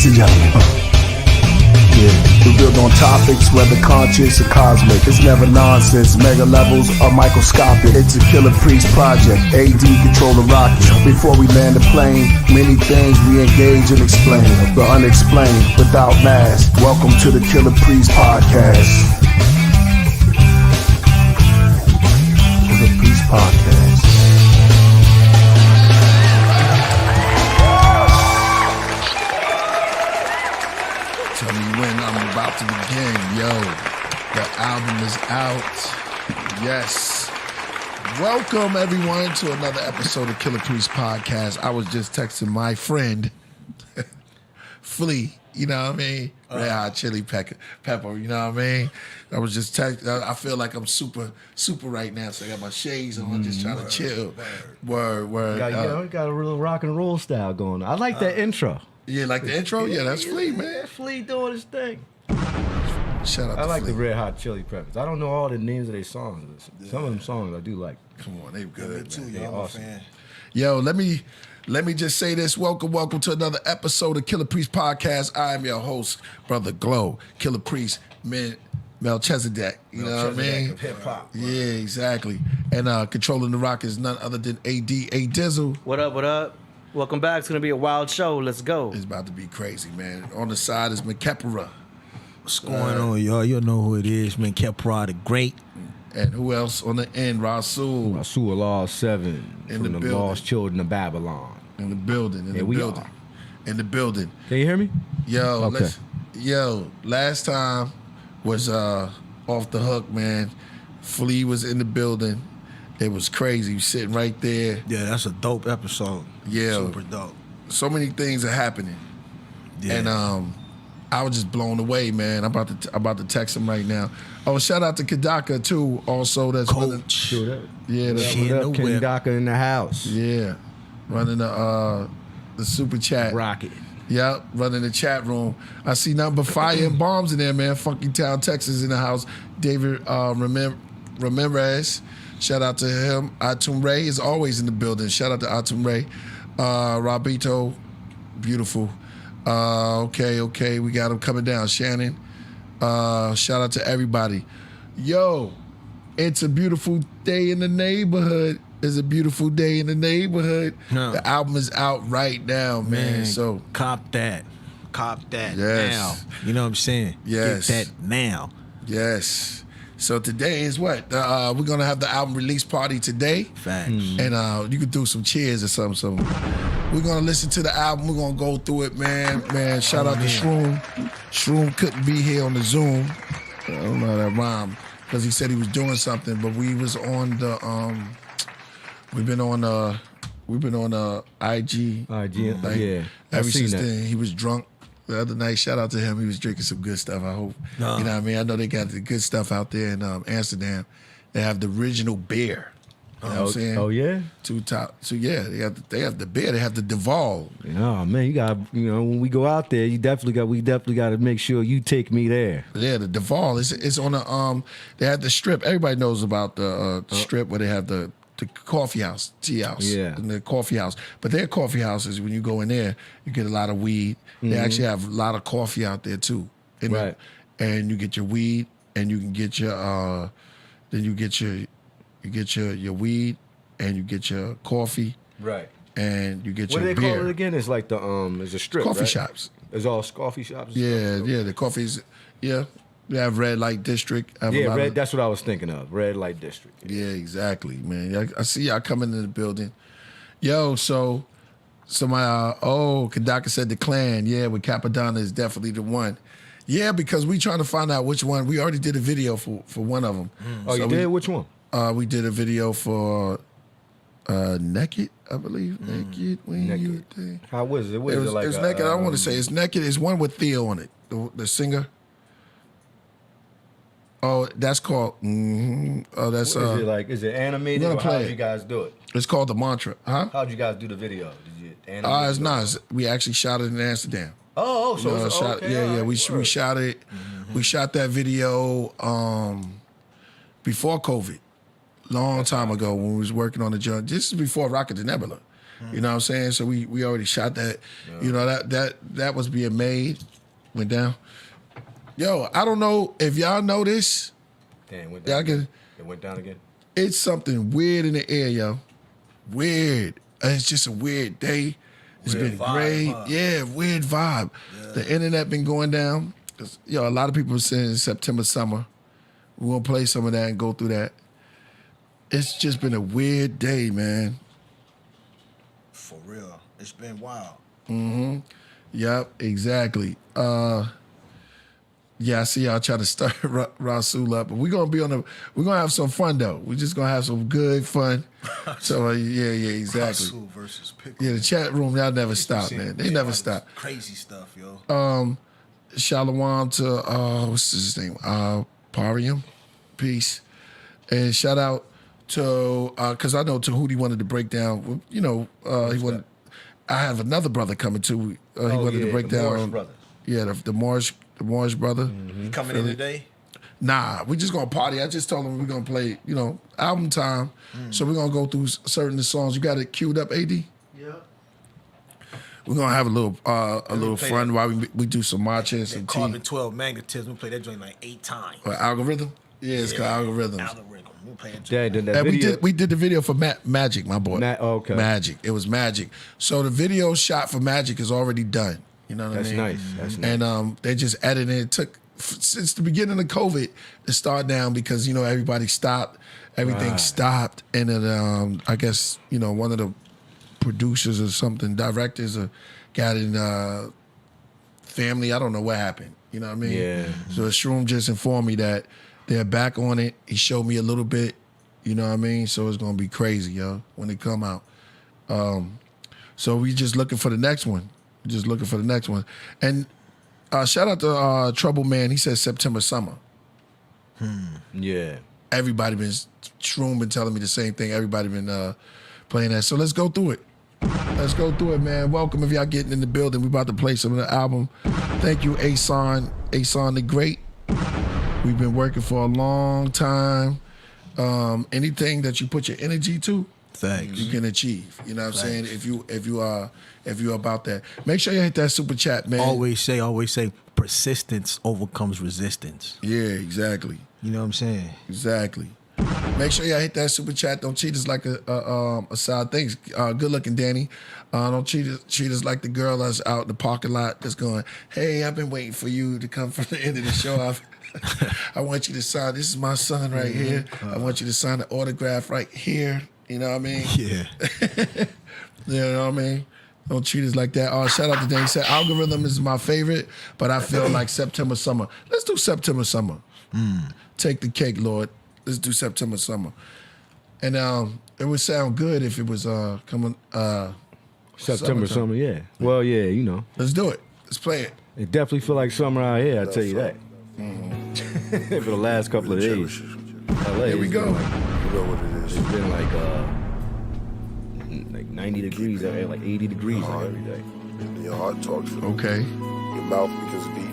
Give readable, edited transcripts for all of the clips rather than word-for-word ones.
Ladies and gentlemen. We build on topics, whether conscious or cosmic. It's never nonsense, mega levels are microscopic. It's a Killer Priest project, AD control the rocket. Before we land the plane, many things we engage and explain. The unexplained, without mask. Welcome to the Killer Priest podcast. Killer Priest podcast. Tell me when I'm about to begin. Yo, the album is out. Yes. Welcome, everyone, to another episode of Killer Priest Podcast. I was just texting my friend, Flea, you know what I mean? Red Hot Chili Pepper, you know what I mean? I was just texting. I feel like I'm super right now, so I got my shades on, just trying to chill. Word. You got a real rock and roll style going on. I like that intro. Yeah, like the intro? Yeah, that's Flea, man. Flea doing his thing. Shout out to I like Flea. the Red Hot Chili Peppers. I don't know all the names of their songs. Some of them songs I do like. Come on, they good, too, man. yo. I'm awesome. a fan. Yo, let me just say this. Welcome to another episode of Killer Priest Podcast. I am your host, Brother Glow, Killer Priest, Melchizedek. You know what I mean? Hip hop. Yeah, exactly. And controlling the rock is none other than AD A Dizzle. What up? Welcome back. It's going to be a wild show. Let's go. It's about to be crazy, man. On the side is McKepera. What's going on, y'all? You know who it is, man. Kepra the Great. And who else on the end? Rasul. Rasul Law 7 In from the the building. Lost Children of Babylon. In the building. Here we are. In the building. Can you hear me? Yo, Okay. last time was off the hook, man. Flea was in the building. It was crazy. He was sitting right there. Yeah, that's a dope episode. Yeah. Super dope. So many things are happening. Yeah. And I was just blown away, man. I'm about to text him right now. Oh, shout out to Kadaka too. Also, that's Coach. Sure that. yeah, that's, She in the Ken whip. Daka in the house. yeah, running the super chat. Rocket. Yep, running the chat room. I see nothing but fire and bombs in there, man. Funky Town, Texas in the house. David Ramirez. Shout out to him. Atum Ray is always in the building. Shout out to Atum Ray. Rabito, beautiful. Okay. We got him coming down. Shannon. Shout out to everybody. Yo, it's a beautiful day in the neighborhood. It's a beautiful day in the neighborhood. Huh. The album is out right now, man. So cop that. Yes. Now. You know what I'm saying? Yes. Get that now. yes. So today is what? We're gonna have the album release party today. Facts. And you could do some cheers or something. So we're gonna listen to the album. We're gonna go through it, man. Shout out to Shroom. Shroom couldn't be here on the Zoom. I don't know that rhyme because he said he was doing something. But we was on the we've been on IG. IG, Like, yeah. I Ever seen since that. then, he was drunk. The other night, shout out to him. He was drinking some good stuff. I hope. No. You know what I mean? I know they got the good stuff out there in Amsterdam. They have the original beer. You know what I'm saying? Oh yeah. So yeah, they have the beer. They have the Duval. Oh man, you got when we go out there, we definitely got to make sure you take me there. Yeah, the Duval. It's on the They have the strip. Everybody knows about the strip where they have the coffee house, tea house, Yeah. and the coffee house. But their coffee houses, when you go in there, you get a lot of weed. They actually have a lot of coffee out there too. And Right. And you get your weed, and you can get your then you get your weed, and you get your coffee, Right. and you get What do your they beer. call it again? It's like the it's a strip. Coffee right? shops. It's all coffee shops. Yeah, the coffees. Yeah, they have Red Light District. Have a Yeah, lot red. of- That's what I was thinking of. Red Light District. Yeah, exactly, man. I see y'all coming in the building. Yo, so my Kadaka said the Clan. Yeah, with Capadonna is definitely the one. Yeah, because we trying to find out which one. We already did a video for one of them. Oh, you did? Which one? We did a video for Naked, I believe. Naked when Naked. you think. How was it? It was Naked. I don't want to say it's Naked. It's one with Theo on it, the singer. Oh, that's called. Oh, that's. Is it like? Is it animated? we're gonna Or how play did it. you guys do it? It's called the Mantra, huh? How'd you guys do the video? Did you animate? It's not. We actually shot it in Amsterdam. Oh, so it's shot, okay. yeah. all right, We word. shot it. We shot that video before COVID, long time ago when we was working on the joint. This is before Rocket the Nebula. You know what I'm saying? So we already shot that. You know, that was being made, went down. Yo, I don't know if y'all know this. Damn, went Y'all down. can, It went down again. it's something weird in the air, yo. Weird. It's just a weird day. It's Weird been vibe, great. huh? Yeah, weird vibe. Yeah. The internet been going down. Yo, a lot of people are saying September summer. We're gonna play some of that and go through that. It's just been a weird day, man. For real. It's been wild. Yep, exactly. Yeah, I see y'all trying to start Rasul up, but we're gonna have some fun though. We're just gonna have some good fun. So yeah, exactly. Rasul versus Pickle. Yeah, the chat room, y'all never stop, Seeing man. They never stop. Crazy stuff, yo. Shalom to what's his name? Parium. Peace. And shout out to because I know Tahuti wanted to break down. You know, he wanted. I have another brother coming too. He wanted to break the down. Morris brothers. Yeah, the Morris brother. You coming in today? Nah, we just gonna party. I just told him we're gonna play, you know, album time. So we're gonna go through certain songs. You got it queued up, AD? Yeah. We're gonna have a little play fun that. while we do some marching, That some Carbon tea. 12 magnetism. We played that joint like 8 times. Algorithm? Yeah, it's called algorithms. Algorithm. We played that joint. Dad did that And video. we did the video for Magic, my boy. Okay. Magic. It was Magic. So the video shot for Magic is already done. You know what That's I mean? nice. That's nice. And they just edited it. It took since the beginning of COVID to start down because, you know, everybody stopped. Everything Right. stopped. And then I guess, you know, one of the producers or something, directors got in family. I don't know what happened. You know what I mean? Yeah. So Shroom just informed me that they're back on it. He showed me a little bit. You know what I mean? So it's going to be crazy, yo, when it come out. So we just looking for the next one. Just looking for the next one. And shout out to Trouble Man. He said September summer. Yeah. Everybody Shroom been telling me the same thing. Everybody been playing that. So let's go through it. Let's go through it, man. Welcome if y'all getting in the building. We about to play some of the album. Thank you, Asan the Great. We've been working for a long time. Anything that you put your energy to, Thanks. you can achieve. You know what I'm saying? If you about that, make sure you hit that super chat, man. Always say, persistence overcomes resistance. Yeah, exactly. You know what I'm saying? Exactly. Make sure y'all hit that super chat. Don't treat us like a side thing. Good looking, Danny. Don't treat us like the girl that's out in the parking lot that's going, hey, I've been waiting for you to come from the end of the show. I want you to sign. This is my son right here. I want you to sign the autograph right here. You know what I mean? Yeah. You know what I mean? Don't treat us like that. Shout out to Danny. He said, Algorithm is my favorite, but I feel like September summer. Let's do September summer. Take the cake, Lord. Let's do September summer. And it would sound good if it was coming September, summertime. summer, yeah. Well, yeah, you know. Let's do it. Let's play it. It definitely feel like summer out here, I tell you that. For the last couple of days. LA, Here we it's go. been like- You know what it is. It's been like 90 degrees, like 80 degrees like every day. Your heart talks for Okay. your mouth because beating.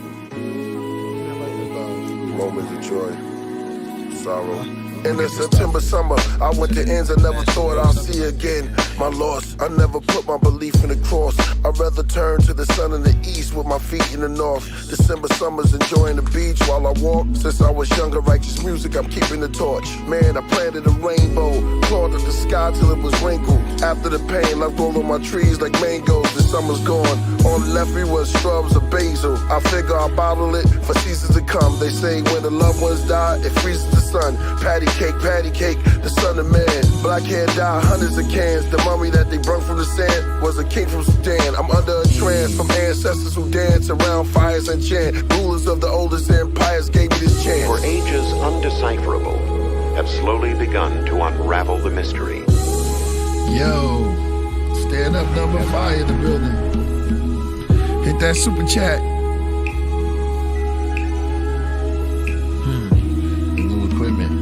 Moments of joy, sorrow. In the September summer, I went to ends I never thought I'll see again. My loss, I never put my belief in the cross. I'd rather turn to the sun in the east with my feet in the north. December summers enjoying the beach while I walk. Since I was younger, righteous music, I'm keeping the torch. Man, I planted a rainbow, clawed up the sky till it was wrinkled. After the pain, left all of my trees like mangoes. The summer's gone. All left me was shrubs of basil. I figure I'll bottle it for seasons to come. They say when the loved ones die, it freezes the sun. Patty cake, the son of man. Black hair dye, hundreds of cans. The mummy that they brung from the sand was a king from Sudan. I'm under a trance from ancestors who dance around fires and chant. Rulers of the oldest empires gave me this chance. For ages undecipherable, have slowly begun to unravel the mystery. Yo, stand up, number 5 in the building. Hit that super chat. New equipment.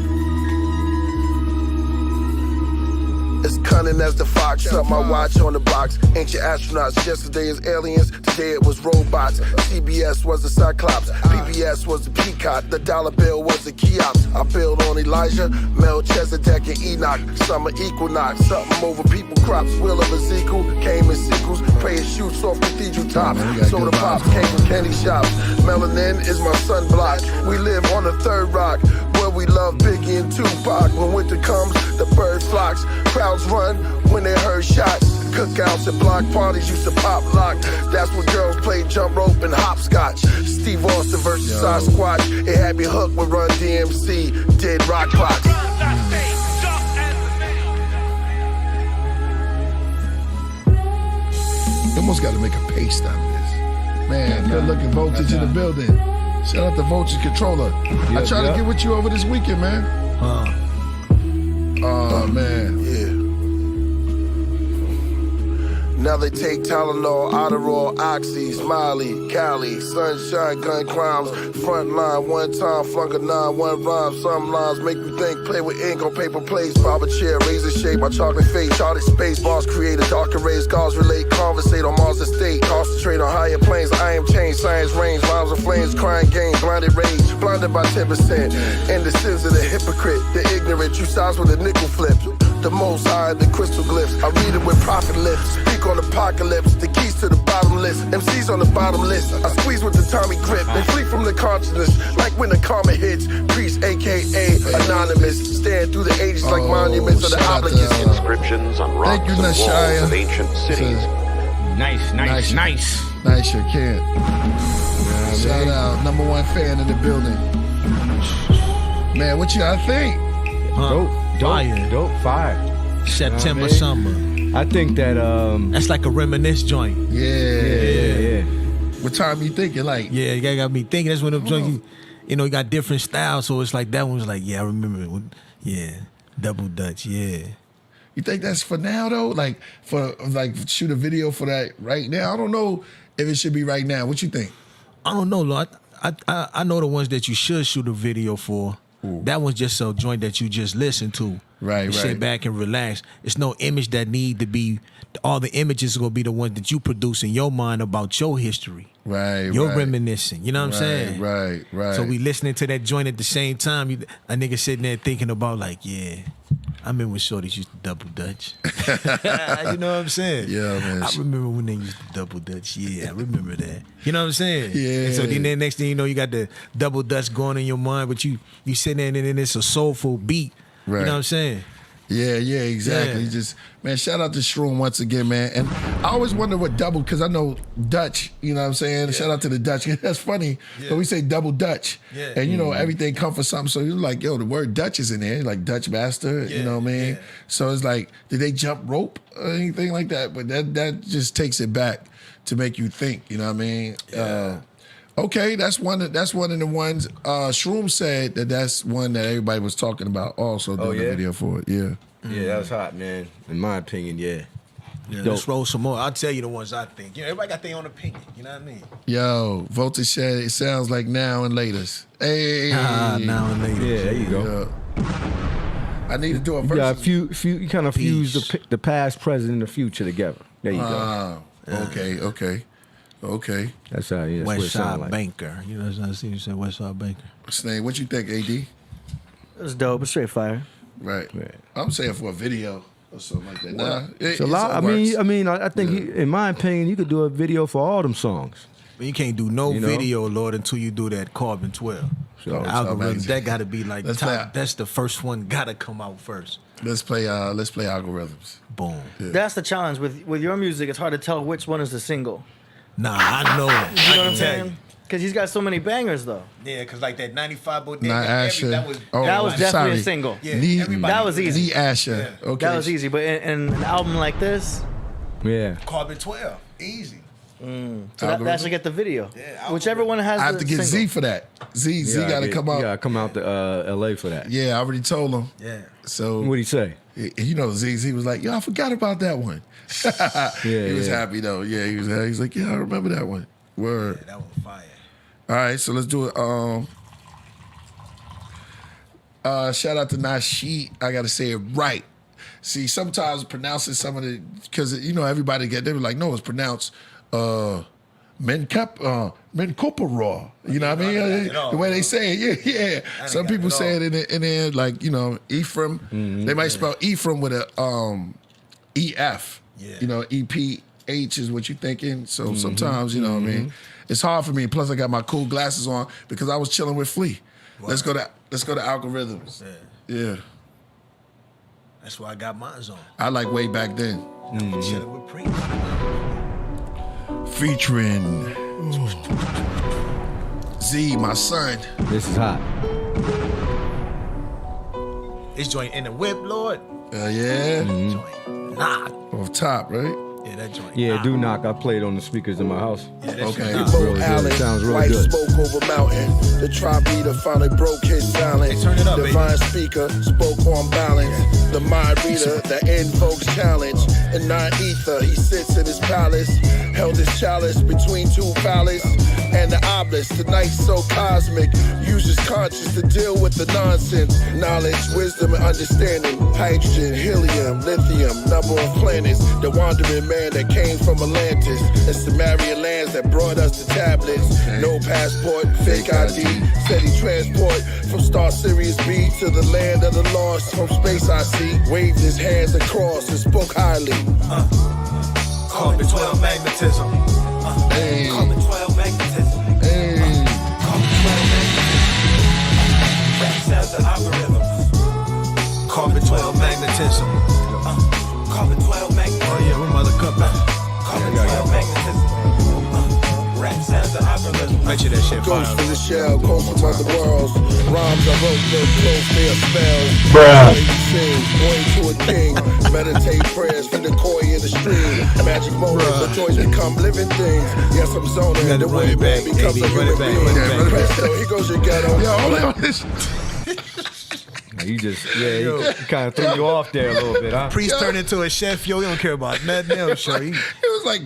It's cunning cunning as the fox. Set my watch on the box. Ancient astronauts, yesterday is aliens, today it was robots. CBS was the Cyclops, PBS was the Peacock, the dollar bill was the kiosk. I build on Elijah, Melchizedek and Enoch. Summer equinox, something over people crops. Will of Ezekiel came in sequels. Prayer shoots off cathedral tops. Soda pops came from candy shops. Melanin is my sunblock. We live on the third rock, where we love Biggie and Tupac. When winter comes, the bird flocks. Crowds run when they heard shots. Cookouts and block parties used to pop lock. That's when girls played jump rope and hopscotch. Steve Austin versus Sasquatch. It had me hooked with Run DMC. Did rock clocks. You almost got to make a paste out of this. Man, good looking Voltage in the building. Shout out to Voltage Controller. I tried to get with you over this weekend, man. Oh, man. Yeah. Now they take Tylenol, Adderall, Oxy, Smiley, Cali, Sunshine, gun crimes, front line, one time, flunk a 9-1 rhyme. Some lines make me think, play with ink on paper plates, barber chair, razor shape, my chocolate face, charted space, bars created, darker rays, cars relate, conversate on Mars estate, concentrate on higher planes, I am changed, science reigns, rhymes of flames, crying game, blinded rage, blinded by 10%, and the sins of the hypocrite, the ignorant, you size with a nickel flip. The most high, the crystal glyphs. I read it with prophet lips. Speak on apocalypse. The keys to the bottomless. MCs on the bottom list. I squeeze with the Tommy grip. They flee from the consciousness. Like when the karma hits. Priest, aka anonymous. Stand through the ages like monuments of the obligates. Inscriptions on rocks and walls Nashaya. of ancient cities. Nice. Nice, you can't. Shout out, #1 fan in the building. Man, what y'all think? Dope, fire. September, You know what I mean? summer. I think that That's like a reminisce joint. Yeah. What time you thinking? Like, Yeah, you got me thinking. That's when the joint, you know, you got different styles. So it's like that one was like, yeah, I remember it. Yeah, double Dutch. Yeah. you think that's for now though? Like, for like shoot a video for that right now? I don't know if it should be right now. What you think? I don't know, Lord. I know the ones that you should shoot a video for. That one's just a joint that you just listen to. Right, and right. Sit back and relax. It's no image that need to be. All the images are gonna be the ones that you produce in your mind about your history. Right, You're right. reminiscing. You know what I'm saying? Right. So we listening to that joint at the same time. A nigga sitting there thinking about like, yeah, I remember when shorties used to double Dutch. You know what I'm saying? Yeah, man. I remember when they used to double Dutch. Yeah, I remember that. You know what I'm saying? Yeah. And so then the next thing you know, you got the double Dutch going in your mind, but you sitting there and then it's a soulful beat. Right. You know what I'm saying? Yeah, exactly. Yeah. Just, man, shout out to Shroom once again, man. And I always wonder what double, because I know Dutch, you know what I'm saying? Yeah. Shout out to the Dutch. That's funny, but we say double Dutch. Yeah. And, you know, everything comes from something. So you're like, yo, the word Dutch is in there, like Dutch master, you know what I mean? Yeah. So it's like, did they jump rope or anything like that? But that just takes it back to make you think, you know what I mean? Yeah. Okay, that's one of the ones. Shroom said that's one that everybody was talking about also doing the video for it. Yeah. Yeah, that was hot, man. In my opinion, yeah. Yeah, let's roll some more. I'll tell you the ones I think. You know, everybody got their own opinion. You know what I mean? Yo, Voltage said it sounds like now and laters. Hey. Now and later. Yeah, there you go. Yeah. I need to do a verse. Yeah, you kind of fuse Peace. the past, present, and the future together. There you go. Okay. That's how. Yeah, that's what it West Side sound like. Banker. You know what I'm saying? You said West Side Banker. Snake, what you think, AD? It's dope. It's straight fire. Right. Right. I'm saying for a video or something like that. Nah, It's a lot. I think in my opinion, you could do a video for all them songs. But you can't do no You know? video, Lord, until you do that Carbon 12. So, The algorithm, amazing. that got to be like Let's top. play- That's the first one. Got to come out first. Let's play algorithms. Boom. That's the challenge with your music. It's hard to tell which one is the single. Nah, I know that. You know what I'm saying? Because he's got so many bangers though. Yeah, because like that 95 bodega. Not Asher. That was definitely sorry. a single. Yeah, Lee, everybody- That was easy. Lee Asher. Yeah. Okay. That was easy. But in an album like this, Yeah. Carbon 12. Easy. that should get the video. Yeah, Whichever one has I have the to get single. Z for that. Z got to come You out. gotta come out to LA for that. Yeah, I already told him. Yeah. So What'd he say? you know, Z was like, yo, I forgot about that one. He was yeah. happy though. Yeah, he was like, yeah, I remember that one. Word. Yeah, that was fire. All right, so let's do it. Shout out to Nasheed. I gotta say it right. See, sometimes pronouncing some of the, because you know everybody they were like, no, it's pronounced Menkopera. You know what I mean? The way they say it, yeah. Some people say it in there like, you know, Ephraim. They might spell Ephraim with a EF. Yeah. You know, EPH is what you're thinking. So sometimes, you know what I mean? It's hard for me. Plus, I got my cool glasses on because I was chilling with Flea. Wow. Let's go to algorithms. Yeah. That's why I got mine on. I like way back then. Chilling with Prince. Featuring Z, my son. This is hot. This joint in the whip, Lord. Yeah. Joint knock. Off top, right? Yeah, that joint. Yeah, do knock. I played on the speakers in my house. Yeah, that Okay. shit It's really good. It sounds really White good. smoke over mountain. The tribe leader finally broke his silence. Hey, turn it up, Divine speaker spoke on balance. The mind reader that invokes challenge. In non-ether, he sits in his palace. Held his chalice between two palaces and the obelisk. Tonight so cosmic. Uses conscious to deal with the nonsense. Knowledge, wisdom, and understanding. Hydrogen, helium, lithium, number of planets. The wandering man that came from Atlantis and Sumerian lands that brought us the tablets. No passport, fake ID, steady transport from Star Sirius B to the land of the lost. From space I see, waved his hands across and spoke highly. Carbon 12 magnetism. Hey. Carbon 12 magnetism. Hey. Carbon 12 magnetism. Rap sounds and algorithms. Carbon 12 magnetism. Carbon 12 magnetism. Oh yeah, where mother cup at? Carbon 12 magnetism. Rap sounds and algorithms. Bet you that shit fire. Ghost in the shell, come from other worlds. Rhymes I wrote, no close their spells. Bruh. Sing, point to a king. Meditate prayers for the koi in the stream. Magic moments, the toys become living things. Yes, I'm zoning. gotta The run way it back. man becomes a AD, run human it back, being. run it back. Presto, here goes your ghetto. Yo, hold on. This. You just, he kind of threw you off there a little bit, huh? Priest turned into a chef. Yo, he don't care about nothing else, show. It was like,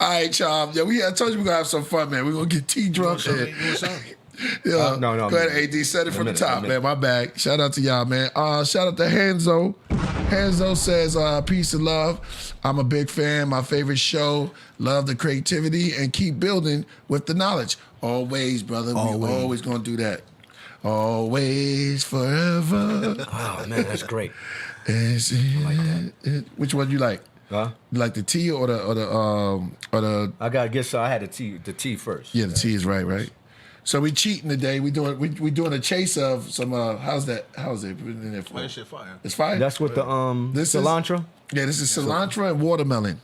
all right, y'all. Yeah, I told you we're gonna have some fun, man. We're gonna get tea drunk. Yeah. No. Go ahead, AD. Set it from the top, a man. My bag. Shout out to y'all, man. Shout out to Hanzo. Hanzo says, peace and love. I'm a big fan. My favorite show. Love the creativity and keep building with the knowledge. Always, brother. We always gonna do that. Always, forever. Oh, man, that's great. Like that. Which one you like? Huh? You like the tea or the I gotta guess. So I had the tea first. Yeah, the tea is right. So we cheating today. We doing a chase of some. How's it? Put it in there for. That shit fire. It's fire. That's with the This cilantro. This is cilantro and watermelon.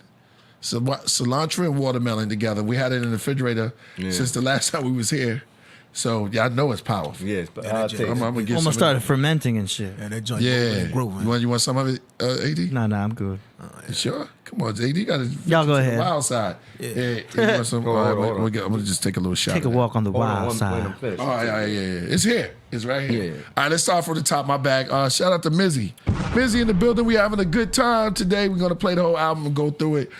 So cilantro and watermelon together. We had it in the refrigerator since the last time we was here. So y'all know it's powerful. Yes, but Yeah, I'll that take I'm it. gonna get Almost some. started fermenting and shit. And that joint Yeah. grooving. You want some of it, AD? Nah, I'm good. You sure? Come on, AD. Got to Y'all go ahead. Wild side. Yeah. You want some? Hold on, All right, hold on. I'm gonna just take a little shot. Take a of that. walk on the Hold on, wild let side. him finish. All right, yeah. It's here. It's right here. Yeah. All right, let's start from the top of my bag. Shout out to Mizzy. Mizzy in the building. We having a good time today. We're gonna play the whole album and go through it.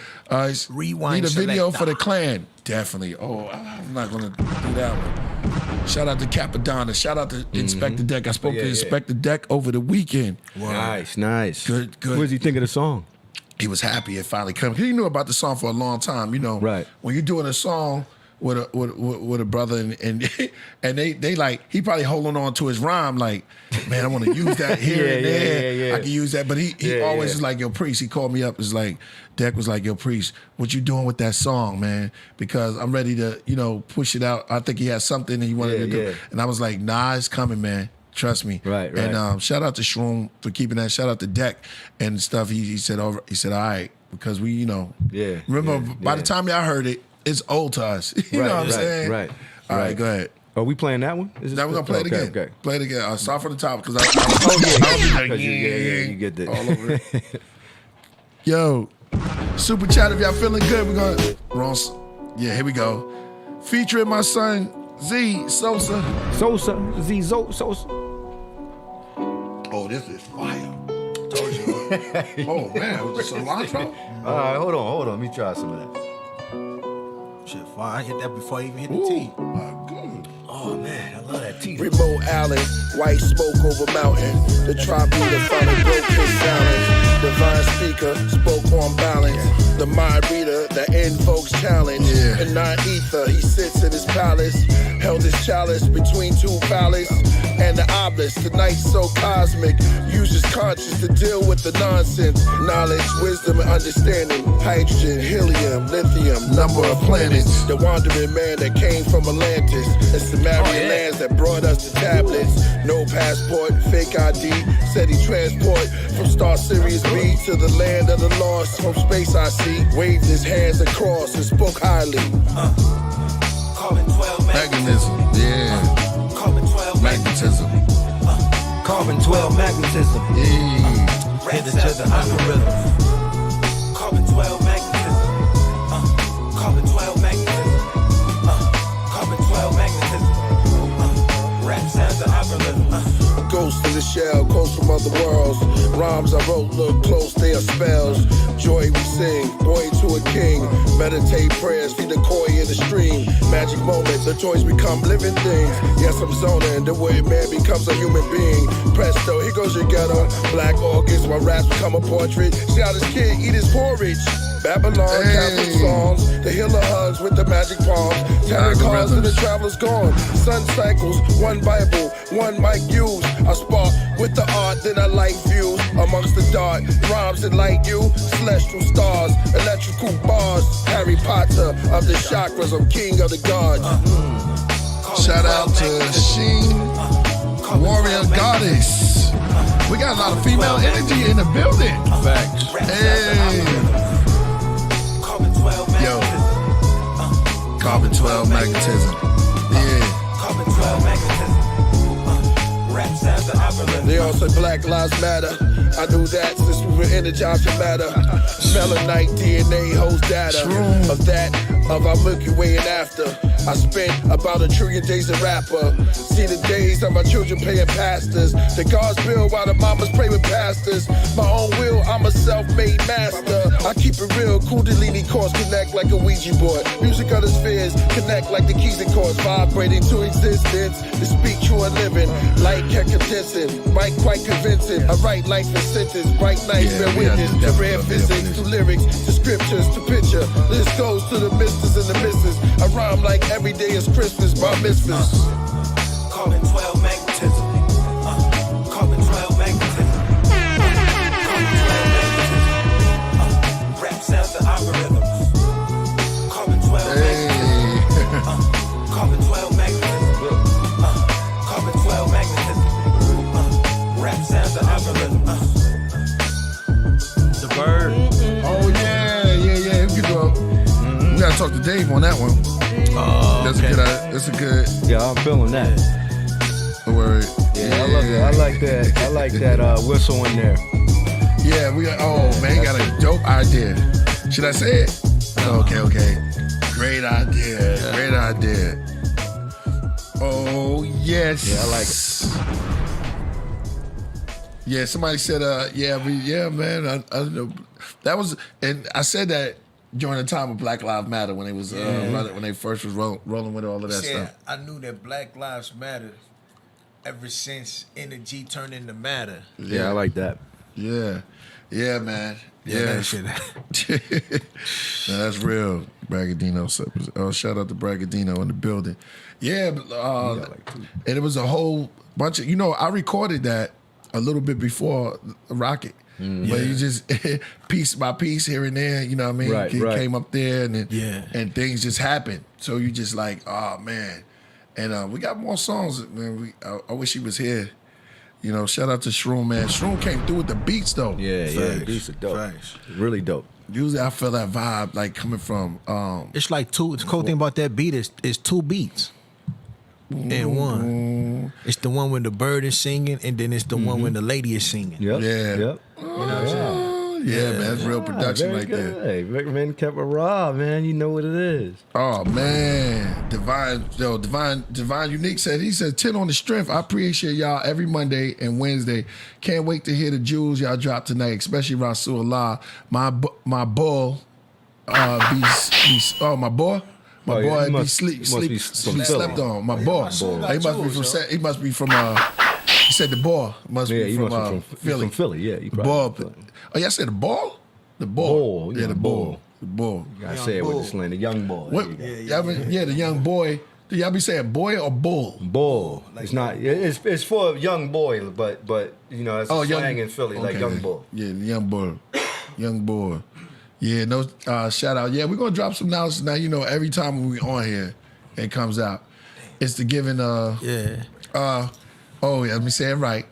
Rewind Need a video selector. for the clan. Definitely. Oh, I'm not gonna do that one. Shout out to Capadonna. Shout out to Inspector Deck. I spoke to Inspector Deck over the weekend. Nice. Good. What does he think of the song? He was happy it finally come. He knew about the song for a long time, you know. Right. When you're doing a song with a brother and they like, he probably holding on to his rhyme like, man, I want to use that here and there. Yeah. I can use that. But he always is like, yo, Priest. He called me up. It's like, Deck was like, yo, Priest, what you doing with that song, man? Because I'm ready to, push it out. I think he had something that he wanted to do. Yeah. And I was like, nah, it's coming, man. Trust me. Right. And shout out to Shroom for keeping that. Shout out to Deck and stuff. He said, all right, because we, Yeah, remember by the yeah. time y'all heard it, it's old to us. You know what I'm saying? Right. All right, go ahead. Are we playing that one? Is this Now we're gonna play it again. Okay. Play it again. I'll start from the top because Because you get that. all over it. Yo, super chat if y'all feeling good. We're gonna here we go. Featuring my son Z Sosa. Sosa. Oh, this is fire. Told you. Oh man, with the cilantro. All right, hold on. Let me try some of that. Shit fire. I hit that before I even hit the Ooh, tea. my God. Oh man, I love that Tito. Remote island, white smoke over mountain. The tribe leader finally broke his silence. Divine speaker spoke on balance. The mind reader that invokes challenge. And not ether, he sits in his palace. Held his chalice between two palaces. And the obelisk, the night so cosmic. Uses conscience to deal with the nonsense. Knowledge, wisdom, and understanding. Hydrogen, helium, lithium, number of planets. The wandering man that came from Atlantis. The Sumerian lands that brought us the tablets. No passport, fake ID. Said he transport from Star Sirius B to the land of the lost. From space I see. Waved his hands across and spoke highly. Carbon 12 Magnetism, yeah. Carbon 12 Magnetism. Carbon 12 magnetism. Yeah. Headed to the algorithm. Carbon 12 magnetism. Carbon 12 magnetism. Carbon 12 magnetism. Rap sounds the algorithm. Ghost in the shell, close from other worlds. Rhymes I wrote look close, they are spells. Joy we sing, boy to a king. Meditate prayers, feed the koi in the stream. Magic moments, the toys become living things. Yes, I'm zoning, the way man becomes a human being. Presto, here goes your ghetto. Black orchids, my raps become a portrait. See how this kid eat his porridge. Babylon, Catholic songs, the healer hugs with the magic palms. Tarot cards and the traveler's gone. Sun cycles, one Bible, one mic used. I spark with the art, then I light views. Amongst the dark, rhymes that light you. Celestial stars, electrical bars. Harry Potter of the chakras, I'm king of the gods. Shout out to Sheen, Warrior Goddess. We got a lot of female energy in the building. Facts. Hey. Yo. Carbon 12 magnetism. Yeah. Carbon 12 magnetism. Rap sounds the algorithm. They all say Black Lives Matter. I knew that since we were energized to matter. Melanite DNA holds data of that, of our Milky Way and after. I spent about 1 trillion days a rapper. See the days of my children paying pastors. The gods build while the mamas pray with pastors. My own will, I'm a self-made master. I keep it real, Kundalini chords connect like a Ouija board. Music of the spheres connect like the keys and chords, vibrating to existence. To speak true and living, light kept condensing, mic quite convincing. I write life in sentence, bright nights bear witness to rare physics, to lyrics, to scriptures, to picture. This goes to the misters and the misses. I rhyme like every day is Christmas, my misfits. Carbon 12 magnetism. Carbon 12 magnetism. Carbon 12 magnetism. Rap sounds the algorithm. Carbon 12 magnetism. Carbon 12 magnetism. Carbon 12 magnetism. Rap sounds the algorithm. The bird. Oh, yeah. You go. We gotta talk to Dave on that one. That's a good Yeah, I'm feeling that. word. Yeah, I love it. I like that. I like that whistle in there. Yeah, man, he got a dope idea. Should I say it? Okay. Great idea. Oh, yes. Yeah, I like it. Yeah, somebody said, man, I don't know. That was, and I said that during the time of Black Lives Matter when they was when they first was rolling with all of that stuff. I knew that Black Lives Matter ever since energy turned into matter. Yeah, I like that. Yeah, man. That shit. No, that's real. Braggadino. Shout out to Braggadino in the building. Yeah, and it was a whole bunch of, I recorded that a little bit before Rocket. But you just piece by piece here and there, you know what I mean? Right. Came up there and things just happened. So you just like, oh man. And we got more songs, man. I wish he was here. Shout out to Shroom, man. Shroom came through with the beats though. Yeah, the beats are dope. Thanks. Really dope. Usually I feel that vibe like coming from It's like two. The cool thing about that beat is two beats in one. It's the one when the bird is singing, and then it's the one when the lady is singing. Yep. Yeah. Yep. Yeah, man, that's real production very right good. there. Hey, recommend kept it raw, man. You know what it is. Oh man, Divine Unique he said 10 on the strength. I appreciate y'all every Monday and Wednesday. Can't wait to hear the jewels y'all drop tonight, especially Rasul Allah. My bull, my boy. My Oh, yeah, boy he be must- sleep he must be from Philly. slept on. My boy. got He must be yours, from. He must be from. He said the ball must Yeah, be he from, must be from Philly. From Philly, yeah. He The probably ball. from Philly. Oh, y'all said the ball. The ball. Ball, Yeah, yeah, the ball. ball. The ball. You gotta say it with the slang, the young boy. What? There you Y'all the young boy. Do y'all be saying boy or bull? go. Ball. It's not. It's for a young boy, but you know, it's slang in Philly, like young boy. Yeah, the young boy. Young boy. Yeah, no shout out. Yeah, we're gonna drop some knowledge now. You know, every time we on here, it comes out. It's the giving Yeah. oh yeah, let me say it right.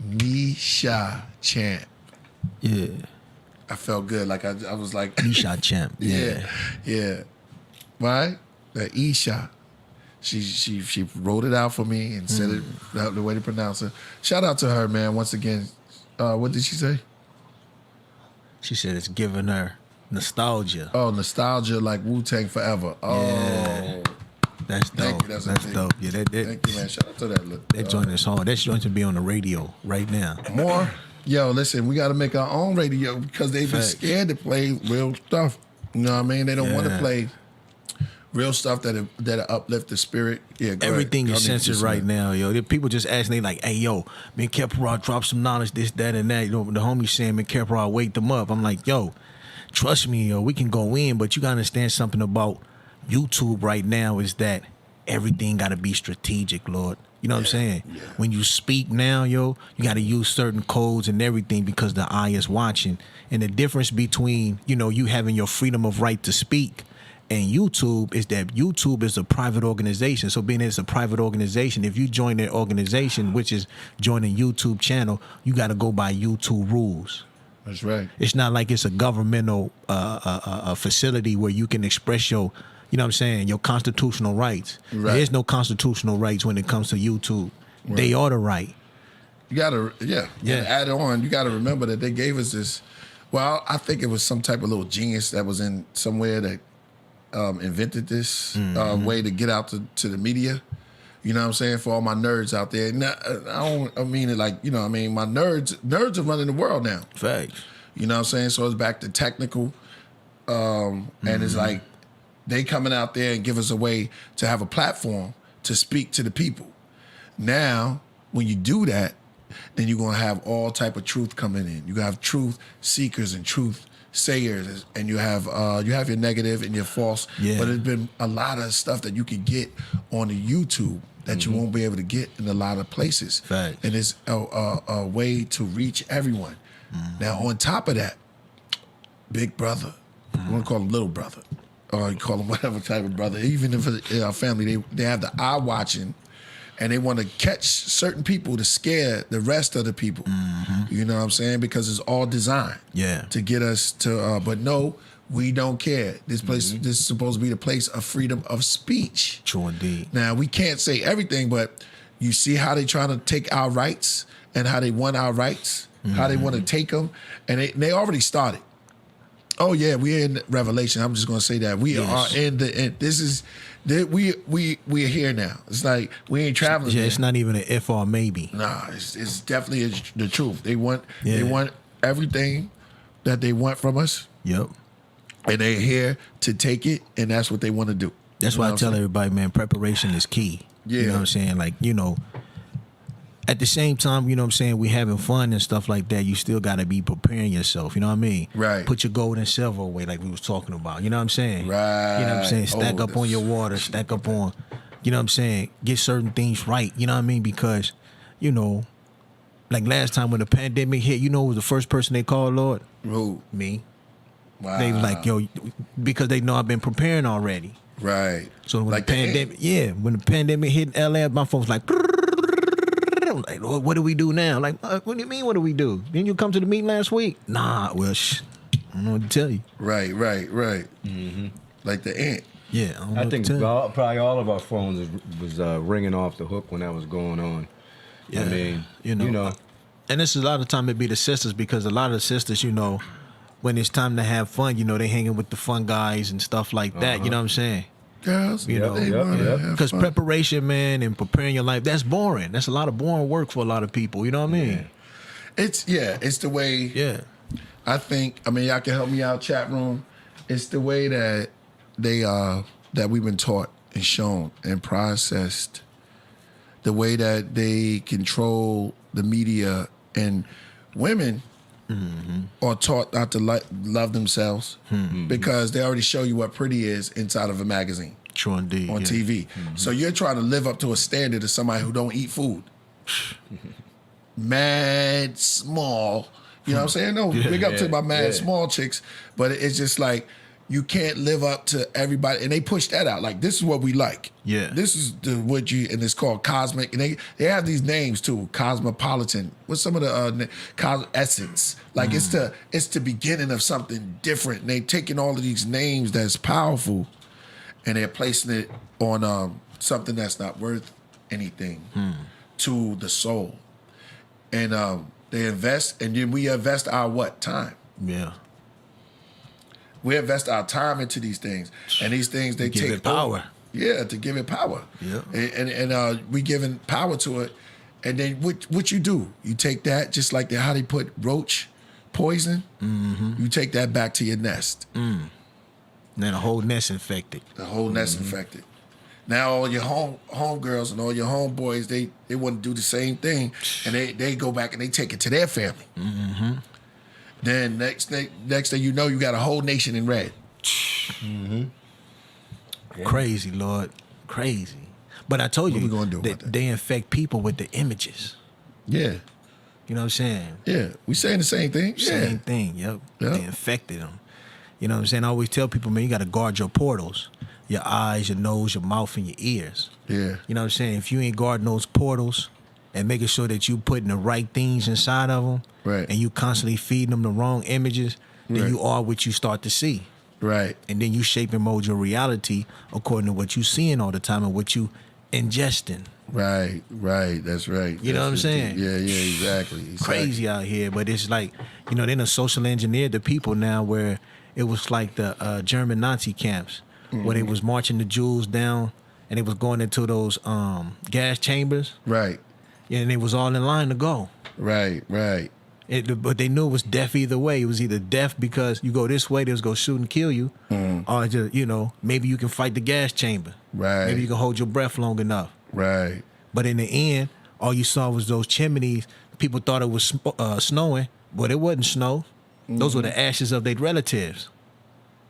Nisha Champ. Yeah. I felt good. Like I was like Nisha Champ. Yeah. yeah. Right? The Isha. She wrote it out for me and said it the way to pronounce it. Shout out to her, man. Once again. What did she say? She said it's giving her nostalgia. Oh, nostalgia like Wu-Tang Forever. Oh. Yeah. That's dope. Thank you. That's That's amazing. dope. Yeah, Thank you, man. Shout out to that. that joint is hard. That joint to be on the radio right now. More. Yo, listen, we got to make our own radio because they've been Facts. scared to play real stuff. You know what I mean? They don't want to Yeah. play real stuff that uplift the spirit. Yeah, go Everything ahead. is Y'all need to censored listen right to now, yo. The people just asking, they like, hey, yo, man, Keprod, drop some knowledge, this, that, and that. You know, the homie saying, man, Keprod, wake them up. I'm like, yo, trust me, yo, we can go in, but you got to understand something about YouTube right now is that everything got to be strategic, Lord. You know what I'm saying? Yeah. When you speak now, yo, you got to use certain codes and everything because the eye is watching. And the difference between, you know, you having your freedom of right to speak and YouTube is that YouTube is a private organization. So being it's a private organization, if you join their organization, which is joining YouTube channel, you got to go by YouTube rules. That's right. It's not like it's a governmental a facility where you can express your, you know what I'm saying, your constitutional rights. Right. There's no constitutional rights when it comes to YouTube. Right. They are the right. You gotta, yeah. Add on. You gotta remember that they gave us this. Well, I think it was some type of little genius that was in somewhere that invented this way to get out to the media. You know what I'm saying? For all my nerds out there. Now, I mean it like, you know what I mean? My nerds are running the world now. Facts. You know what I'm saying? So it's back to technical. And it's like they coming out there and give us a way to have a platform to speak to the people. Now, when you do that, then you're gonna have all type of truth coming in. You have truth seekers and truth sayers, and you have your negative and your false. Yeah. But there's been a lot of stuff that you can get on the YouTube that you won't be able to get in a lot of places. Facts. And it's a way to reach everyone. Now, on top of that, big brother, I want to call him little brother, or you call him whatever type of brother. Even if it's in our family, they have the eye watching, and they want to catch certain people to scare the rest of the people. You know what I'm saying? Because it's all designed to get us to. But no, we don't care. This place, this is supposed to be the place of freedom of speech. True indeed. Now, we can't say everything, but you see how they trying to take our rights and how they want our rights, how they want to take them, and they already started. Oh yeah, we're in Revelation. I'm just gonna say that we are in the. This is, we're here now. It's like we ain't traveling. Yeah, there. it's not even an if or maybe. Nah, it's definitely the truth. They want everything that they want from us, Yep. and they're here to take it, and that's what they want to do. That's You why know I what tell I'm saying? everybody, man, preparation is key. Yeah. You know what I'm saying? Like, you know, at the same time, you know what I'm saying, we having fun and stuff like that, you still got to be preparing yourself, you know what I mean? Right. Put your gold and silver away like we was talking about, you know what I'm saying? Right. You know what I'm saying? Stack Oh, up on your water, stack up on, you know what I'm saying? Get certain things right, you know what I mean? Because, you know, like last time when the pandemic hit, you know who was the first person they called, Lord? Who? Me. Wow. They was like, yo, because they know I've been preparing already. Right. So when Like the the pandemic, when the pandemic hit LA, my phone was like, I'm like, Lord, what do we do now? Like, what do you mean? What do we do? Didn't you come to the meeting last week? Nah, well, I don't know what to tell you. Right. Like the ant. Yeah, I don't know I what think to tell you. probably all of our phones was ringing off the hook when that was going on. Yeah, I mean, you know. And this is a lot of time it be the sisters because a lot of the sisters, you know, when it's time to have fun, you know, they hanging with the fun guys and stuff like that. You know what I'm saying? Girls, You know, they wanna have Because fun. preparation, man, and preparing your life, that's boring. That's a lot of boring work for a lot of people. You know what I mean? It's the way. Yeah. I think. I mean, y'all can help me out, chat room. It's the way that they that we've been taught and shown and processed, the way that they control the media, and women are taught not to love themselves because they already show you what pretty is inside of a magazine. True indeed. On TV. So you're trying to live up to a standard of somebody who don't eat food. Mad small. You know what I'm saying? No, big up to my mad small chicks, but it's just like you can't live up to everybody, and they push that out. Like, this is what we like. Yeah. This is what you, and it's called cosmic, and they have these names too, cosmopolitan. What's some of the essence? Like it's the beginning of something different. And they taking all of these names that's powerful, and they're placing it on something that's not worth anything to the soul. And they invest, and then we invest our what? Time. Yeah. We invest our time into these things, and these things they give take it power. Yeah, to give it power. Yeah, and we giving power to it, and then what you do? You take that, just like how they put roach poison. You take that back to your nest. And then the whole nest infected. The whole nest infected. Now all your homegirls and all your homeboys, they want to do the same thing, and they go back and they take it to their family. Then next thing you know, you got a whole nation in red. Crazy, Lord, crazy. But I told you, we gonna do about that? They infect people with the images. Yeah. You know what I'm saying? Yeah, we saying the same thing. Same thing, yep. They infected them. You know what I'm saying? I always tell people, man, you got to guard your portals. Your eyes, your nose, your mouth, and your ears. Yeah. You know what I'm saying? If you ain't guarding those portals and making sure that you putting the right things inside of them, right, and you constantly feeding them the wrong images, then you are what you start to see. Right. And then you shape and mold your reality according to what you seeing all the time and what you ingesting. Right. That's right. You know what I'm saying? Yeah, exactly. Crazy out here, but it's like, you know, they done social engineered the people now, where it was like the German Nazi camps. Where they was marching the Jews down, and they was going into those gas chambers. Right. And they was all in line to go. Right. But they knew it was death either way. It was either death because you go this way, they was gonna shoot and kill you, or just, you know, maybe you can fight the gas chamber. Right. Maybe you can hold your breath long enough. Right. But in the end, all you saw was those chimneys. People thought it was snowing, but it wasn't snow. Those were the ashes of their relatives.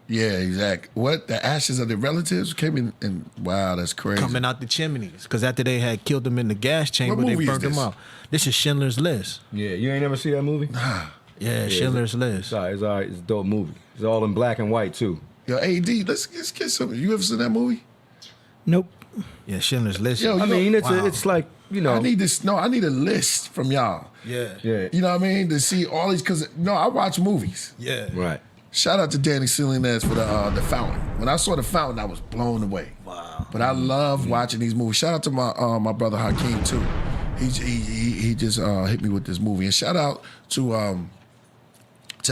Yeah, exactly. What? The ashes of their relatives came in, and wow, that's crazy. Coming out the chimneys, because after they had killed them in the gas chamber, they burnt them out. This is Schindler's List. Yeah, you ain't never see that movie? Nah. Yeah, Schindler's List. It's all right. It's a dope movie. It's all in black and white too. Yo, AD, let's get some. You ever seen that movie? Nope. Yeah, Schindler's List. Yo, I mean, it's like, you know. I need this. No, I need a list from y'all. Yeah. You know what I mean? To see all these, because I watch movies. Yeah. Right. Shout out to Danny Salinas for the Fountain. When I saw the Fountain, I was blown away. Wow. But I love watching these movies. Shout out to my brother Hakeem too. He just hit me with this movie. And shout out to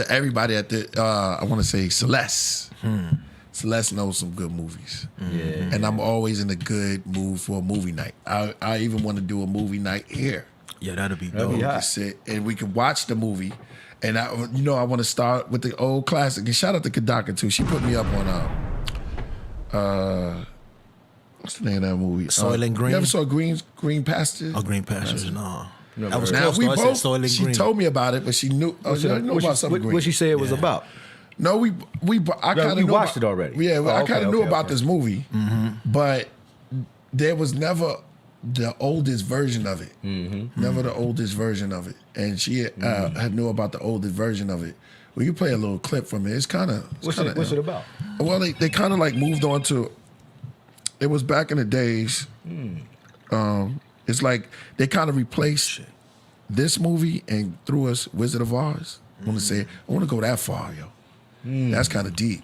everybody at the I want to say Celeste. Celeste knows some good movies. Yeah. And I'm always in a good mood for a movie night. I even want to do a movie night here. Yeah, that'll be dope. To sit and we can watch the movie. And I want to start with the old classic. And shout out to Kadaka too. She put me up on what's the name of that movie? Soil and Green. You ever saw Green Pastures? Oh, Green Pastures, no. That was now we both. Soil and Green. She told me about it, but she knew. About something green. What she say it was about? No, I kind of watched it already. Yeah, I kind of knew about this movie, but there was never the oldest version of it. Never the oldest version of it. And she had knew about the oldest version of it. Well, you play a little clip from it. It's kind of... What's it about? Well, they kind of like moved on to... It was back in the days. It's like they kind of replaced this movie and threw us Wizard of Oz. I want to go that far, yo. That's kind of deep.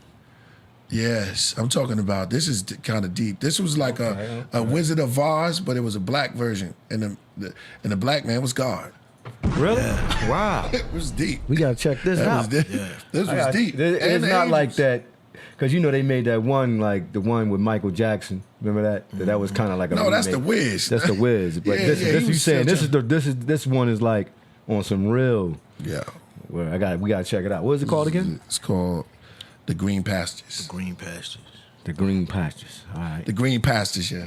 Yes, I'm talking about, this is kind of deep. This was like a Wizard of Oz, but it was a black version, and the black man was God. Really? Yeah. Wow. It was deep. We gotta check this out. This was deep. It's not like that, because they made that one, like the one with Michael Jackson. Remember that? That was kind of like a no. That's the Wiz. That's the Wiz. But this one is like on some real. Yeah. Where we gotta check it out. What is it called again? It's called The Green Pastures. The Green Pastures. The green pastures. All right. The green pastures, yeah.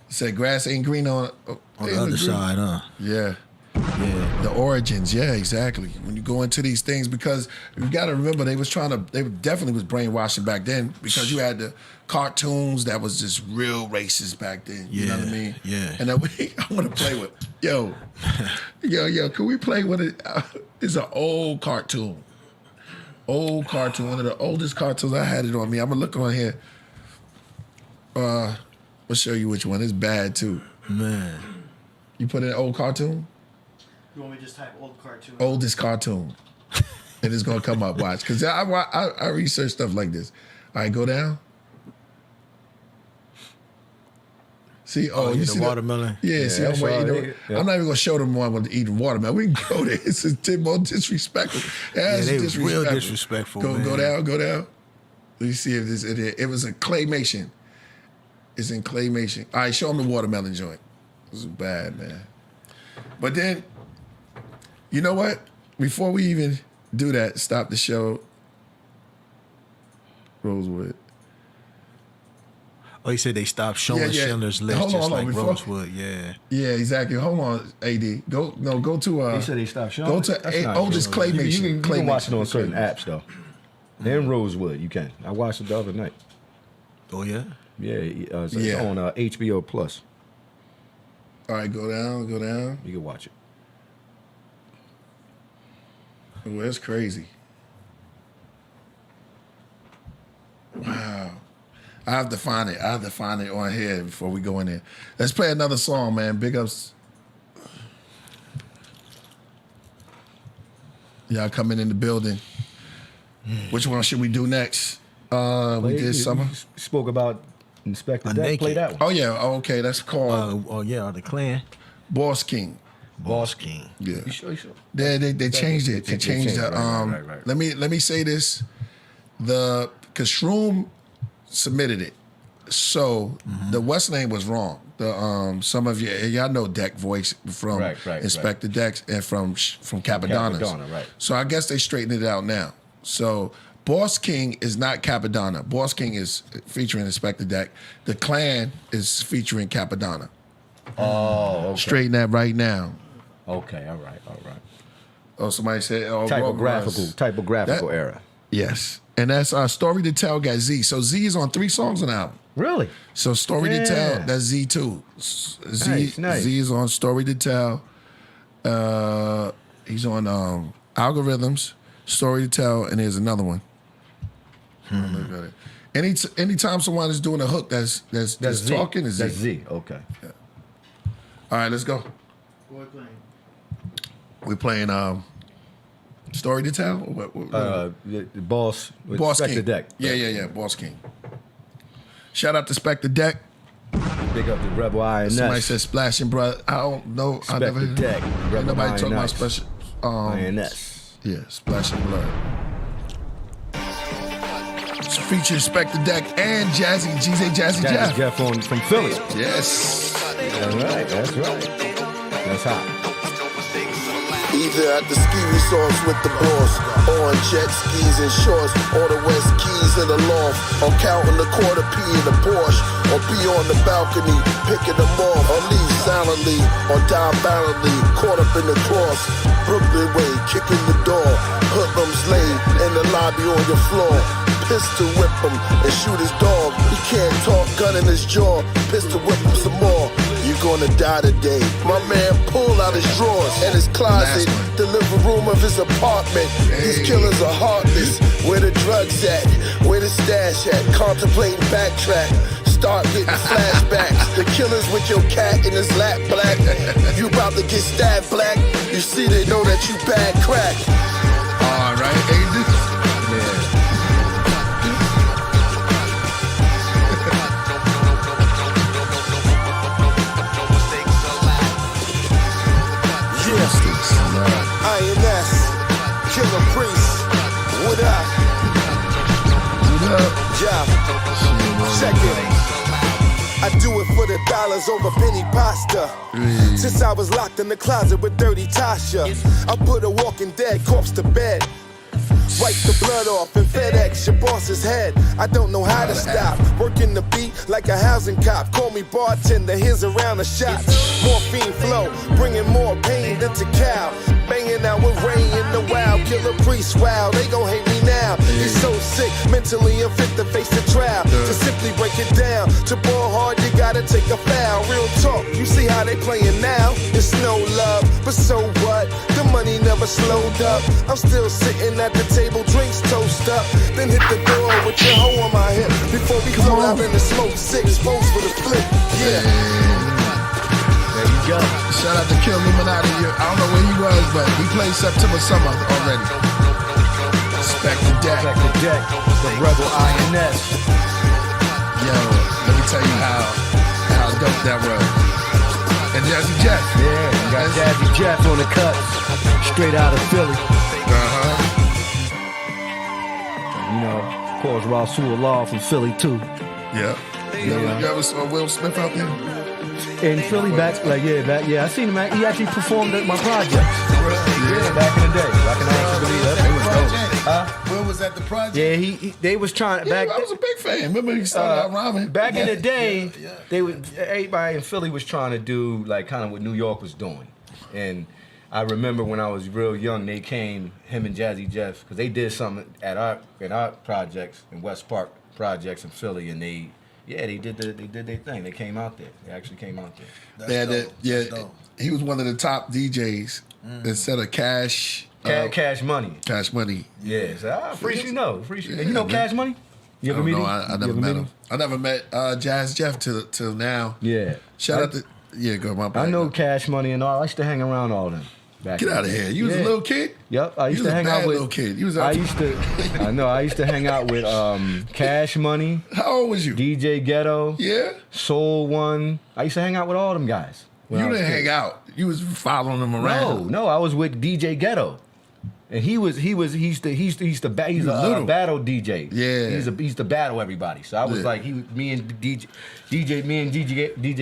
It said grass ain't green on On the other side, huh? Yeah. Yeah. The origins, yeah, exactly. When you go into these things, because you got to remember they definitely was brainwashing back then, because you had the cartoons that was just real racist back then. You know what I mean? Yeah. And I want to play with, yo, can we play with it? It's an old cartoon. One of the oldest cartoons. I had it on me. I'm gonna look on here. I'll show you which one. It's bad too. Man. You put in an old cartoon? You want me to just type old cartoon? Oldest cartoon. And it's gonna come up, watch. Cause I research stuff like this. All right, go down. See, Yeah, you the see watermelon. See, I'm waiting. I'm not even gonna show them one with eating watermelon. We can go there. It's more disrespectful. Yeah, they was real disrespectful. Go man. down. Let me see if this. It was a claymation. It's in claymation. All right, show them the watermelon joint. This is bad, man. But then, you know what? Before we even do that, stop the show. Rosewood. Oh, you said they stopped showing Schindler's List Hold on, like before- Rosewood. Yeah. Yeah, exactly. Hold on, AD. Go to. He said they stopped showing. Go to That's not oldest true. claymation. You can watch it on Claymation. certain apps though. In Rosewood, you can. I watched it the other night. Oh yeah. Yeah, it's Yeah. on HBO Plus. All right, go down. You can watch it. Oh, that's crazy. Wow. I have to find it on here before we go in there. Let's play another song, man. Big ups. Y'all coming in the building. Which one should we do next? We did Summer. You spoke about Inspector A Deck. Naked. Play that one. Oh, yeah. Oh, okay. That's called The Clan. Boss King. Boss King. Yeah. You sure? They changed it. They changed it. Right. Let me say this. Because Shroom submitted it. So the West name was wrong. Some of y'all know Deck voice from Inspector Deck and from Capadonna's. Capadonna, right. So I guess they straightened it out now. So Boss King is not Capadonna. Boss King is featuring Inspector Deck. The Clan is featuring Capadonna. Oh, okay. Straighten that right now. Okay, all right. Oh, somebody said Typographical That- error. Yes. And that's Story to Tell got Z. So Z is on 3 songs on the album. Really? So Story to Tell, that's Z too. Nice. Z is on Story to Tell. He's on Algorithms, Story to Tell, and there's another one. Look at it. Anytime someone is doing a hook that's Z. talking is Z. That's Z. Okay. All right, let's go. What are we playing? We're playing Story to Tell? What? The boss. With Boss Spectre King. Deck. Yeah. Boss King. Shout out to Spectre Deck. Big up the Rebel INS. Somebody said Splashing Brother. I don't know. I never Spectre Deck. Ain't Rebel nobody talking about INS. special. INS. Yeah, Splashing Blood. It's featuring Spectre Deck and Jazzy Jazzy Jeff. Jeff from Philly. Yes. That's right. That's hot. Either at the ski resorts with the boss, or on jet skis and shorts, or the West Keys in the loft, or counting the quarter P in the Porsche, or be on the balcony picking them off, or leave silently, or die violently, caught up in the cross, Brooklyn way, kicking the door, hoodlums laid in the lobby on your floor, pistol whip him and shoot his dog, he can't talk, gun in his jaw, pistol whip him some more. You're gonna die today. My man pulled out his drawers and his closet, the living room of his apartment. These killers are heartless. Where the drugs at? Where the stash at? Contemplating backtrack. Start getting flashbacks. The killers with your cat in his lap black. You about to get stabbed black. You see they know that you bad crack. All right, Aiden. INS, Killer Priest, what up? Yeah, check it. I do it for the dollars over penny pasta. Since I was locked in the closet with dirty Tasha, I put a walking dead corpse to bed. Wipe the blood off and FedEx your boss's head. I don't know how to stop. Working the beat like a housing cop. Call me bartender, here's a round of shots. Morphine flow, bringing more pain than to cow. Banging out with rain in the wild. Killer priest, wow, they gon' hate me now. He's so sick, mentally unfit to face the trial. To simply break it down, to ball hard, you gotta take a foul. Real talk, you see how they playing now? It's no love, but so what? The money never slowed up. I'm still sitting at the table, drinks toast up. Then hit the door with your hoe on my hip. Before we float out in the smoke, six pose for the flip. Yeah. There you go. Shout out to Illuminati. I don't know where he was, but he played September Summer already. Respect the deck. Respect the deck. The Rebel INS. Yo, let me tell you how dope that was. And Jazzy Jeff. Yeah, you got Jazzy Jeff on the cut. Straight out of Philly. You know, of course, Rasul Law from Philly too. Yeah. You ever saw Will Smith out there? In Philly, back. Yeah, I seen him. He actually performed at my project. Yeah, back in the day. Back in Will was at the project? Yeah, they was trying Yeah, back. I was a big fan. Remember he started out rhyming? Back in the day, everybody in Philly was trying to do like kind of what New York was doing. And I remember when I was real young, they came, him and Jazzy Jeff, because they did something at our projects in West Park projects in Philly, and they did their thing. They came out there. They actually came out there. He was one of the top DJs instead of Cash. Cash Money. Cash Money. Yeah. So, you know Cash Money? You ever meet him? I never met him. I never met Jazz Jeff till now. Yeah. Shout out to go my bad. I know Cash Money and all. I used to hang around all of them. Get out of here. You was a little kid? Yep. I used to hang out with little kid. I used to hang out with Cash Money. How old was you? DJ Ghetto. Yeah. Soul One. I used to hang out with all them guys. You didn't hang out. You was following them around. No, I was with DJ Ghetto. And he's a battle DJ. Yeah. He's the battle everybody. So I was like, me and DJ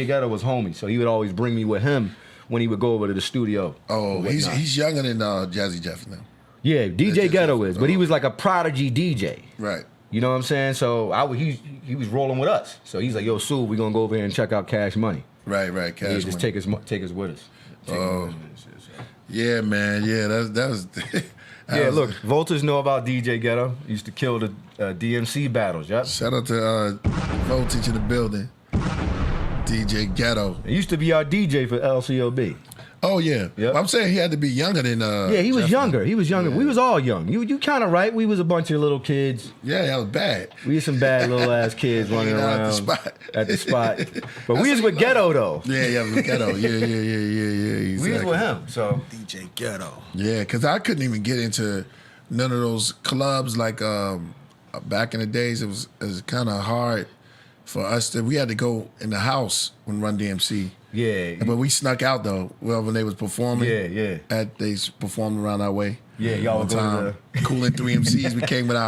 Ghetto was homies. So he would always bring me with him when he would go over to the studio. Oh, he's younger than Jazzy Jeff now. Yeah, DJ Ghetto is, but he was like a prodigy DJ. Right. You know what I'm saying? So he was rolling with us. So he's like, yo, Sue, we're gonna go over here and check out Cash Money. Right, Cash Money. Just take us with us. Yeah, man. Yeah, that was. Look, Volters know about DJ Ghetto. Used to kill the DMC battles. Yep. Shout out to Voltage in the building. DJ Ghetto. He used to be our DJ for LCOB. Oh yeah. Yep. I'm saying he had to be younger than. Yeah, he was Jeff. younger. He was younger. Yeah. We was all young. You kind of right. We was a bunch of little kids. Yeah, that was bad. We was some bad little ass kids running around at the spot. But we was with Ghetto though. Yeah, with Ghetto. Yeah. Exactly. We was with him. So DJ Ghetto. Yeah, because I couldn't even get into none of those clubs like back in the days. It was kind of hard for us we had to go in the house when Run DMC. Yeah. But we snuck out though. Well, when they was performing. Yeah. They performed around our way. Yeah, y'all one time. Coolin' 3 MCs. We came with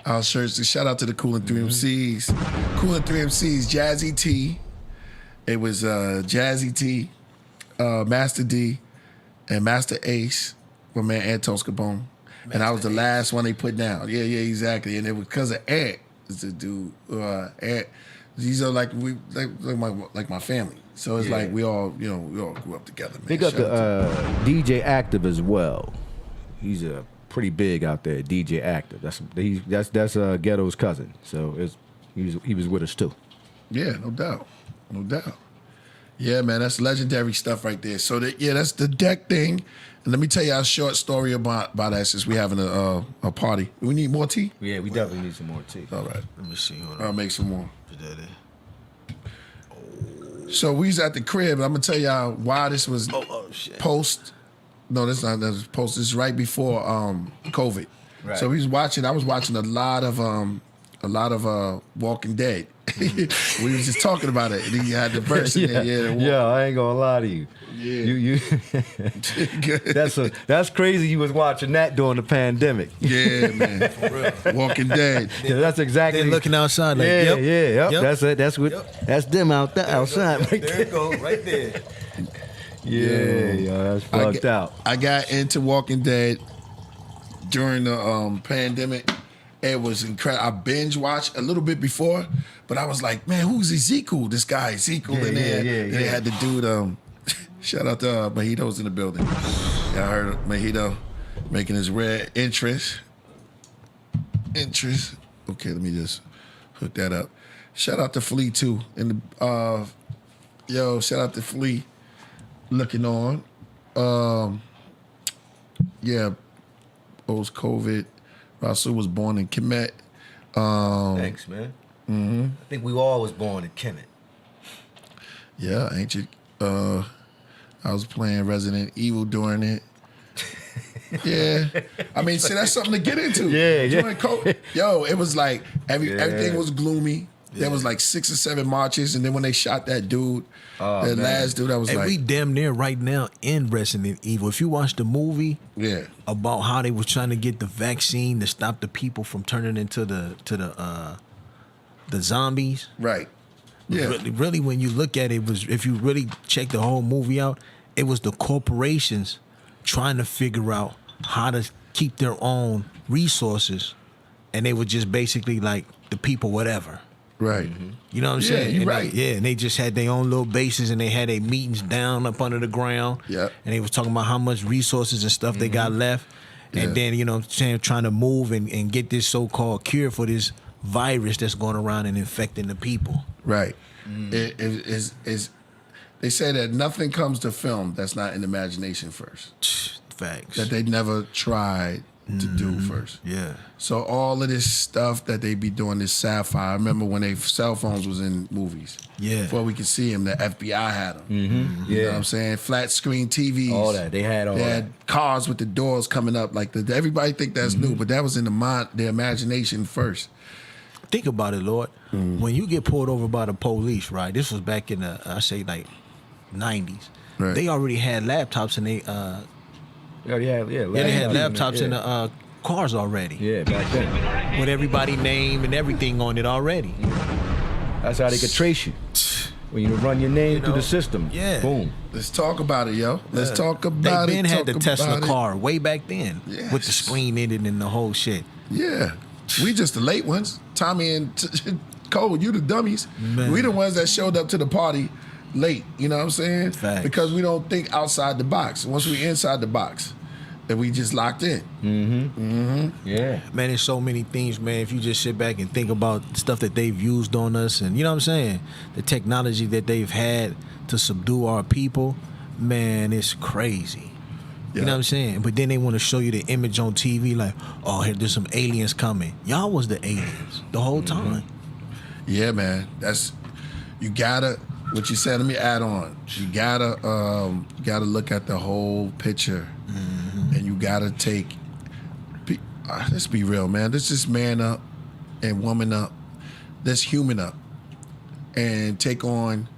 our shirts. Shout out to the Coolin' 3 MCs. Coolin' 3 MCs. Jazzy T. It was Jazzy T, Master D, and Master Ace. My man Antos Capone. And I was the last one they put down. Yeah, exactly. And it was because of Ant. Is the dude. Ant. These are like my family. So it's like we all grew up together, man. Big up the DJ Active as well. He's a pretty big out there, DJ Active. That's Ghetto's cousin. So he was with us too. Yeah, no doubt. Yeah, man, that's legendary stuff right there. So that's the deck thing. And let me tell you a short story about that since we having a party. We need more tea? Yeah, we definitely need some more tea. All right. Let me see. I'll make some more. So we was at the crib, and I'm gonna tell y'all why this was post. No, this was post. This is right before COVID. Right. So I was watching a lot of Walking Dead. We was just talking about it, and he had the verse in there. Yeah, I ain't gonna lie to you. Yeah. That's crazy. You was watching that during the pandemic. Yeah, man. For real. Walking Dead. Yeah, that's exactly. They're looking outside. Like, Yep. Yep. That's it. That's them out there outside. Right There it goes, right there. Yeah, that's fucked out. I got into Walking Dead during the pandemic. It was incredible. I binge watched a little bit before, but I was like, man, who's Ezekiel? This guy Ezekiel in there. And they had the dude. Shout out to Mojito's in the building. Yeah, I heard Mojito making his red interest. Okay, let me just hook that up. Shout out to Flea too. And shout out to Flea looking on. Post COVID. Rasul was born in Kemet. Thanks, man. Mm-hmm. I think we all was born in Kemet. Yeah, ancient. I was playing Resident Evil during it. Yeah, I mean, see, that's something to get into. During COVID, it was like everything was gloomy. There was like 6 or 7 marches, and then when they shot that dude, last dude, I was like, we damn near right now in Resident Evil. If you watch the movie, about how they was trying to get the vaccine to stop the people from turning into the zombies, right? Yeah, really, when you look at it, was if you really check the whole movie out, it was the corporations trying to figure out how to keep their own resources, and they were just basically like the people, whatever. Right. Mm-hmm. You know what I'm saying? You're and right. And they just had their own little bases, and they had their meetings down up under the ground. Yeah. And they was talking about how much resources and stuff they got left. And then, you know what I'm saying, trying to move and get this so-called cure for this virus that's going around and infecting the people. Right. It is they say that nothing comes to film that's not in imagination first. Facts. That they never tried to do first. Yeah. So all of this stuff that they be doing, this sapphire. I remember when they cell phones was in movies. Yeah. Before we could see them, the FBI had them. Mm-hmm. You know what I'm saying? Flat screen TVs. All that. They had all They that. had cars with the doors coming up. Like everybody think that's new, but that was in the imagination first. Think about it, Lord. When you get pulled over by the police, right? This was back in the, I say like 90s. Right. They already had laptops and they They had laptops in the cars already. Yeah, back then. With everybody's name and everything on it already. That's how they could trace you. When you run your name through the system. Yeah. Boom. Let's talk about it, yo. Let's talk about They it. been had the talk Tesla about it. car way back then. Yes. With the screen in it and the whole shit. Yeah. We just the late ones. Tommy and Cole, you the dummies. Man. We the ones that showed up to the party late. You know what I'm saying? Facts. Because we don't think outside the box. Once we inside the box, then we just locked in. Yeah. Man, there's so many things, man. If you just sit back and think about stuff that they've used on us and, you know what I'm saying? The technology that they've had to subdue our people, man, it's crazy. You know what I'm saying? But then they want to show you the image on TV like, oh, here, there's some aliens coming. Y'all was the aliens the whole time. Yeah, man. You gotta, what you said, let me add on. You gotta look at the whole picture. And you gotta let's be real, man. Let's just man up and woman up. Let's human up and take on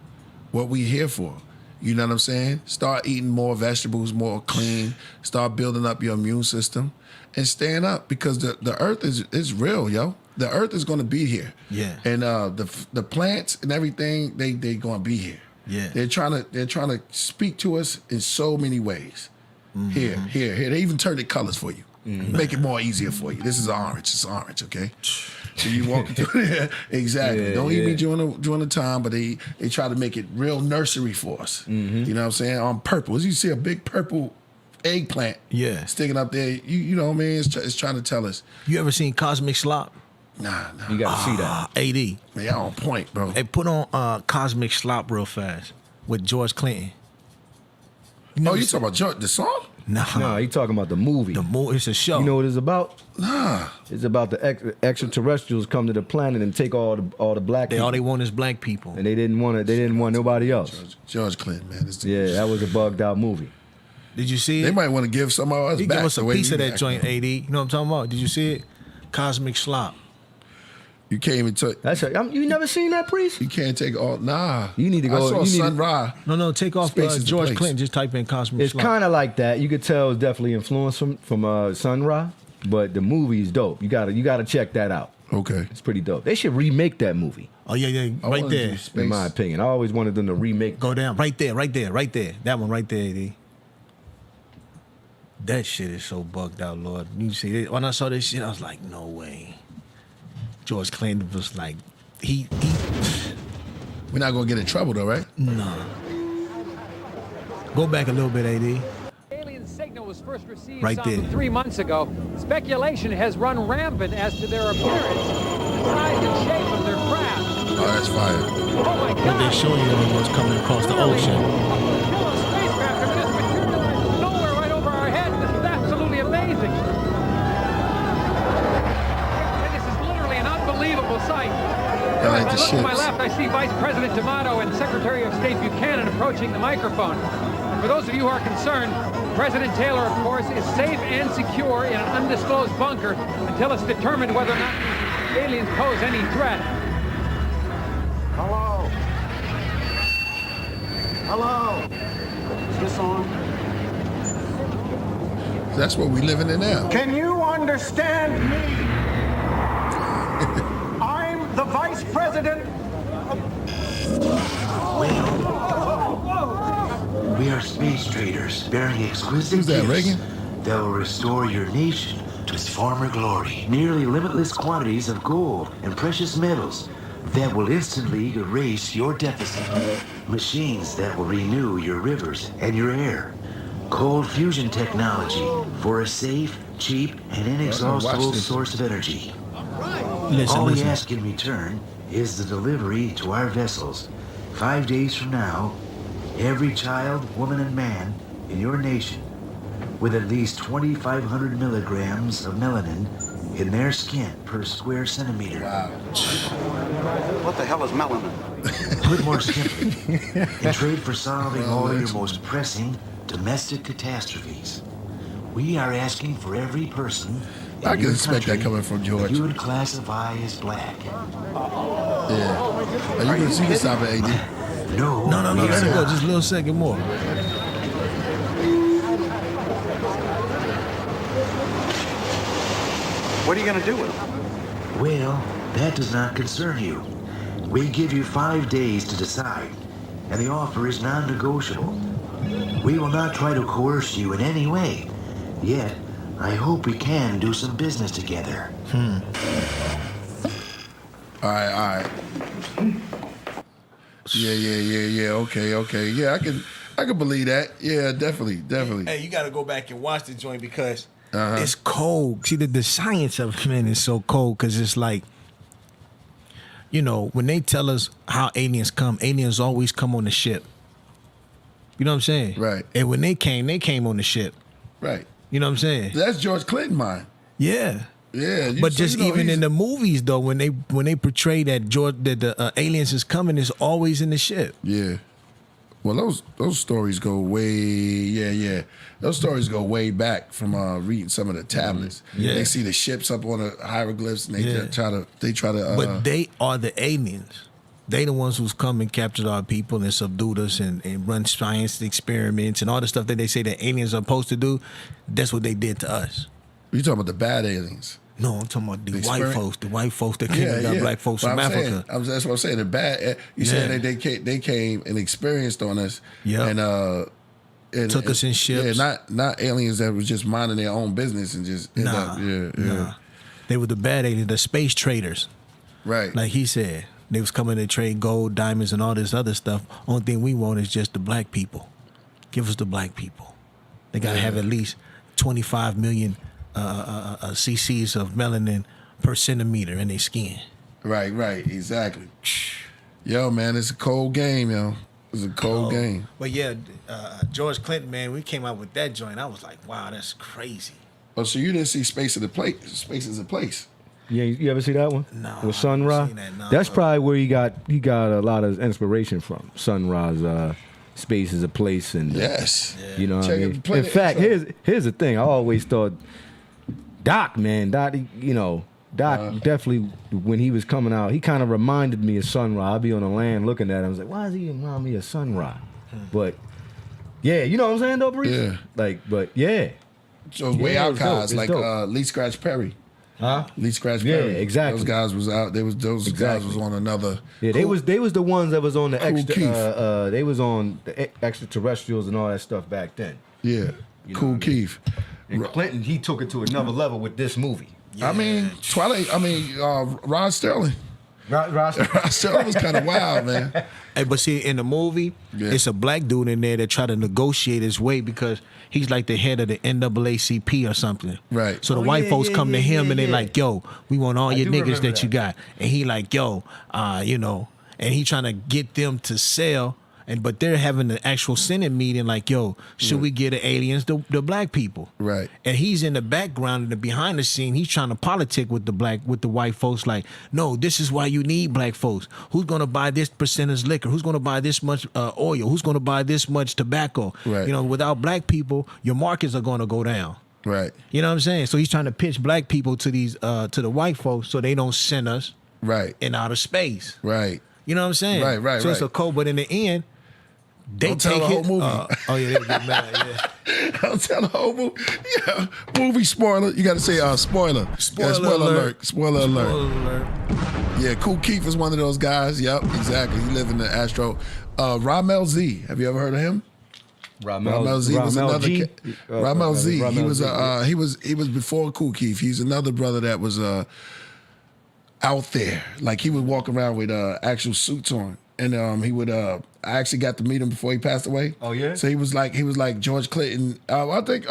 what we here for. You know what I'm saying? Start eating more vegetables, more clean. Start building up your immune system and stand up because the earth is real, yo. The earth is gonna be here. Yeah. And the plants and everything, they gonna be here. Yeah. They're trying to speak to us in so many ways. Here. They even turn the colors for you. Make it more easier for you. This is orange. It's orange, okay? So you walk through there. Exactly. Don't eat me during the time, but they try to make it real nursery for us. You know what I'm saying? On purpose. You see a big purple eggplant sticking up there. You know what I mean? It's trying to tell us. You ever seen Cosmic Slop? Nah. You got to see that. AD. Man, y'all on point, bro. Hey, put on Cosmic Slop real fast with George Clinton. You talking about the song? No, he talking about the movie. The movie, it's a show. You know what it's about? Nah. It's about the extraterrestrials come to the planet and take all the black people. All they want is black people. And they didn't want nobody else. George Clinton, man. That was a bugged out movie. Did you see it? They might want to give some of us He back. give us a the way piece we of that act. joint, AD. You know what I'm talking about? Did you see it? Cosmic Slop. You can't even take. You never seen that, Priest? You can't take all. Nah. You need to go. I saw you need Sun Ra. No, take off Space is the George place. Clinton. Just type in Cosmic It's Slop. kind of like that. You could tell it's definitely influenced from Sun Ra, but the movie is dope. You gotta check that out. Okay. It's pretty dope. They should remake that movie. Oh, yeah, I right wanna do there. space. In my opinion, I always wanted them to remake. Go down. Right there. That one right there, AD. That shit is so bugged out, Lord. You see, when I saw this shit, I was like, no way. George Clinton was like, he We're not gonna get in trouble though, right? nah. Go back a little bit, AD. Alien signal was first received Right some there. 3 months ago. Speculation has run rampant as to their appearance, the size and shape of their craft. Oh, that's fire. Oh my What God! they showing you was coming across the ocean. Killah spacecraft, I mean, this materialized nowhere right over our heads. This is absolutely amazing. And this is literally an unbelievable sight. I like If I the look to my ships. left, I see Vice President D'Amato and Secretary of State Buchanan approaching the microphone. And for those of you who are concerned, President Taylor, of course, is safe and secure in an undisclosed bunker until it's determined whether or not the aliens pose any threat. Hello? Hello? Is this on? That's what we living in now. Can you understand me? I'm the Vice President. We are space traders bearing exquisite Who's that, gifts Reagan? that will restore your nation to its former glory. Nearly limitless quantities of gold and precious metals that will instantly erase your deficit. Machines that will renew your rivers and your air. Cold fusion technology for a safe, cheap, and inexhaustible this. source of energy. Listen, All we listen. ask in return is the delivery to our vessels. 5 days from now, every child, woman, and man in your nation with at least 2,500 milligrams of melanin in their skin per square centimeter. Wow. What the hell is melanin? Put more simply, in trade for solving all your most pressing domestic catastrophes, we are asking for every person in I can your expect that country coming from George. you would classify as black. Yeah. Are you can stop it, AD. No, No, we let are it go. not. Just a little second more. What are you going to do with them? Well, that does not concern you. We give you 5 days to decide, and the offer is non-negotiable. We will not try to coerce you in any way. Yet, I hope we can do some business together. All right. Yeah. Okay. Yeah, I can believe that. Yeah, definitely. Hey, you got to go back and watch the joint because Uh-huh. it's cold. See, the science of it, man, is so cold because it's like, you know, when they tell us how aliens always come on the ship. You know what I'm saying? Right. And when they came on the ship. Right. You know what I'm saying? That's George Clinton mind. Yeah. Yeah. But just even in the movies though, when they portray that the aliens is coming, it's always in the ship. Yeah. Well, those stories go way Those stories go way back from reading some of the tablets. Yeah. They see the ships up on the hieroglyphs and they Yeah. try to. But they are the aliens. They the ones who's come and captured our people and subdued us and run science experiments and all the stuff that they say that aliens are supposed to do. That's what they did to us. You talking about the bad aliens? No, I'm talking about the white experience? folks. The white folks that came and got black folks But from I'm Africa. saying, that's what I'm saying. The bad. You saying that they came and experienced on us. Yeah. And Took us in ships. Yeah, not aliens that was just minding their own business and just end up. Yeah. They were the bad aliens, the space traders. Right. Like he said, they was coming to trade gold, diamonds, and all this other stuff. Only thing we want is just the black people. Give us the black people. They got to have at least 25 million cc's of melanin per centimeter in their skin. Right, exactly. Yo, man, it's a cold game, yo. It's a cold game. But yeah, George Clinton, man, we came out with that joint. I was like, wow, that's crazy. Oh, so you didn't see Space is a Place? Yeah, you ever see that one? No, With I Sun haven't Ra? seen that, no. That's probably where he got a lot of inspiration from. Sun Ra's Space is a Place, and Yes. you know what I Check mean. it, play In the fact, intro. here's the thing. I always thought Doc, definitely when he was coming out, he kind of reminded me of Sun Ra. I'd be on the land looking at him. I was like, why does he remind me of Sun Ra? But yeah, you know what I'm saying, though, Breeze? Yeah. But yeah. So it's way Yeah, out it's dope, guys it's like dope. Lee Scratch Perry. Huh? Lee Scratch Yeah, Perry. exactly. Those guys was out. Those guys Exactly. was on another. Yeah, they was the ones that was on the Cool extra. Keith. They was on the extraterrestrials and all that stuff back then. Yeah. You know Cool what I mean? Keith. And Clinton, he took it to another level with this movie. I mean, Twilight. I mean, Rod Sterling. Rod Sterling was kind of wild, man. Hey, but see, in the movie, it's a black dude in there that try to negotiate his way because he's like the head of the NAACP or something. Right. So the white folks come to him and they like, yo, we want all your niggas that you got. And he like, yo, you know, and he trying to get them to sell. But they're having the actual Senate meeting like, yo, should we get the aliens, the black people? Right. And he's in the background and the behind the scene, he's trying to politic with the white folks like, no, this is why you need black folks. Who's gonna buy this percentage liquor? Who's gonna buy this much oil? Who's gonna buy this much tobacco? Right. You know, without black people, your markets are gonna go down. Right. You know what I'm saying? So he's trying to pitch black people to these to the white folks so they don't send us in outer space. Right. You know what I'm saying? Right. So it's a code, but in the end, they Don't take tell the it. whole movie. They get mad. Yeah. Don't tell the whole movie. Yeah. Movie spoiler. You got to say spoiler. Spoiler alert. Spoiler alert. Yeah, Kool Keith is one of those guys. Yep, exactly. He lived in the Astro. Ramel Z. Have you ever heard of him? Ramel Z was another. Ramel Z. He was before Kool Keith. He's another brother that was out there. Like he would walk around with actual suits on. And he would. I actually got to meet him before he passed away. Oh yeah. So he was like George Clinton. I think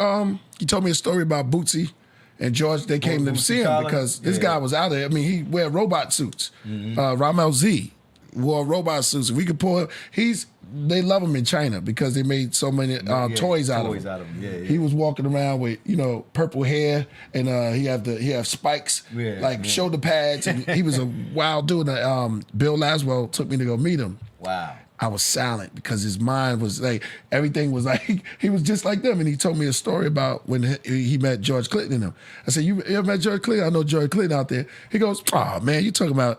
he told me a story about Bootsy and George. They came to see him because this guy was out there. I mean, he wear robot suits. Ramel Z wore robot suits. We could pull him. They love him in China because they made so many toys out of him. Yeah. He was walking around with purple hair and he have spikes shoulder pads and he was a wild dude. Bill Laswell took me to go meet him. Wow. I was silent because his mind was like everything was like he was just like them. And he told me a story about when he met George Clinton and them. I said, "You ever met George Clinton? I know George Clinton out there." He goes, "Oh man, you talking about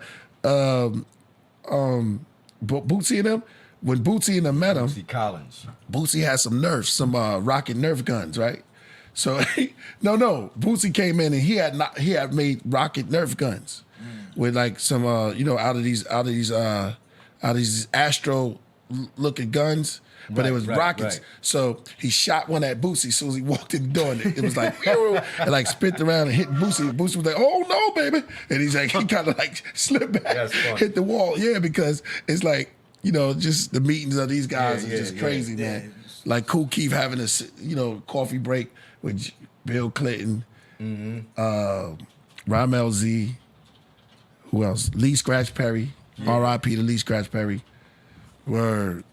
Bootsy and them?" When Bootsy and them met him, Bootsy had some Nerfs, some rocket Nerf guns, right? So no, Bootsy came in and he had made rocket Nerf guns with like some out of these Astro looking guns, but it was rockets. Right. So he shot one at Bootsy as soon as he walked in the door, and it was like and like spit around and hit Bootsy. Bootsy was like, "Oh no, baby!" And he's like, he kind of like slipped back, hit the wall. Yeah, because it's like just the meetings of these guys is just crazy, man. Like Kool Keith having a coffee break with Bill Clinton, Ramel Z. Who else? Lee Scratch Perry. R.I.P. to Lee Scratch Perry. Word.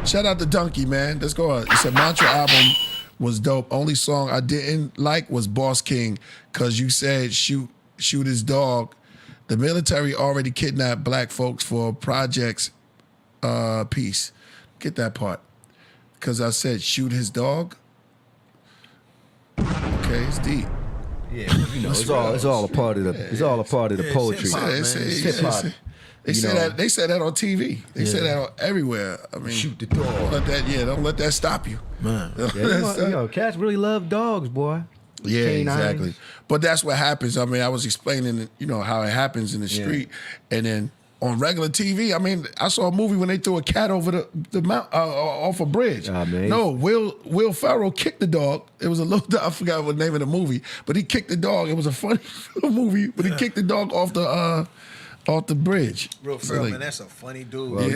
Shout out to Donkey, man. Let's go. He said Mantra album was dope. Only song I didn't like was Boss King, because you said shoot his dog. The military already kidnapped black folks for projects piece. Get that part. Because I said shoot his dog. Okay, it's deep. Yeah, it's all a part of the poetry. They say that on TV. They say that everywhere. I mean, shoot the dog. Don't let that stop you. Man. Cats really love dogs, boy. Yeah, K9s. exactly. But that's what happens. I mean, I was explaining, how it happens in the street, and then on regular TV. I mean, I saw a movie when they threw a cat over the mount off a bridge. No, Will Ferrell kicked the dog. It was a little. I forgot what the name of the movie, but he kicked the dog. It was a funny movie, but he kicked the dog off the bridge. Will Ferrell, man, that's a funny dude. Well, he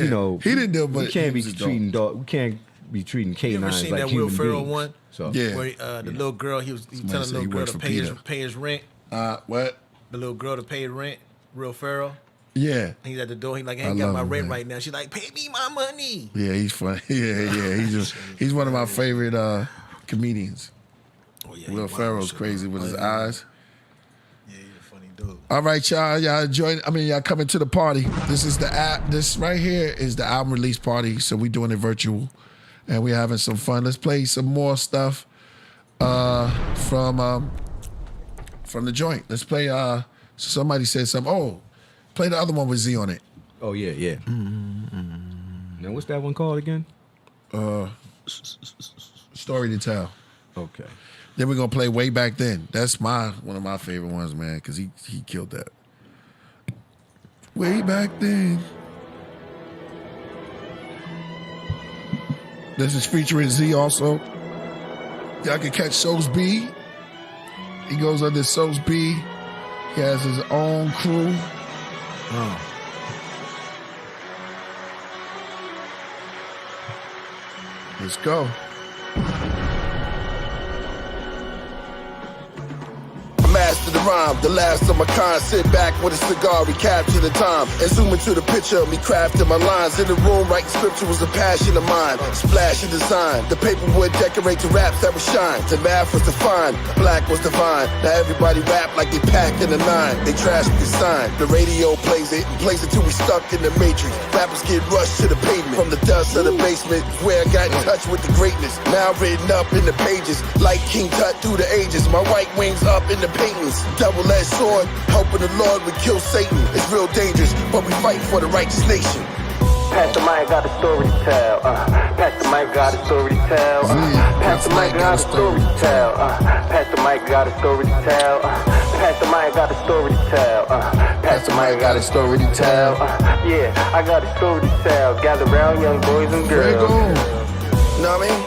didn't do it, but we can't be treating dog. We can't be treating K9s You ever seen like that human Will Ferrell beings. one? So Where the little girl, he telling the little girl to pay his rent. What? The little girl to pay his rent. Will Ferrell. Yeah. He's at the door. He's like, I ain't got my rent right now. She's like, pay me my money. Yeah, he's funny. Yeah. He's one of my favorite comedians. Oh, yeah, Will Ferrell's crazy with his eyes. Yeah, he's a funny dude. All right, y'all. Y'all enjoying? I mean, y'all coming to the party. This is the app. This right here is the album release party. So we doing it virtual, and we having some fun. Let's play some more stuff from the joint. Let's play. Somebody said something. Oh, play the other one with Z on it. Oh yeah. Now what's that one called again? Story to Tell. Okay. Then we're gonna play Way Back Then. That's one of my favorite ones, man, because he killed that. Way Back Then. This is featuring Z also. Y'all can catch So's B. He goes under So's B. He has his own crew. Let's go. Master the rhyme, the last of my kind. Sit back with a cigar, recapture the time, and zoom into the picture of me crafting my lines. In the room, writing scripture was a passion of mine. Splash of design, the paper would decorate the raps that would shine. The math was defined, black was divine. Now everybody rap like they packed in a 9. They trash the sign, the radio plays it, and plays it till we stuck in the matrix. Rappers get rushed to the pavement, from the dust of the basement, where I got in touch with the greatness. Now written up in the pages, like King Tut through the ages. My white wings up in the paintings, double-edged sword, helping the Lord would kill Satan. It's real dangerous, but we fight for the righteous nation. Pastor Mike got a story to tell. Pastor Mike got a story to tell. Pastor Mike got a story to tell. Pastor Mike got a story to tell. Pastor Mike got a story to tell. Pastor Mike got a story to tell. Yeah, I got a story to tell. Gather round, young boys and girls. You know what I mean?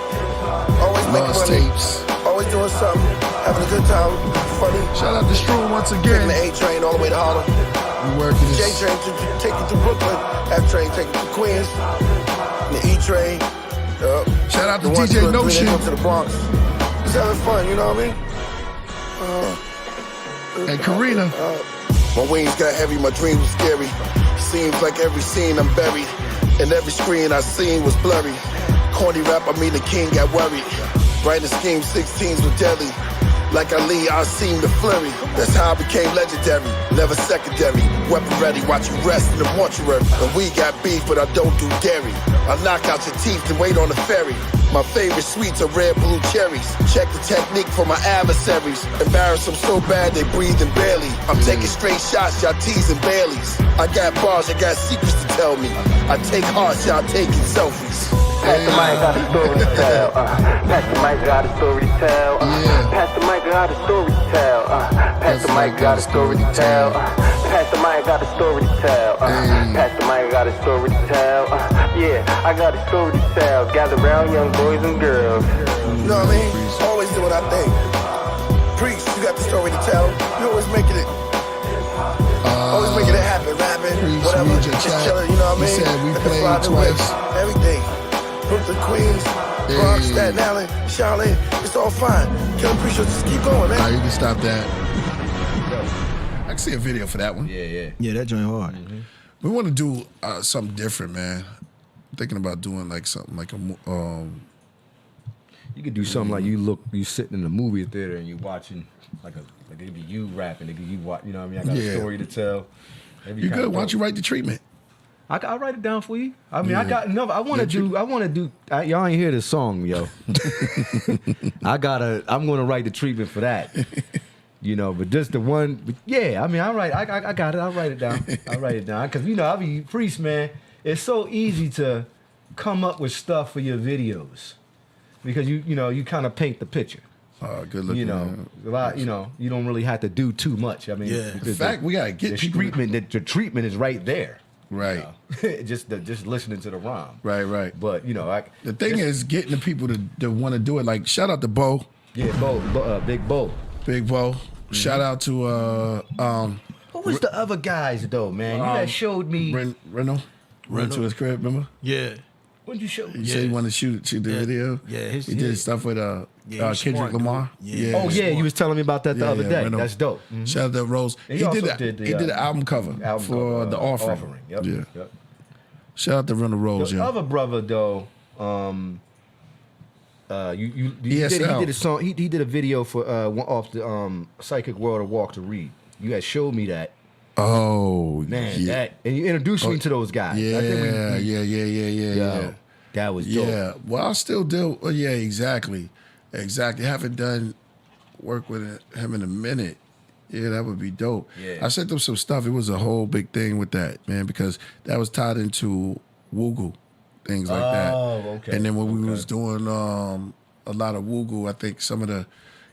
Always making money. Tapes. Always doing something. Having a good time. Funny. Shout out to Stroom once again. Taking the A train all the way to Harlem. We working J this. train to take you to Brooklyn. F train take you to Queens. And the E train. Shout out to the DJ 1, 2, and 3, Notion. they go to the Bronx. Just having fun, you know what I mean? And Karina. My wings got heavy, my dreams were scary. Seems like every scene I'm buried, and every screen I seen was blurry. Corny rap, I mean the king got worried. Writing scheme 16s with deadly. Like Ali, I seem to flurry. That's how I became legendary, never secondary. Weapon ready, watch you rest in the mortuary. And we got beef, but I don't do dairy. I knock out your teeth and wait on the ferry. My favorite sweets are red blue cherries. Check the technique for my adversaries. Embarrass them so bad they breathing barely. I'm taking straight shots, y'all teasing Baileys. I got bars, I got secrets to tell me. I take hearts, y'all taking selfies. Pastor Mike got a story to tell. Pastor Mike got a story to tell. Pastor Mike got a story to tell. Pastor Mike got a story to tell. Pastor Mike got a story to tell. Pastor Mike got a story to tell. Yeah, I got a story to tell. Gather round, young boys and girls. You know what I mean? Always do what I think. Preach, you got the story to tell. You always making it. Always making it happen, rapping, whatever. Just chilling, you know what I mean? He said we At the played Fly the twice. Whip, everything. Brooklyn, Queens, Bronx, Staten Island, Charlotte. It's all fine. Killah Priest, just keep going, man. All right, you can stop that. I can see a video for that one. Yeah. Yeah, that joint hard. We want to do something different, man. I'm thinking about doing like something like a You could do something like you sitting in the movie theater and you watching like it'd be you rapping, it'd be you watch, you know what I mean? I got a story to tell. You good? Why don't you write the treatment? I'll write it down for you. I mean, I got enough. I want to do. Y'all ain't hear this song, yo. I'm gonna write the treatment for that. You know, but just the one. But yeah, I mean, I got it. I'll write it down. Because I be Priest, man. It's so easy to come up with stuff for your videos because you kind of paint the picture. Good looking. A lot. You don't really have to do too much. I mean, in fact, we gotta get the treatment. The treatment is right there. Right. Just listening to the rhyme. Right. But the thing is getting the people to want to do it. Like shout out to Bo. Yeah, Big Bo. Big Bo. Shout out to Who was the other guys though, man? You had showed me Reno. Run to his crib, remember? Yeah. When you show? He said he wanted to shoot the video. Yeah, he did stuff with Kendrick smart, Lamar. Yeah. Oh yeah, you was telling me about that the other day. Reno. That's dope. Shout out to Rose. And He also did the album cover for the offering. Yep. Yeah. Yep. Shout out to Reno Rose. The other brother though, he did a song. He did a video for off the Psychic World of Walk to Read. You had showed me that. Oh man, and you introduced me to those guys. Yeah, I think yeah. That was dope. Yeah, well, I still do. Well, yeah, exactly. Haven't done work with him in a minute. Yeah, that would be dope. Yeah. I sent them some stuff. It was a whole big thing with that, man, because that was tied into Woogle, things like that. Oh, okay. And then when we was doing a lot of Woogle, I think some of the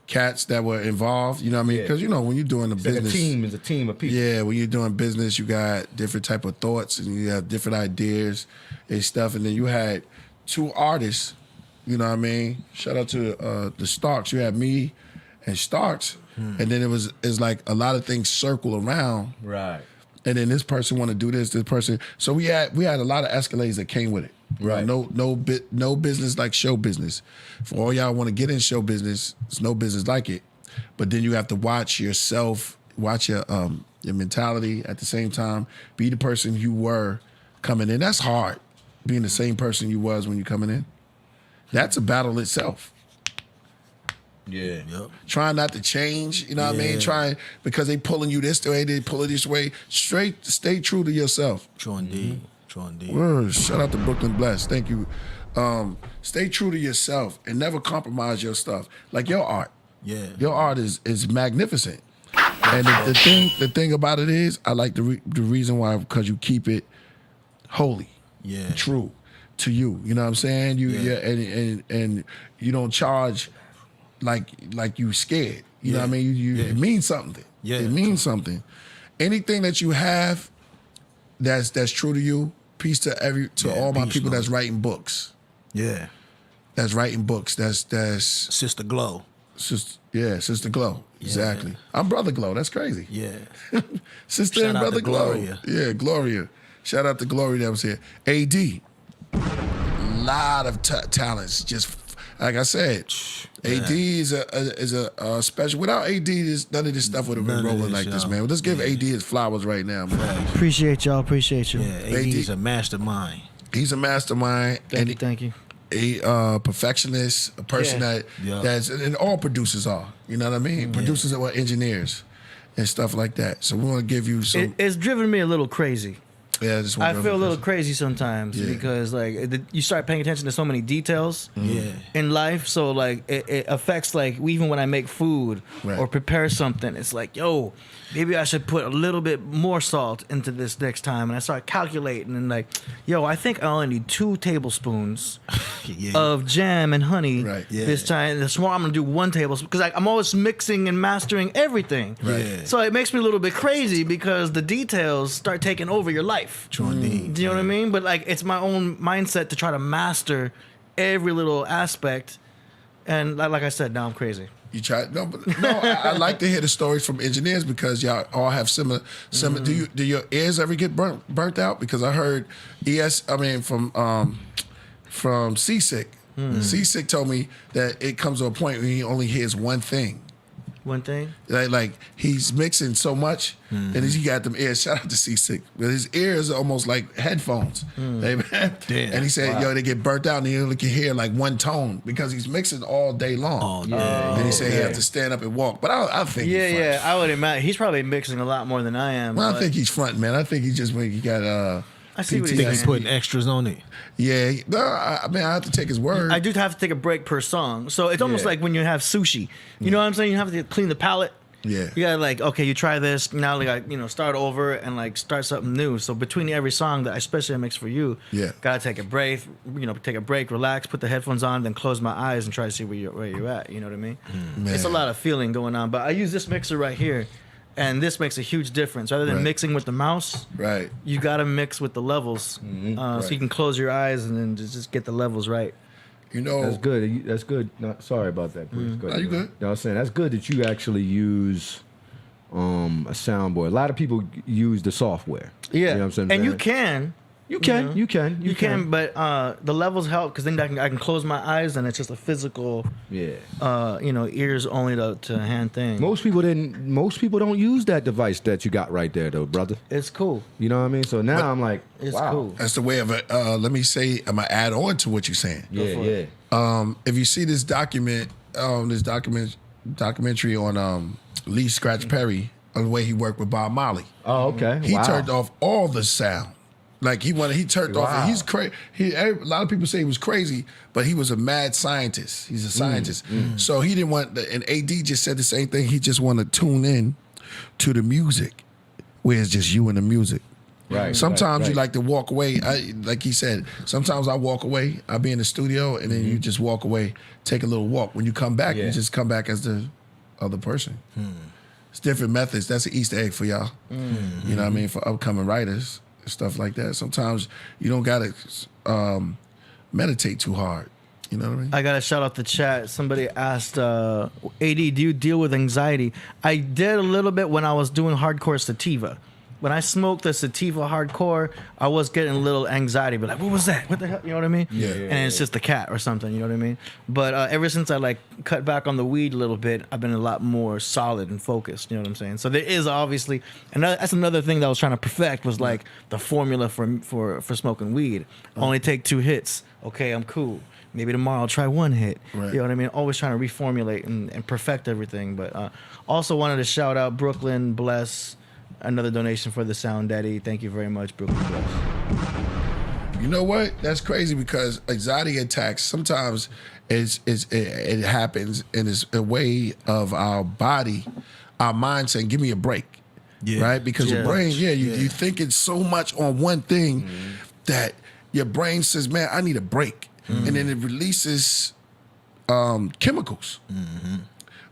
cats that were involved, you know what I mean? Because, when you're doing It's business. like a team of people. Yeah, when you're doing business, you got different type of thoughts and you have different ideas and stuff. And then you had two artists, You know what I mean? Shout out to the Starks. You had me and Starks, and then it's like a lot of things circle around. Right. And then this person want to do this person. So we had a lot of escalades that came with it. Right. No business like show business. For all y'all want to get in show business, it's no business like it. But then you have to watch yourself, watch your mentality at the same time. Be the person you were coming in. That's hard. Being the same person you was when you coming in. That's a battle itself. Yeah. Yep. Trying not to change, you know what I mean? Trying, because they pulling you this way, they pull it this way. Straight, stay true to yourself. True indeed. True indeed. Word. Shout out to Brooklyn Bless. Thank you. Stay true to yourself and never compromise your stuff. Like your art. Yeah. Your art is magnificent. And the thing about it is, I like the reason why, because you keep it holy. Yeah. True to you. You know what I'm saying? And you don't charge like you scared. You know what I mean? It means something. Yeah. It means something. Anything that you have that's true to you, peace to all my people that's writing books. Yeah. That's writing books. That's Sister Glow. Sister Glow. Exactly. I'm Brother Glow. That's crazy. Yeah. Sister Shout and out Brother to Glow. Gloria. Yeah, Gloria. Shout out to Gloria that was here. AD. Lot of talents. Just like I said, AD is a special. Without AD, none of this stuff would have been rolling like this, man. Let's give AD his flowers right now, man. Appreciate y'all. Appreciate you. Yeah, AD is a mastermind. He's a mastermind. Thank you. A perfectionist, a person that's, and all producers are. You know what I mean? Producers are engineers and stuff like that. So we want to give you some. It's driven me a little crazy. Yeah, I feel a little crazy sometimes because like you start paying attention to so many details in life. So like it affects like even when I make food or prepare something, it's like, yo, maybe I should put a little bit more salt into this next time. And I start calculating and like, yo, I think I only need 2 tablespoons of jam and honey this time. And tomorrow I'm gonna do 1 tablespoon because I'm always mixing and mastering everything. Right. So it makes me a little bit crazy because the details start taking over your life. True indeed. Do you know what I mean? But like, it's my own mindset to try to master every little aspect. And like I said, now I'm crazy. You try I like to hear the stories from engineers because y'all all have similar. Do your ears ever get burnt out? Because I heard from Seasick. Seasick told me that it comes to a point where he only hears one thing. One thing? Like he's mixing so much, and he got them ears. Shout out to Seasick. But his ears are almost like headphones. Damn. And he said, yo, they get burnt out, and he only can hear like one tone because he's mixing all day long. And he said he have to stand up and walk. But I think I would imagine he's probably mixing a lot more than I am. Well, I think he's fronting, man. I think he just he got I see what he's Think saying. he's putting extras on it. Yeah, no, I have to take his word. I do have to take a break per song. So it's almost like when you have sushi. You know what I'm saying? You have to clean the palate. Yeah. You gotta like, okay, you try this, now like, start over and like start something new. So between every song that especially I mix for you, gotta take a break, relax, put the headphones on, then close my eyes and try to see where you're at. You know what I mean? It's a lot of feeling going on. But I use this mixer right here. And this makes a huge difference. Rather than mixing with the mouse, you gotta mix with the levels, so you can close your eyes and then just get the levels right. You know, that's good. That's good. No, sorry about that. Please. Go ahead. You good? You know what I'm saying? That's good that you actually use a soundboard. A lot of people use the software. Yeah, you know what I'm saying? And you can. You can, but the levels help because then I can close my eyes and it's just a physical, ears only to hand thing. Most people don't use that device that you got right there, though, brother. It's cool. You know what I mean? So now I'm like, it's wow. cool. That's the way of it. Let me say, I'm gonna add on to what you're saying. Yeah. If you see this documentary on Lee Scratch Perry on the way he worked with Bob Marley. Oh, okay. He turned off all the sound. Like he turned off. And he's crazy. A lot of people say he was crazy, but he was a mad scientist. He's a scientist. So he didn't want. And AD just said the same thing. He just wanted to tune in to the music, where it's just you and the music. Right. Sometimes you like to walk away. Like he said, sometimes I walk away. I'll be in the studio, and then you just walk away, take a little walk. When you come back, you just come back as the other person. It's different methods. That's an Easter egg for y'all. You know what I mean? For upcoming writers. Stuff like that. Sometimes you don't gotta meditate too hard. You know what I mean? I gotta shout out the chat. Somebody asked, AD, do you deal with anxiety? I did a little bit when I was doing hardcore sativa. When I smoked the sativa hardcore, I was getting a little anxiety, but like, what was that? What the hell? You know what I mean? Yeah. And it's just the cat or something. You know what I mean? But ever since I like cut back on the weed a little bit, I've been a lot more solid and focused. You know what I'm saying? So there is obviously, and that's another thing that I was trying to perfect was like the formula for smoking weed. Only take 2 hits. Okay, I'm cool. Maybe tomorrow I'll try 1 hit. Right. You know what I mean? Always trying to reformulate and perfect everything. But also wanted to shout out Brooklyn Bless. Another donation for the Sound Daddy. Thank you very much, Brooklyn Bless. You know what? That's crazy because anxiety attacks sometimes it happens and it's a way of our body, our mind saying, "Give me a break." Yeah. Right? Because your brain, you thinking so much on one thing that your brain says, "Man, I need a break," and then it releases chemicals.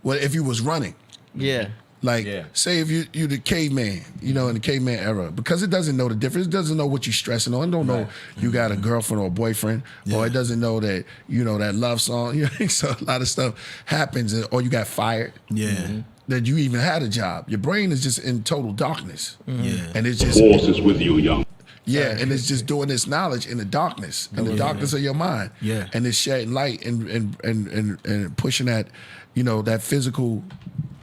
Well, if you was running. Yeah. Like, say if you the caveman, you know, in the caveman era, because it doesn't know the difference. It doesn't know what you're stressing on. It don't know you got a girlfriend or a boyfriend, or it doesn't know that, you know, that love song. You know, so a lot of stuff happens, or you got fired. Yeah. That you even had a job. Your brain is just in total darkness. Yeah. And it's just... The force is with you, young. Yeah, and it's just doing this knowledge in the darkness, in the darkness of your mind. Yeah. And it's shedding light and pushing that, you know, that physical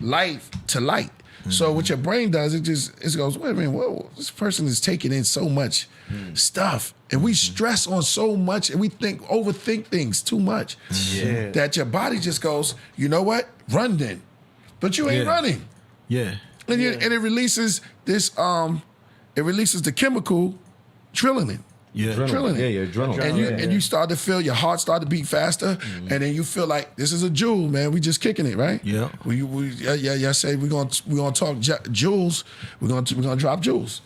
life to light. So what your brain does, it goes, wait a minute, whoa, this person is taking in so much stuff. And we stress on so much and we overthink things too much. Yeah. That your body just goes, you know what? Run then. But you ain't running. Yeah. And it releases this it releases the chemical adrenaline. Yeah. Adrenaline. Yeah, your adrenaline. And you start to feel your heart start to beat faster, and then you feel like this is a jewel, man. We just kicking it, right? Yeah. I say we're gonna talk jewels. We're gonna drop jewels.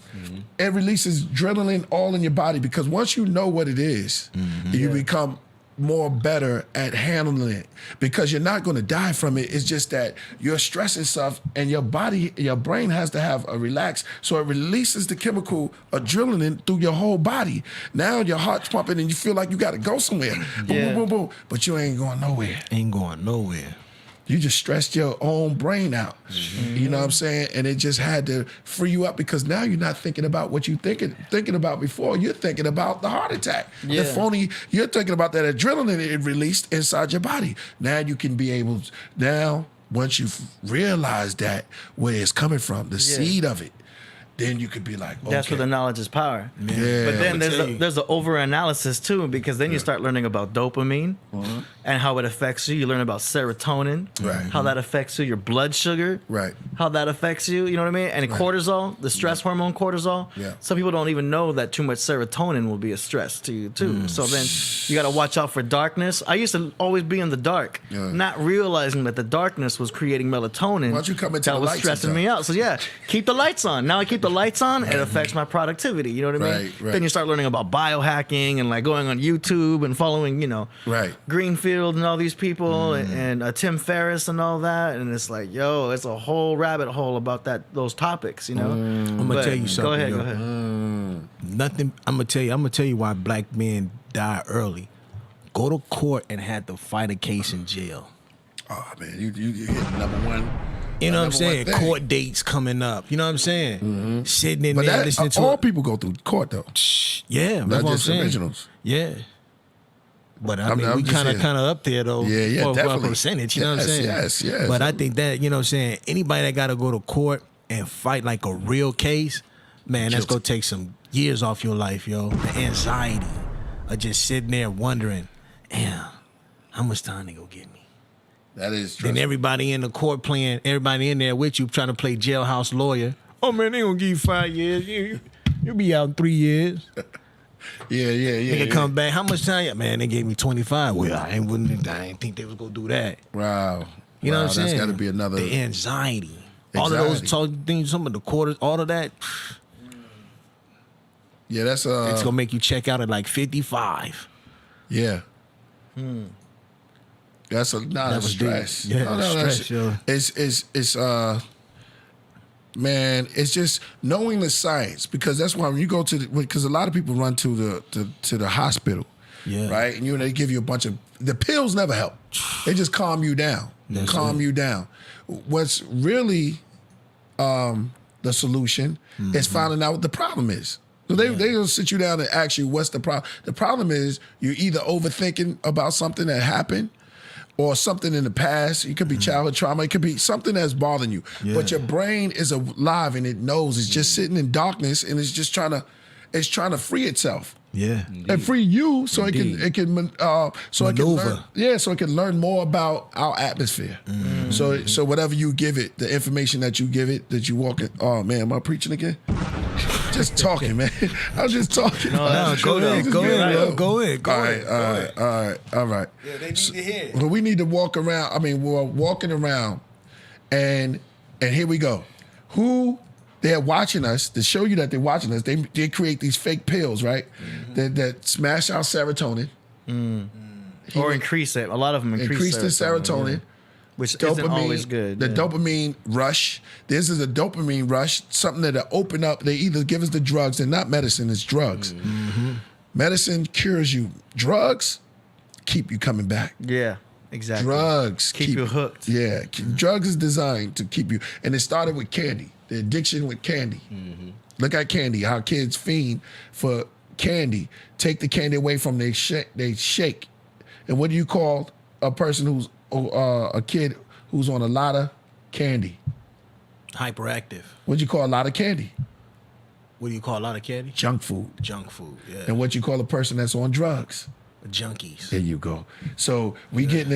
It releases adrenaline all in your body because once you know what it is, you become more better at handling it because you're not going to die from it. It's just that you're stressing stuff and your body, your brain has to have a relax. So it releases the chemical adrenaline through your whole body. Now your heart's pumping and you feel like you got to go somewhere. Boom, boom, boom, boom. But you ain't going nowhere. Ain't going nowhere. You just stressed your own brain out. You know what I'm saying? And it just had to free you up because now you're not thinking about what you thinking about before. You're thinking about the heart attack. Yeah. The phony, you're thinking about that adrenaline it released inside your body. Now you can be able, once you've realized that, where it's coming from, the seed of it, then you could be like, okay. That's where the knowledge is power. Yeah. But then there's the over-analysis too, because then you start learning about dopamine and how it affects you. You learn about serotonin, how that affects you, your blood sugar, how that affects you, you know what I mean? And cortisol, the stress hormone cortisol. Yeah. Some people don't even know that too much serotonin will be a stress to you too. So then you got to watch out for darkness. I used to always be in the dark, not realizing that the darkness was creating melatonin. Once you come into that the was lights stressing me out. So keep the lights on. Now I keep the lights on, it affects my productivity. You know what I mean? Right. Then you start learning about biohacking and like going on YouTube and following, Greenfield and all these people and Tim Ferriss and all that. And it's like, yo, it's a whole rabbit hole about those topics, you know? I'm gonna tell you something. Go ahead. Nothing. I'm gonna tell you why black men die early. Go to court and had to fight a case in jail. Oh man, you hit number one. You know what I'm saying? Court dates coming up. You know what I'm saying? Sitting in there listening to all people go through court though. Yeah, not that's what I'm just saying. originals. Yeah. But I mean, I'm we just kind of saying. up there though. Yeah, for definitely. a percentage. You know what I'm saying? Yes. But I think that, you know what I'm saying, anybody that got to go to court and fight like a real case, man, that's gonna take some years off your life, yo. The anxiety of just sitting there wondering, damn, how much time they gonna give me? That is true. Then everybody in the court playing, everybody in there with you trying to play jailhouse lawyer. Oh man, they gonna give you 5 years. You'll be out in 3 years. Yeah. They come back. How much time? Man, they gave me 25. Well, I ain't think they was gonna do that. Wow. You know what I'm saying? That's got to be another. The anxiety. All of those things, some of the quarters, all of that. Yeah, that's it's gonna make you check out at like 55. Yeah. That's a stress. Yeah, stress, yo. It's man, it's just knowing the science because that's why when you go because a lot of people run to the hospital right? And they give you a bunch of the pills never help. They just calm you down, you down. What's really the solution is finding out what the problem is. So they gonna sit you down and ask you what's the problem. The problem is you're either overthinking about something that happened or something in the past. It could be childhood trauma. It could be something that's bothering you. But your brain is alive and it knows it's just sitting in darkness and it's just trying to free itself. Yeah, and free you so it can maneuver. So it can learn more about our atmosphere. So whatever you give it, the information that you give it, that you walk in. Oh man, am I preaching again? Just talking, man. I was just talking. No, go ahead. All right. Yeah, they need to hear. But we need to walk around. I mean, we're walking around, and here we go. They're watching us to show you that they're watching us. They create these fake pills, right? That smash our serotonin. Or increase it. A lot of them increase the serotonin. Which isn't always good. The dopamine rush. This is a dopamine rush, something that'll open up. They either give us the drugs. They're not medicine, it's drugs. Medicine cures you. Drugs keep you coming back. Yeah, exactly. Drugs keep you hooked. Yeah, drugs is designed to keep you. And it started with candy. The addiction with candy. Look at candy, how kids fiend for candy. Take the candy away from them, they shake. And what do you call a person who's a kid who's on a lot of candy? Hyperactive. What do you call a lot of candy? What do you call a lot of candy? Junk food. Junk food, yeah. And what you call a person that's on drugs? Junkies. There you go. So we get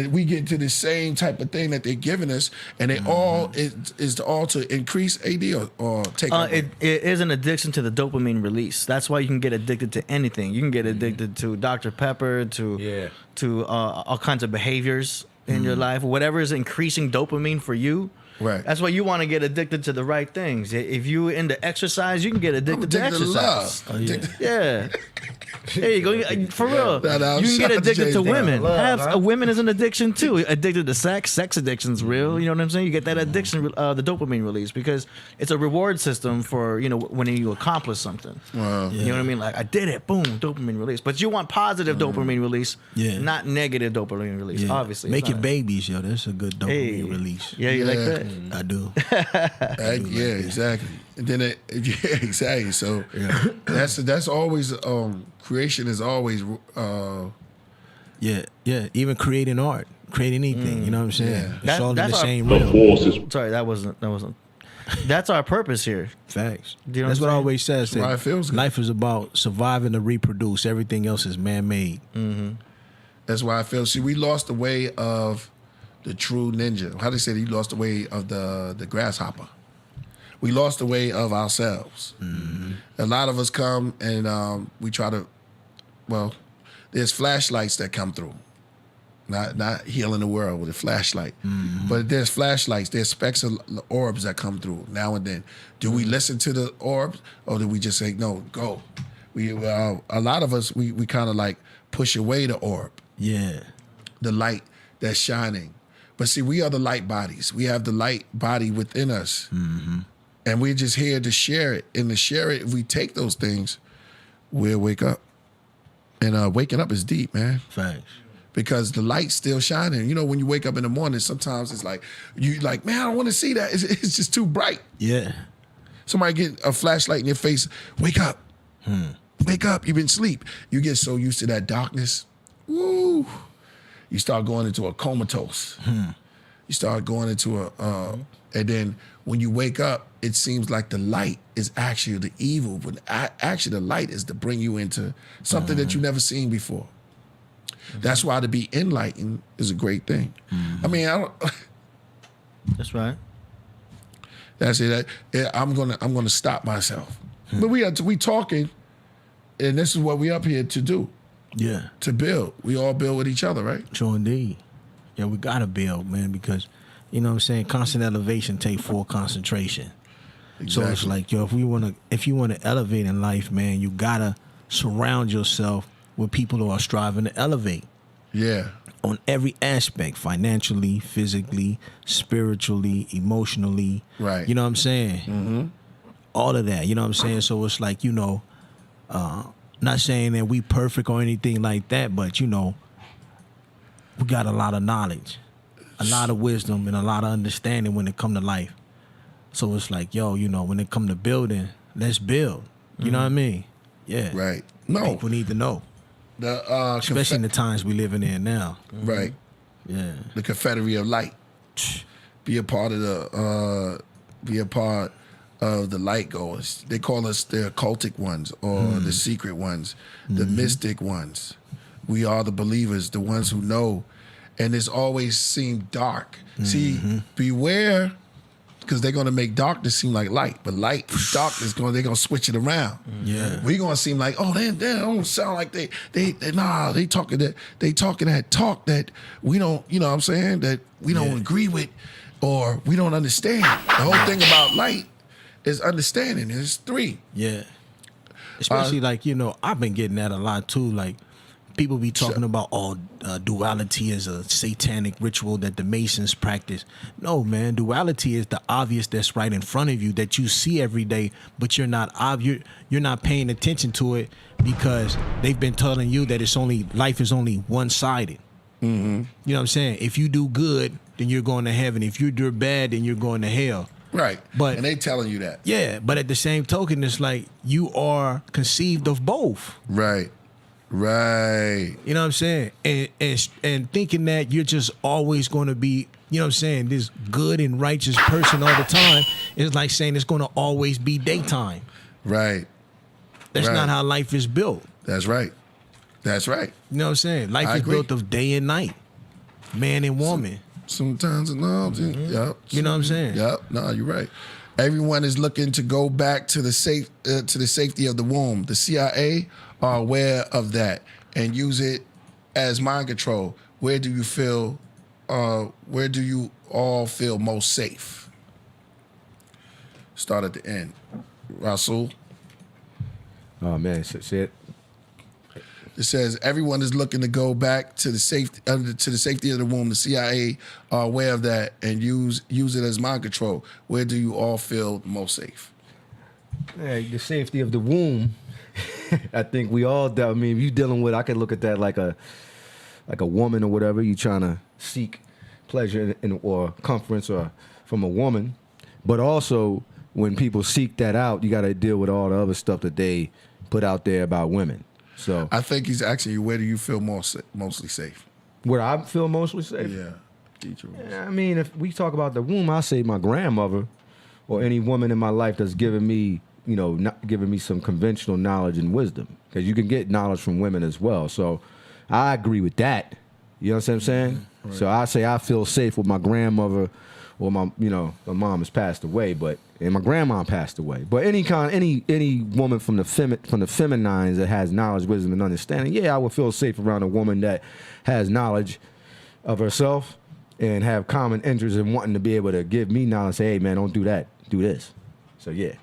to the same type of thing that they're giving us, and it all is all to increase AD or take over. It is an addiction to the dopamine release. That's why you can get addicted to anything. You can get addicted to Dr. Pepper, to all kinds of behaviors in your life. Whatever is increasing dopamine for you. Right. That's why you want to get addicted to the right things. If you into exercise, you can get addicted to exercise. Yeah. There you go. For real. You can get addicted to women. A women is an addiction too. Addicted to sex. Sex addiction's real. You know what I'm saying? You get that addiction, the dopamine release, because it's a reward system for, when you accomplish something. Wow. You know what I mean? Like, I did it. Boom. Dopamine release. But you want positive dopamine release, not negative dopamine release, obviously. Making babies, yo. That's a good dopamine release. Yeah, you like that? I do. Exactly. And then exactly. So that's always creation is always even creating art, creating anything. You know what I'm saying? Yeah. It's all in the same The realm. forces. Sorry, that wasn't. That's our purpose here. Facts. Do you know That's what what I I'm always says. That's why it feels good. Life is about surviving to reproduce. Everything else is man-made. That's why I feel. See, we lost the way of the true ninja. How they say you lost the way of the grasshopper. We lost the way of ourselves. A lot of us come and we try to. Well, there's flashlights that come through. Not healing the world with a flashlight, but there's flashlights. There's specks of orbs that come through now and then. Do we listen to the orbs, or do we just say no? Go. A lot of us we kind of like push away the orb. Yeah. The light that's shining. But see, we are the light bodies. We have the light body within us. And we're just here to share it. And to share it, if we take those things, we'll wake up. And waking up is deep, man. Thanks. Because the light's still shining. You know, when you wake up in the morning, sometimes it's like, man, I don't want to see that. It's just too bright. Yeah. Somebody get a flashlight in your face, wake up. Wake up, you've been asleep. You get so used to that darkness. Woo. You start going into a comatose. You start going into and then when you wake up, it seems like the light is actually the evil, but actually the light is to bring you into something that you've never seen before. That's why to be enlightened is a great thing. I mean, That's right. That's it. I'm gonna stop myself. But we talking, and this is what we up here to do. Yeah. To build. We all build with each other, right? Sure indeed. Yeah, we gotta build, man, because you know what I'm saying, constant elevation take full concentration. Exactly. So it's like, yo, if you wanna elevate in life, man, you gotta surround yourself with people who are striving to elevate. Yeah. On every aspect, financially, physically, spiritually, emotionally. Right. You know what I'm saying? All of that. You know what I'm saying? So it's like, Not saying that we perfect or anything like that, but you know, we got a lot of knowledge, a lot of wisdom, and a lot of understanding when it come to life. So it's like, yo, you know, when it come to building, let's build. You know what I mean? Yeah. Right. No. People need to know. The especially in the times we living in now. Right. Yeah. The Confederate of Light. Be a part of the light goers. They call us the occultic ones or the secret ones, the mystic ones. We are the believers, the ones who know. And it's always seemed dark. See, beware, because they're gonna make darkness seem like light, but light, darkness, they're gonna switch it around. Yeah, we're gonna seem like, oh, they don't sound like they talking that talk that we don't, you know what I'm saying, that we don't agree with or we don't understand. The whole thing about light is understanding. There's three. Yeah, especially like, you know, I've been getting that a lot too. Like, people be talking about duality is a satanic ritual that the Masons practice. No, man, duality is the obvious that's right in front of you that you see every day, but you're not paying attention to it because they've been telling you that life is only one-sided. You know what I'm saying? If you do good, then you're going to heaven. If you do bad, then you're going to hell. Right. But and they telling you that. Yeah, but at the same token, it's like you are conceived of both. Right. Right. You know what I'm saying? And thinking that you're just always going to be, you know what I'm saying, this good and righteous person all the time is like saying it's going to always be daytime. Right. That's not how life is built. That's right. That's right. You know what I'm saying? Life is built of day and night, man and woman. Sometimes, no. Yep. You know what I'm saying? Yep. No, you're right. Everyone is looking to go back to the safety of the womb. The CIA are aware of that and use it as mind control. Where do you all feel most safe? Start at the end. Rasul. Oh man, say it. It says everyone is looking to go back to the safety of the womb. The CIA are aware of that and use it as mind control. Where do you all feel most safe? Hey, the safety of the womb. I think we all. I mean, if you dealing with, I could look at that like a woman or whatever. You trying to seek pleasure or comfort or from a woman, but also when people seek that out, you got to deal with all the other stuff that they put out there about women. So I think he's asking you, where do you feel mostly safe? Where I feel mostly safe? Yeah. I mean, if we talk about the womb, I say my grandmother or any woman in my life that's giving me, you know, not giving me some conventional knowledge and wisdom, because you can get knowledge from women as well. So I agree with that. You know what I'm saying? Right. So I say I feel safe with my grandmother, or my mom has passed away, and my grandma passed away. But any woman from the feminines that has knowledge, wisdom, and understanding, yeah, I would feel safe around a woman that has knowledge of herself and have common interests in wanting to be able to give me knowledge. Say, hey man, don't do that, do this. So yeah,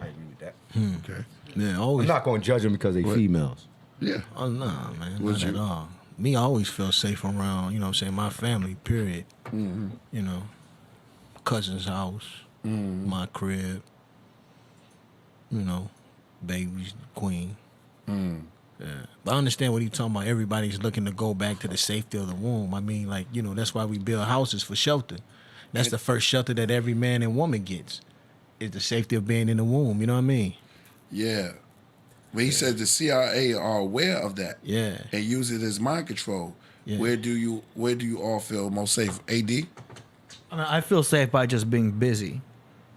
I agree with that. Okay. Yeah, always. I'm not going to judge them because they females. Yeah. Oh no, man, not at all. Me, I always feel safe around, you know what I'm saying, my family, period. You know, cousin's house, my crib, you know, baby's queen. Yeah. But I understand what he's talking about. Everybody's looking to go back to the safety of the womb. I mean, like, you know, that's why we build houses for shelter. That's the first shelter that every man and woman gets, is the safety of being in the womb. You know what I mean? Yeah. But he says the CIA are aware of that. Yeah. And use it as mind control. Yeah. Where do you all feel most safe? AD? I feel safe by just being busy.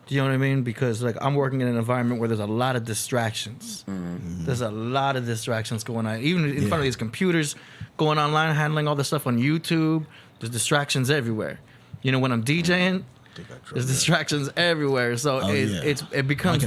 Do you know what I mean? Because like I'm working in an environment where there's a lot of distractions. There's a lot of distractions going on. Even in front of these computers, going online, handling all the stuff on YouTube, there's distractions everywhere. You know, when I'm DJing, there's distractions everywhere. So it becomes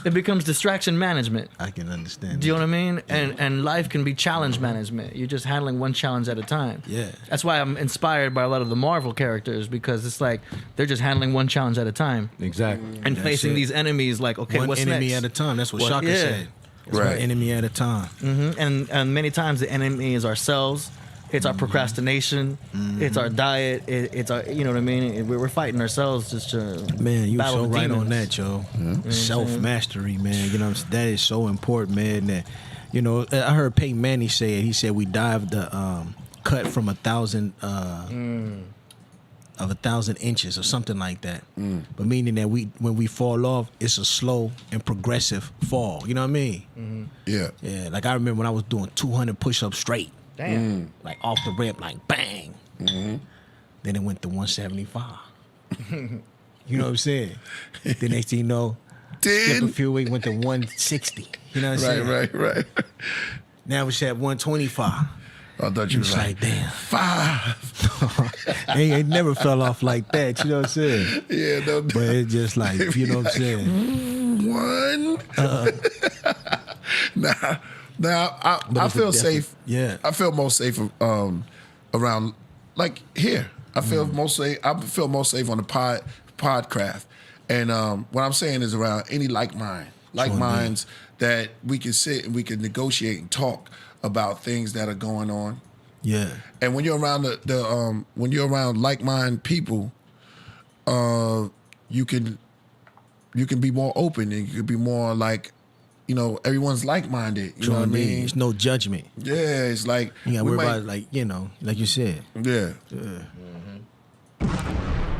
it becomes distraction management. I can understand. Do you know what I mean? And life can be challenge management. You're just handling one challenge at a time. Yeah. That's why I'm inspired by a lot of the Marvel characters, because it's like they're just handling one challenge at a time. Exactly. And facing these enemies like, okay, one what's enemy next? at a time. That's what Shaka said. It's one enemy at a time. And many times the enemy is ourselves. It's our procrastination. It's our diet. It's our, you know what I mean? We're fighting ourselves just to Man, you battle so the right demons. on that, yo. Self-mastery, man. You know what I'm saying? That is so important, man. That You know, I heard Peyton Manning say it. He said we dived the cut from 1,000 of 1,000 inches or something like that. But meaning that when we fall off, it's a slow and progressive fall. You know what I mean? Yeah. Yeah. Like I remember when I was doing 200 push-ups straight. Damn. Like off the rip, like bang. Then it went to 175. You know what I'm saying? The next thing you know, skip a few weeks, went to 160. You know what I'm saying? Right. Now it's at 125. I thought you was like, damn. 5. It never fell off like that, you know what I'm saying? Yeah, no. But it's just like, you know what I'm saying? 1. Now I feel safe. Yeah. I feel most safe around like here. I feel most safe. I feel most safe on the podcraft. And what I'm saying is around any like minds that we can sit and we can negotiate and talk about things that are going on. Yeah. And when you're around when you're around like-minded people, you can be more open and you can be more like, you know, everyone's like-minded. You know what I mean? There's no judgment. Yeah, it's like you gotta worry about, like, you know, like you said. Yeah.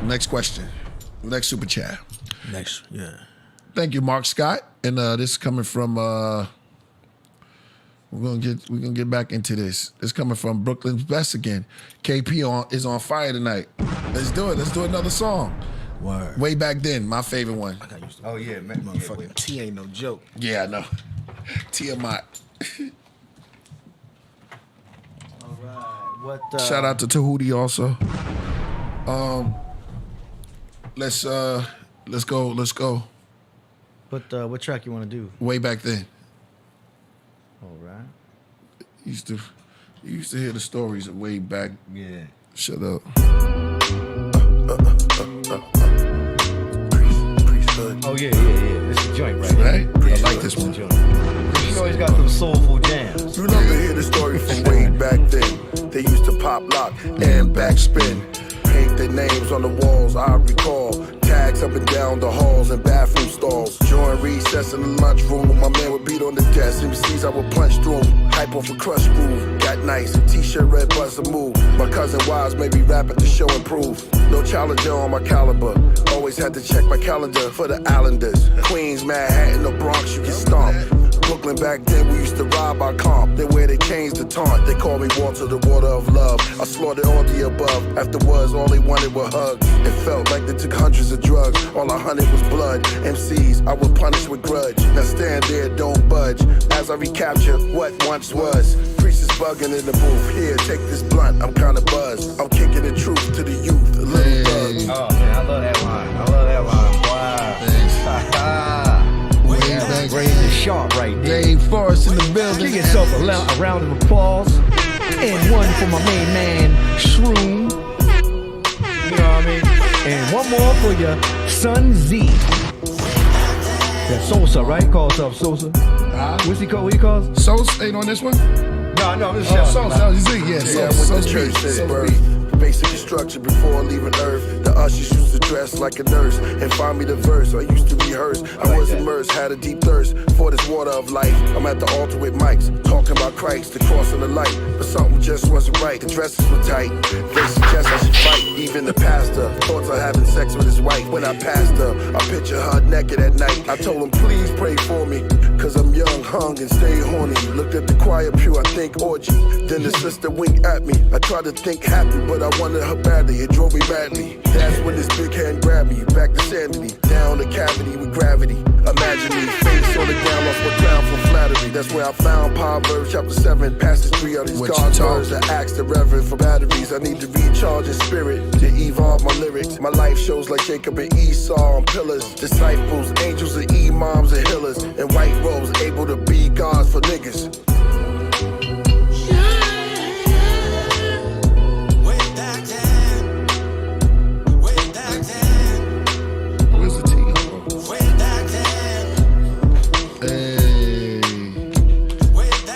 Next question. Next super chat. Yeah. Thank you, Mark Scott. And this is coming from we're gonna get back into this. It's coming from Brooklyn's Best again. KP is on fire tonight. Let's do it. Let's do another song. Word. Way back then, my favorite one. Oh yeah, man. Motherfucking T ain't no joke. Yeah, I know. Tiamat. All right. What? Shout out to Tahuti also. Let's go. What track you want to do? Way back then. All right. You used to hear the stories of way back. Yeah. Shut up. Oh yeah. This is a joint, right? I like this one. You always got them soulful jams. You love to hear the story from way back then. They used to pop lock and backspin. Paint their names on the walls, I recall. Tags up and down the halls and bathroom stalls. During recess in the lunchroom, my man would beat on the desk. MCs I would punch through 'em. Hype off a crush groove. Got nice, t-shirt, red buzzer move. My cousin Wise made me rap at the show and prove. No challenger on my caliber. Always had to check my calendar for the Islanders. Queens, Manhattan, or Bronx, you get stomped. Brooklyn back then, we used to rob our comp. Then where they changed the taunt, they called me Walter, the water of love. I slaughtered all the above. Afterwards, all they wanted were hugs. It felt like they took hundreds of drugs. All I hunted was blood. MCs, I would punish with grudge. Now stand there, don't budge. As I recapture what once was. Priest is bugging in the booth. Here, take this blunt, I'm kinda buzzed. I'm kicking the truth to the youth, a little thug. Oh man, I love that line. Wow. Thanks. Way back Brains is sharp right there. Dave Forrest in the building. Give yourself a round of applause. And one for my main man, Shroom. You know what I mean? And one more for your son Z. That's Sosa, right? Call himself Sosa. What's he called? What he calls? Sosa ain't on this one? No, this is Sosa. Z, yeah. Yeah, I went to church at birth. Basic instruction before leaving earth. The ushers used to dress like a nurse and find me the verse. I used to rehearse. I was immersed, had a deep thirst for this water of life. I'm at the altar with mics, talking about Christ, the cross and the light. But something just wasn't right. The dresses were tight. They suggest I should fight. Even the pastor thoughts of having sex with his wife. When I passed her, I picture her naked at night. I told him, please pray for me, cause I'm young, hung, and stay horny. Looked at the choir pew, I think orgy. Then the sister winked at me. I tried to think happy, but I wanted her badly. It drove me badly. That's when this big hand grabbed me. Back to sanity. Down the cavity with gravity. Imagine me, face on the ground, lost my crown for flattery. That's where I found Proverbs chapter 7, passage 3 of these God's words. I asked the Reverend for batteries. I need to recharge in spirit to evolve my lyrics. My life shows like Jacob and Esau on pillars. Disciples, angels and imams and healers. And white robes able to be gods for niggas.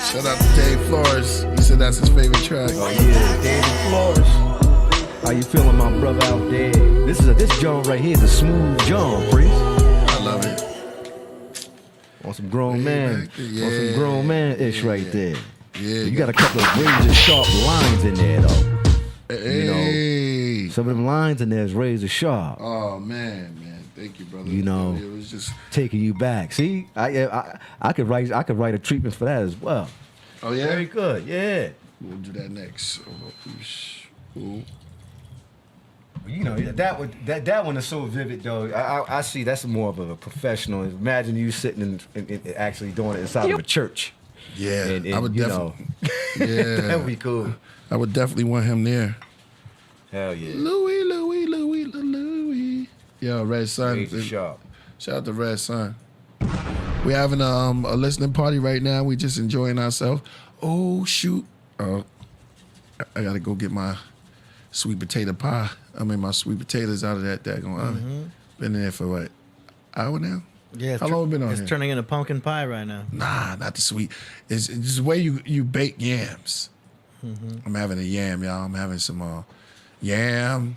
Shout out to Dave Flores. He said that's his favorite track. Oh yeah, David Flores. How you feeling, my brother out there? This John right here is a smooth John, Priest. I love it. On some grown man. Yeah. On some grown man-ish right there. Yeah. You got a couple of razor sharp lines in there, though. Hey. You know, some of them lines in there is razor sharp. Oh man. Thank you, brother. You know, it was just taking you back. See, I could write a treatment for that as well. Oh yeah, very good. Yeah, we'll do that next. Ooh. You know that one is so vivid though. I see that's more of a professional. Imagine you sitting and actually doing it inside of a church. Yeah, and I would definitely. Yeah, that would be cool. I would definitely want him there. Hell yeah, Louis. Yo, Red Sun. Shout out to Red Sun. We having a listening party right now. We just enjoying ourselves. Oh shoot! I gotta go get my sweet potato pie. I mean my sweet potatoes out of that daggone oven. Been in there for what? Hour now? Yeah. How long we been on here? It's turning into pumpkin pie right now. Nah, not the sweet. It's the way you bake yams. I'm having a yam, y'all. I'm having some yam.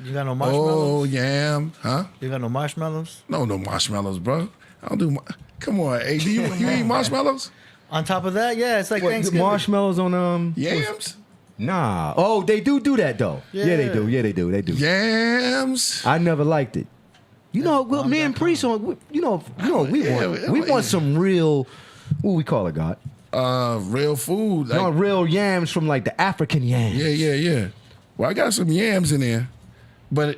You got no marshmallows? Oh, yam. Huh? You got no marshmallows? No marshmallows, bro. I don't do. Come on, hey, do you eat marshmallows? On top of that, yeah, it's like Thanksgiving. Marshmallows on yams. Nah. Oh, they do that though. Yeah, they do. Yeah, they do. They do. Yams. I never liked it. You know, me and Priest on. We want some real. What we call it, God? Real food. Like, real yams from like the African yams. Yeah. Well, I got some yams in there, but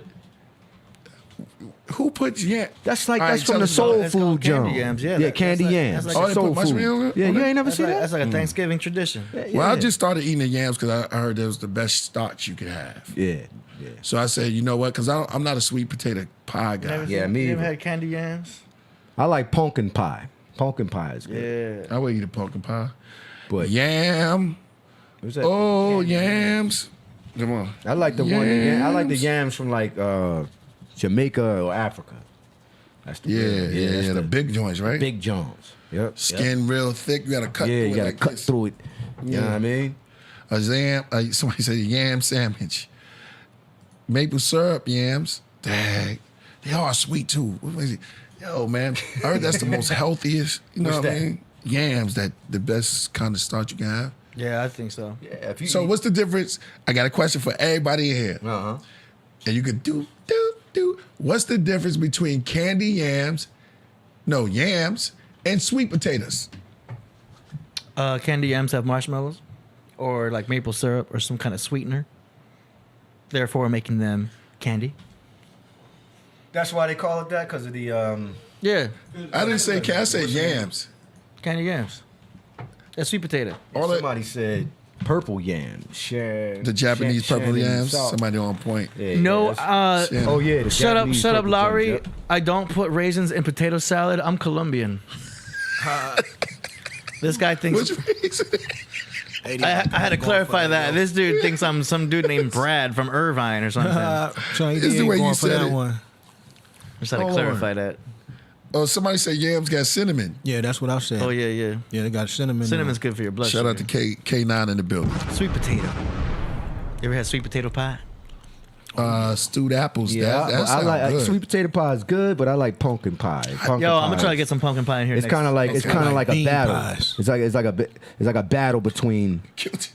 who puts yam? That's from the soul food junk. Yams, candy yams. That's like soul put food. mushrooms? Yeah, you ain't never seen that? That's like a Thanksgiving tradition. Well, I just started eating the yams because I heard that was the best starch you could have. Yeah. So I said, you know what? Because I'm not a sweet potato pie guy. Me You ever either. had candy yams? I like pumpkin pie. Pumpkin pie is good. Yeah. I would eat a pumpkin pie. But yam. What's that? Oh, yams. Come on. I like the one. I like the yams from like Jamaica or Africa. That's the Yeah, the big joints, right? Big joints. Yep. Skin real thick. You gotta cut through it. You gotta like cut this. through it. You know what I mean? A yam. Somebody said a yam sandwich. Maple syrup yams. Dang. They are sweet too. What is it? Yo, man. I heard that's the most healthiest. You know What's what I that? mean? Yams, that the best kind of starch you can have. Yeah, I think so. Yeah. So what's the difference? I got a question for everybody in here. Uh-huh. And you could do. What's the difference between yams, and sweet potatoes? Candy yams have marshmallows or like maple syrup or some kind of sweetener, therefore making them candy. That's why they call it that, because of the Yeah, I didn't say I said yams. candy yams. That's sweet potato. somebody said purple yams. The Japanese purple yams. Somebody on point. No, Oh yeah. the shut up, Japanese shut up, purple Lowry. yams, yep. I don't put raisins in potato salad. I'm Colombian. This guy thinks. Which reason? I had to clarify that. This dude thinks I'm some dude named Brad from Irvine or something. It's the way you said it. one. Just had to clarify that. Oh, somebody said yams got cinnamon. Yeah, that's what I said. Oh yeah. Yeah, they got cinnamon. Cinnamon's good for your blood Shout sugar. out to K9 in the building. Sweet potato. You ever had sweet potato pie? Stewed apples. Yeah, that I sounds like good. sweet potato pie is good, but I like pumpkin pie. Pumpkin Yo, I'm pie gonna try to is- get some pumpkin pie in here. It's kind of like a bean battle. pies. It's like a battle between.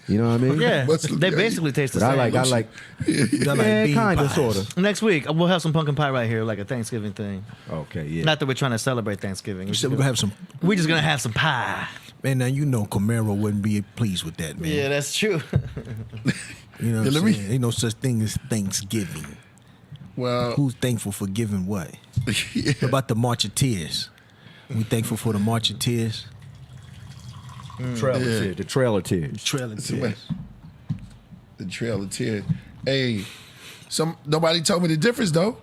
You know what I mean? Yeah, What's- they basically taste the But same. I like like bean kind of pies. sort of. Next week we'll have some pumpkin pie right here, like a Thanksgiving thing. Okay, yeah. Not that we're trying to celebrate Thanksgiving. We said we're gonna have some. We're just gonna have some pie. Man, now you know Camaro wouldn't be pleased with that, man. Yeah, that's true. You know what Yeah, I'm let me- saying? Ain't no such thing as Thanksgiving. Well, Who's thankful for giving what? yeah. What about the March of Tears? We thankful for the March of Tears? Tears, the trailer tears. Trailing Somebody- Tears. The Trail of Tears. Hey, nobody told me the difference though.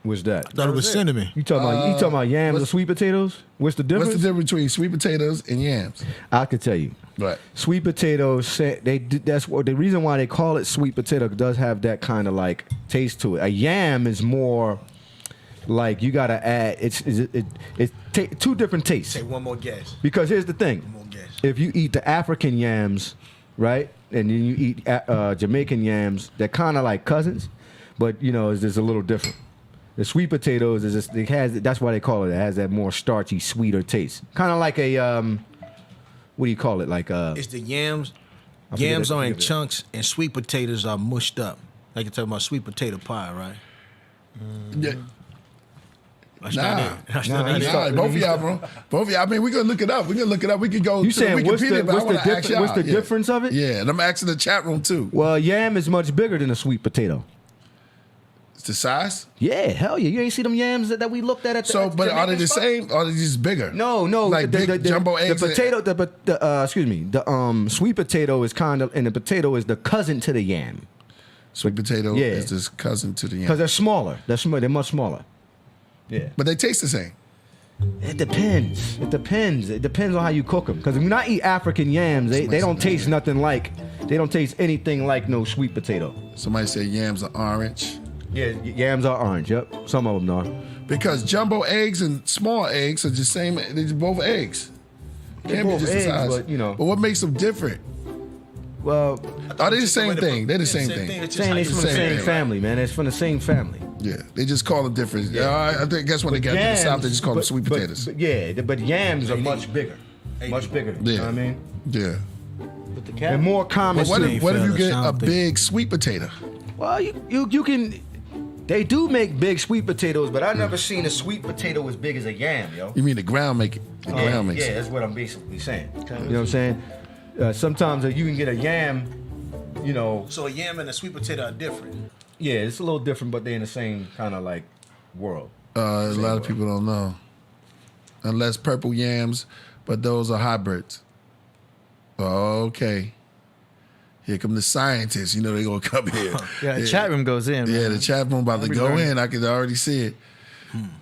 What's that? Thought it was cinnamon. You talking about yams or sweet potatoes? What's the difference? What's the difference between sweet potatoes and yams? I could tell you. Right. Sweet potatoes, that's what the reason why they call it sweet potato does have that kind of like taste to it. A yam is more like you gotta add. It's two different tastes. Say one more guess. Because here's the thing: One more guess. if you eat the African yams, right, and then you eat Jamaican yams, they're kind of like cousins, but you know it's just a little different. The sweet potatoes is just, that's why they call it. It has that more starchy, sweeter taste. Kind of like a what do you call it? Like it's the yams. Yams are in chunks, and sweet potatoes are mushed up. Like you're talking about sweet potato pie, right? Yeah. That's not it. That's not it. Both of y'all, bro. Both of y'all. I mean, we're gonna look it up. We can go. You to the saying Wikipedia, but I wanna ask y'all. what's the difference of it? Yeah, and I'm asking the chat room too. Well, yam is much bigger than a sweet potato. It's the size? Yeah, hell yeah. You ain't see them yams that we looked at the but are they the same? Or are they just bigger? No. Like big jumbo eggs. The potato, the sweet potato is kind of, and the potato is the cousin to the yam. Sweet potato is this cousin to the yam. Because they're smaller. They're much smaller. Yeah. But they taste the same. It depends. It depends on how you cook them. Because when I eat African yams, they don't taste nothing like, they don't taste anything like no sweet potato. Somebody said yams are orange. Yeah, yams are orange. Yep, some of them are. Because jumbo eggs and small eggs are the same. They're both eggs. Can't be just the size. But But what makes them different? Well, are they the same thing? They're the same thing. Saying it's from the same family, man. It's from the same family. Yeah, they just call them different. Yeah, I guess when they get to the South, they just call them sweet potatoes. But yams are much bigger. Much bigger. You know what I mean? Yeah. And more common. But what if you get a big sweet potato? Well, you can. They do make big sweet potatoes, but I've never seen a sweet potato as big as a yam, yo. You mean the ground make it? The ground makes it. That's what I'm basically saying. Okay. You know what I'm saying? Sometimes you can get a yam, you know. So a yam and a sweet potato are different. Yeah, it's a little different, but they're in the same kind of like world. A lot of people don't know. Unless purple yams, but those are hybrids. Okay. Here come the scientists. You know they gonna come here. Yeah, the chat room goes in. Yeah, man. the chat room about to go in. I can already see it.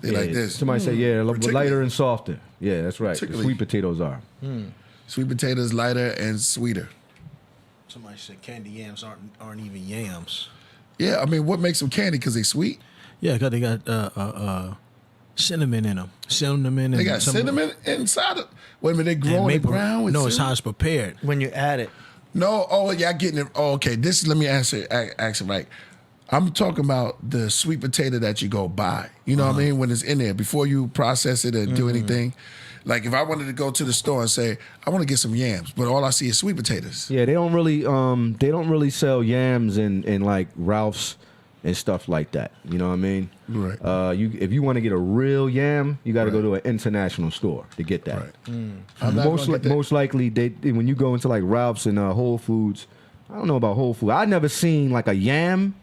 They like this. Somebody say, yeah, lighter and softer. Yeah, that's right. The sweet potatoes are. Sweet potatoes lighter and sweeter. Somebody said candy yams aren't even yams. Yeah, I mean, what makes them candy? Because they sweet? Yeah, because they got cinnamon in them. Cinnamon. They got cinnamon inside of. Wait a minute, they grow in the ground with No, it's cinnamon? how it's prepared. When you add it. No, y'all getting it. Oh, okay. Let me answer it right. I'm talking about the sweet potato that you go buy. You know what I mean? When it's in there, before you process it and do anything. Like if I wanted to go to the store and say, I want to get some yams, but all I see is sweet potatoes. Yeah, they don't really sell yams in like Ralph's and stuff like that. You know what I mean? Right. If you want to get a real yam, you got to go to an international store to get that. Right. Most likely, when you go into like Ralph's and Whole Foods, I don't know about Whole Foods. I've never seen like a yam,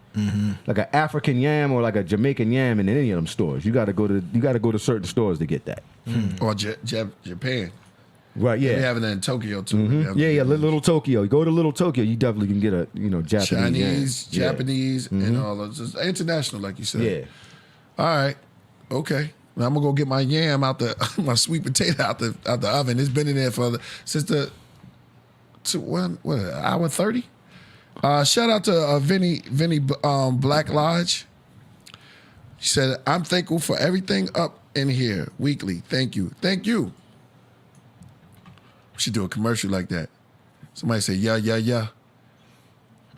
like an African yam or like a Jamaican yam in any of them stores. You got to go to certain stores to get that. Or Japan. Right, yeah. They having that in Tokyo too. Yeah, Little Tokyo. You go to Little Tokyo, you definitely can get a Japanese, Chinese, yam. Japanese, and all those. It's international, like you said. Yeah. All right. Okay. Now I'm gonna go get my yam out my sweet potato out the oven. It's been in there since an hour 30. Shout out to Vinny Black Lodge. She said, "I'm thankful for everything up in here weekly. Thank you. Thank you." We should do a commercial like that. Somebody say, yeah.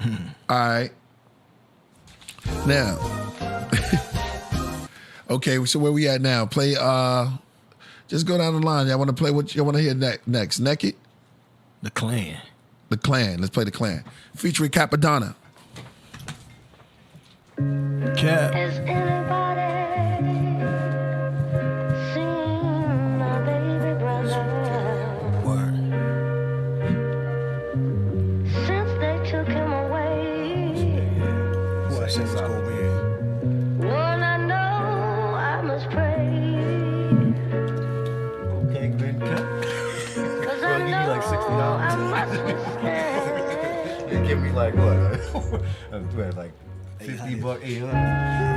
All right. Now, okay, so where we at now? Play, just go down the line. Y'all want to play what y'all want to hear next? Naked? The Clan. The Clan. Let's play The Clan. Featuring Capadonna. Cap. Has anybody seen my baby brother? Since they took him away, Lord, I know I must pray. Okay, good cut. 'Cause I know I must withstand. You give me like what? Like $50, $800.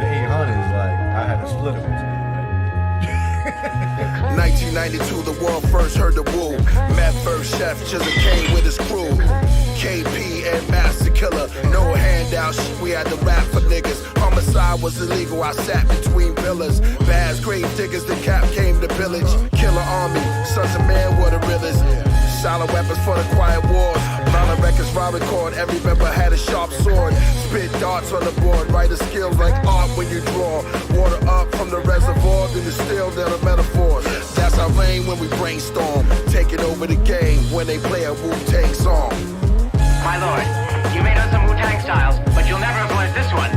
The $800 is like I had to split it with you. 1992, the world first heard the woo. Met first chef, Chisel came with his crew. KP and Master Killah, no handouts, we had to rap for niggas. Homicide was illegal, I sat between pillars. Bass, grave diggers, the cap came to pillage. Killer army, sons of man were the realest. Silent weapons for the quiet wars. Violent records, raw record. Every member had a sharp sword. Spit darts on the board. Writer skills like art when you draw. Water up from the reservoir, then distill down the metaphors. That's our vein when we brainstorm. Taking over the game when they play a Wu-Tang song. My lord, you may know some Wu-Tang styles, but you'll never influence this one.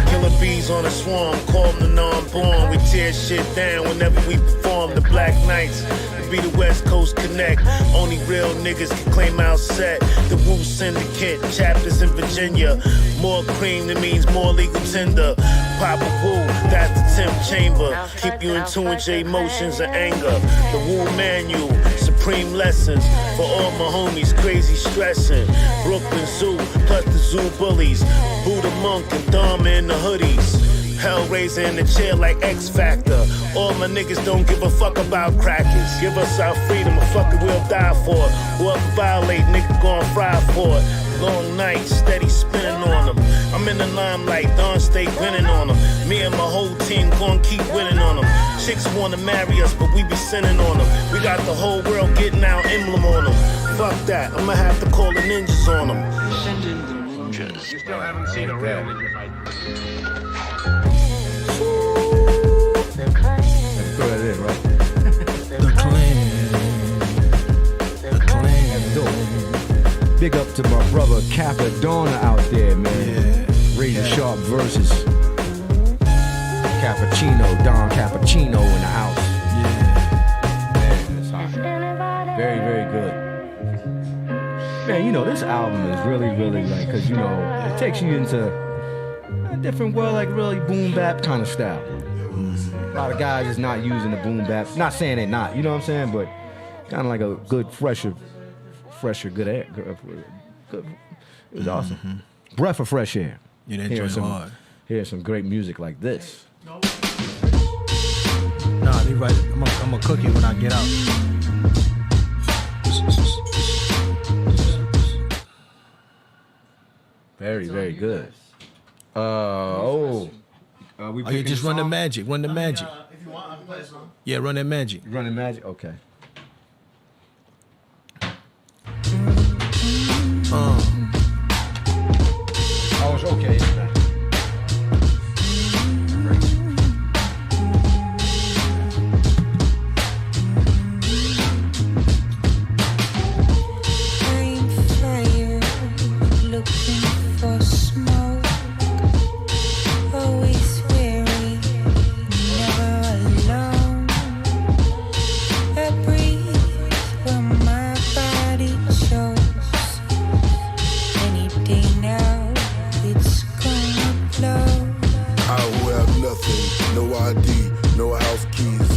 Killer bees on a swarm, call them the non-born. We tear shit down whenever we perform. The Black Knights, it be the West Coast Connect. Only real niggas can claim our set. The Wu Syndicate, chapters in Virginia. More cream, that means more legal tender. Papa Wu, that's the 10th chamber. Keep you in tune with your emotions and anger. The Wu Manual, supreme lessons. For all my homies, crazy stressing. Brooklyn Zoo, plus the Zoo Bullies. Buddha Monk and Dharma in the hoodies. Hellraiser in the chair like X Factor. All my niggas don't give a fuck about crackers. Give us our freedom, a fucker we'll die for it. Whoever violate, nigga gon' fry for it. Long night, steady spinning on them. I'm in the limelight, Don stay grinning on them. Me and my whole team gon' keep winning on them. Chicks wanna marry us, but we be sinning on them. We got the whole world getting our emblem on them. Fuck that, I'ma have to call the ninjas on them. Send in the ninjas. You still haven't seen a real ninja fight. Let's throw that in, right? The clan. The clan. That's dope. Big up to my brother Capadonna out there, man. Razor sharp verses. Cappuccino, Don Cappuccino in the house. Man, that's hot. Very, very good. Man, you know, this album is really, really like, cause you know, it takes you into a different world, like really boom bap kind of style. A lot of guys is not using the boom bap. Not saying they're not, you know what I'm saying, but kind of like a good, fresher, good air. Good. It was awesome. Breath of fresh air. You didn't enjoy hard. Here's some great music like this. Nah, they right. I'm gonna cook it when I get out. Very, very good. You just run the magic. Run the magic. If you want, I can play a song. Yeah, run that magic. Running magic? Okay. Oh, it's okay.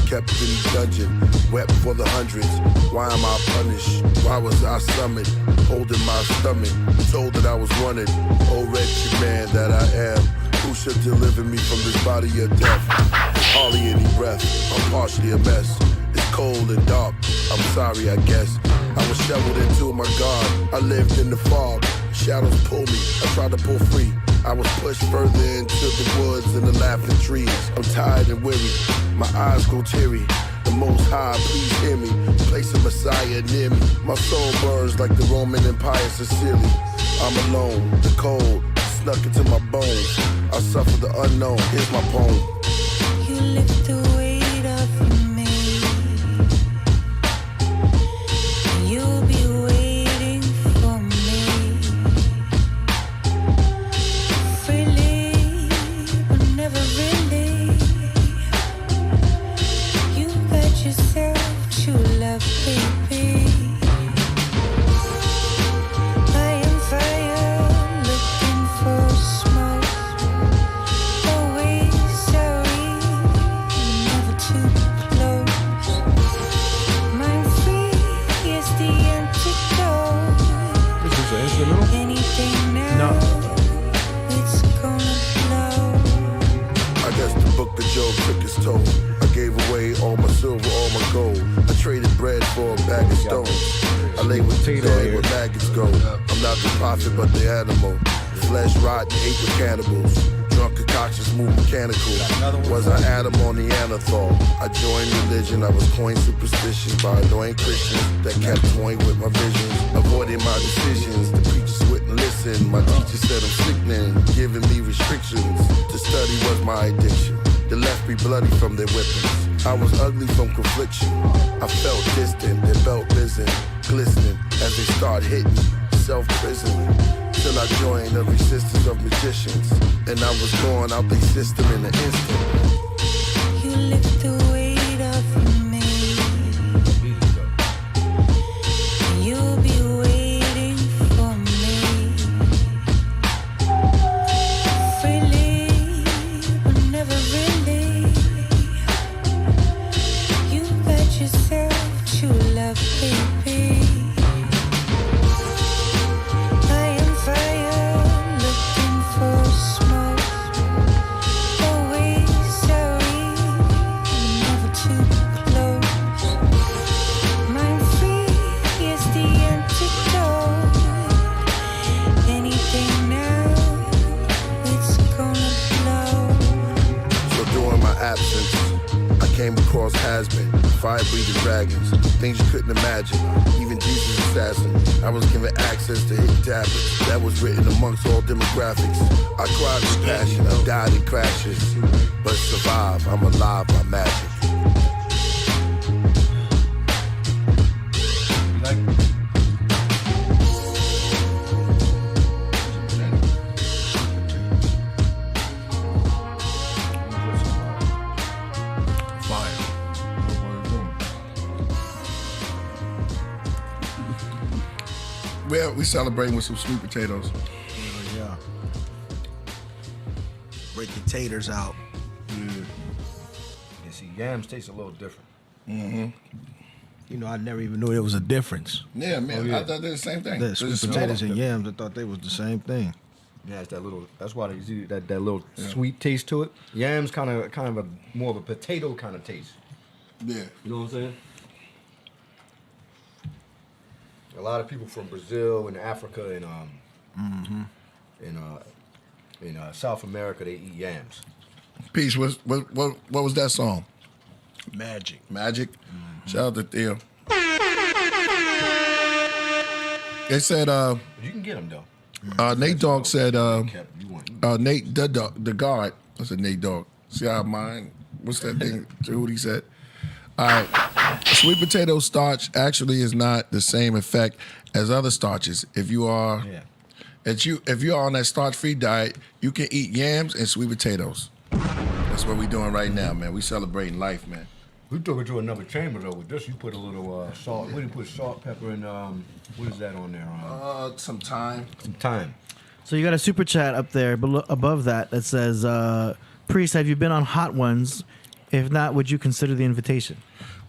Kept in the dungeon, wept for the hundreds. Why am I punished? Why was I summoned? Holding my stomach, told that I was wanted. Oh, wretched man that I am. Who should deliver me from this body of death? Hardly any breath, I'm partially a mess. It's cold and dark, I'm sorry I guess. I was shoveled into my guard, I lived in the fog. Shadows pull me, I tried to pull free. I was pushed further into the woods and the laughing trees. I'm tired and weary, my eyes go teary. The Most High, please hear me. Place a Messiah near me. My soul burns like the Roman Empire Sicily. I'm alone, the cold snuck into my bones. I suffer the unknown, here's my poem. You lift the weight of me. You'll be waiting for me. Freely, but never really. You got yourself true love, baby. I am fire, looking for smoke. Always sorry, never too close. Mind free is the antidote. This is an instrumental? Anything now, it's gonna blow. I guess the book of Job took its toll. I gave away all my silver, all my gold. I traded bread for a bag of stones. I lay with the dead where maggots go. I'm not the prophet, but the animal. flesh rotten, ate with cannibals. Drunk concoctions, move mechanical. Was I Adam or Neanderthal? I joined religion, I was coined superstitious by annoying Christians that kept toying with my visions, avoiding my decisions. The preachers wouldn't listen. My teacher said I'm sickening, giving me restrictions. To study was my addiction. They left me bloody from their whippings. I was ugly from confliction. I felt distant, their belt risen, glistening as they start hitting, self-prisoning. Till I joined the resistance of magicians, and I was going out their system in an instant. You lift the weight off of me. You'll be waiting for me. Freely, but never really. You got yourself true love, baby. Came across has-been, fire-breathing dragons, things you couldn't imagine, even Jesus' assassin. I was given access to hidden tablets that was written amongst all demographics. I cried with passion, I died in crashes, but survive, I'm alive by magic. We celebrating with some sweet potatoes. Yeah. Break the taters out. Yeah, see, yams taste a little different. Mm-hmm. You know, I never even knew there was a difference. Yeah, man. I thought they're the same thing. The sweet potatoes and yams, I thought they was the same thing. Yeah, it's that little. That's why they do that little sweet taste to it. Yams kind of a more of a potato kind of taste. Yeah. You know what I'm saying? A lot of people from Brazil and Africa and in South America, they eat yams. Peace. What was that song? Magic. Shout out to Theo. They said you can get them though. Nate Dogg said Nate the guard. I said Nate Dogg. See how mine? What's that thing? What he said? All right. Sweet potato starch actually is not the same effect as other starches. If you are if you're on that starch-free diet, you can eat yams and sweet potatoes. That's what we're doing right now, man. We celebrating life, man. We took it to another chamber though. With this, you put a little salt. What do you put? Salt, pepper, and what is that on there? Some thyme. Some thyme. So you got a super chat up there above that says, "Priest, have you been on Hot Ones? If not, would you consider the invitation?"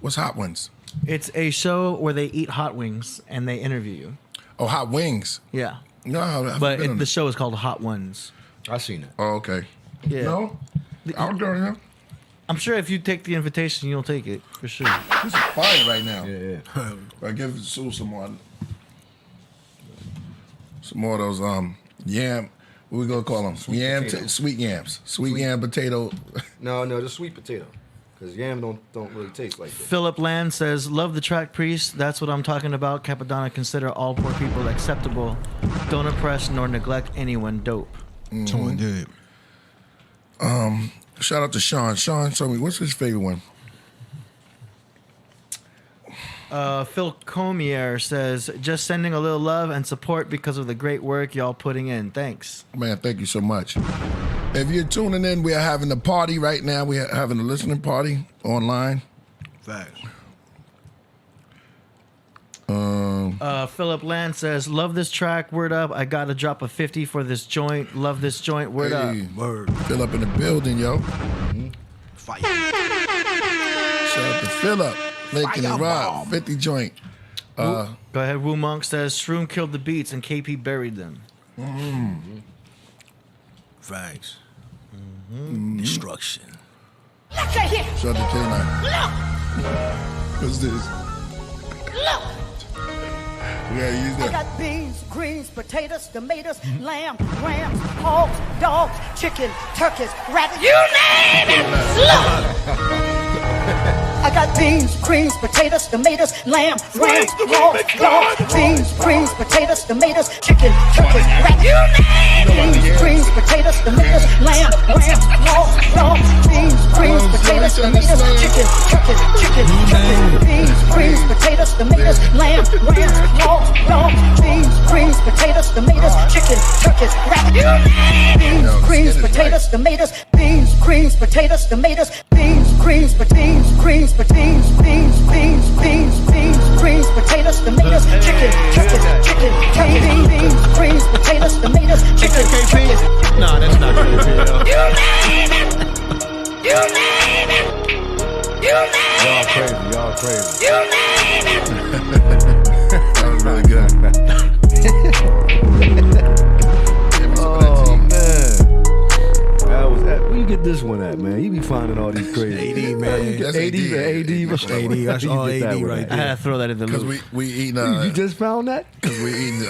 What's Hot Ones? It's a show where they eat hot wings and they interview you. Oh, Hot Wings. Yeah. No, but the show is called Hot Ones. I seen it. Oh, okay. Yeah. No, I'll go here. I'm sure if you take the invitation, you'll take it for sure. This is fire right now. Yeah. I give Sue some more of those yam. What we gonna call them? Sweet yams. Sweet yam potato. No, just sweet potato. Because yam don't really taste like that. Philip Land says, "Love the track, Priest. That's what I'm talking about. Capadonna, consider all poor people acceptable. Don't oppress nor neglect anyone. Dope." Totally good. Shout out to Sean. Sean, tell me, what's his favorite one? Phil Comier says, "Just sending a little love and support because of the great work y'all putting in. Thanks." Man, thank you so much. If you're tuning in, we are having a party right now. We are having a listening party online. Facts. Philip Land says, "Love this track. Word up. I got to drop a 50 for this joint. Love this joint. Word up." Word. Philip in the building, yo. Fire. Shout out to Philip. Making it rock. 50 joint. Go ahead. Woo Monk says, "Shroom killed the beats and KP buried them." Facts. Destruction. Shout out to K9. What's this? Yeah, use I that. got beans, greens, potatoes, tomatoes, lamb, rams, hogs, dogs, chicken, turkeys, rabbits. You name it! I got beans, greens, potatoes, tomatoes, lamb, rams, hogs, dogs, beans, greens, potatoes, tomatoes, chicken, turkeys, rabbits. You name it! Beans, greens, potatoes, tomatoes, lamb, rams, hogs, dogs, beans, greens, potatoes, tomatoes, chicken, turkeys, beans, greens, potatoes, tomatoes, lamb, rams, hogs, dogs, beans, greens, potatoes, tomatoes, chicken, turkeys, rabbits. You name it! Beans, greens, potatoes, tomatoes, beans, greens, potatoes, tomatoes, beans, greens, beans, greens, beans, beans, beans, beans, beans, greens, potatoes, tomatoes, chicken, beans, greens, potatoes, tomatoes, chicken, Nah, that's not KP. You name it! You name it! You name it! Y'all crazy. You name it! That was really good. Oh man, that was that. Where you get this one at, man? You be finding all these crazy. AD, man. That's AD. That's all AD right I there. had to throw that in the Because loop. we eating You just found that? because we eating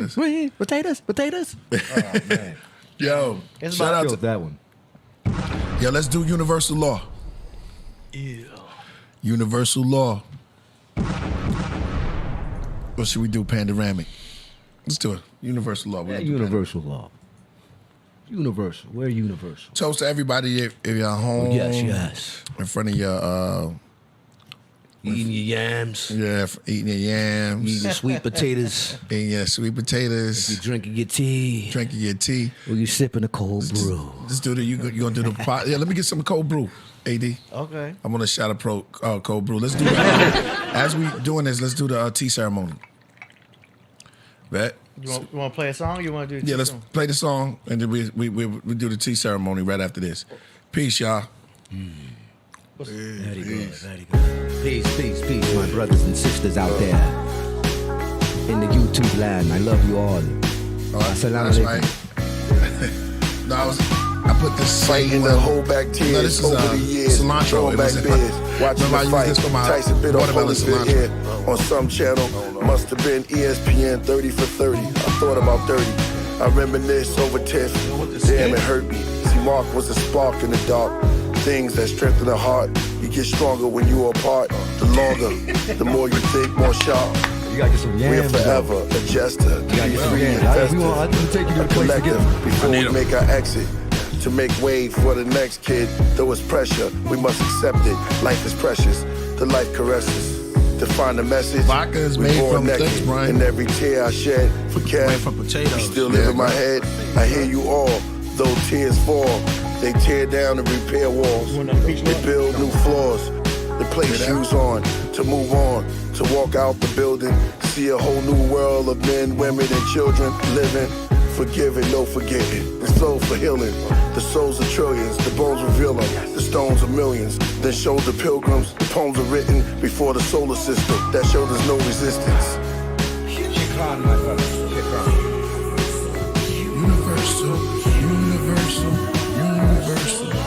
sweet potatoes. Potatoes. Oh man, Yo, It's shout about- out killed to that one. yo. Let's do universal law. Universal law. What should we do? Panoramic. Let's do it. Universal law. Yeah, universal law. Universal. We're universal. Toast to everybody if you're home. Yes. In front of your Eating your yams. yeah, eating your yams, Eating your sweet potatoes. eating your sweet potatoes, You drinking your tea. drinking your tea. Or you sipping a cold brew. Let's do the you gonna do the pot. Yeah, let me get some cold brew. AD. Okay. I'm gonna shout a cold brew. Let's do that. As we doing this, let's do the tea ceremony. Bet. You want to play a song? Or you want to do? Yeah, let's play the song and then we do the tea ceremony right after this. Peace, y'all. Very good, very good. Peace, my brothers and sisters out there in the YouTube land. I love you all. Assalamu That's alaikum. right. No, I put this Fighting the whole back No, tears this is over the years. cilantro. Throwing It back was beers. Watching remember I the used fight. this for my Tyson bit off watermelon Holyfield cilantro. here on some channel. Must have been ESPN 30 for 30. I thought about 30. I reminisce over Tiff. Damn, it hurt me. See, Mark was a spark in the dark. Things that strengthen the heart. You get stronger when you're apart. The longer, the more you think, more sharp. You gotta get some We're yams. forever adjuster. You gotta get some Free yams. investors. I'm gonna take you to the place to get Collective them. before we make our exit. To make way for the next kid, though it's pressure, we must accept it. Life is precious, the life caresses. To find the message, Vodka is we made born from naked. things, Brian. And every tear I shed for care, Made from potatoes. you still live in my head. I hear you all, though tears fall. They tear down and repair walls. They build new floors. They place shoes on, to move on, to walk out the building. See a whole new world of men, women, and children living. Forgiving, no forgetting. The soul for healing. The souls of trillions. The bones reveal them. The stones of millions. Then show the pilgrims. The poems are written before the solar system. That showed us no resistance. Shikran, my brother. Shikran. Universal.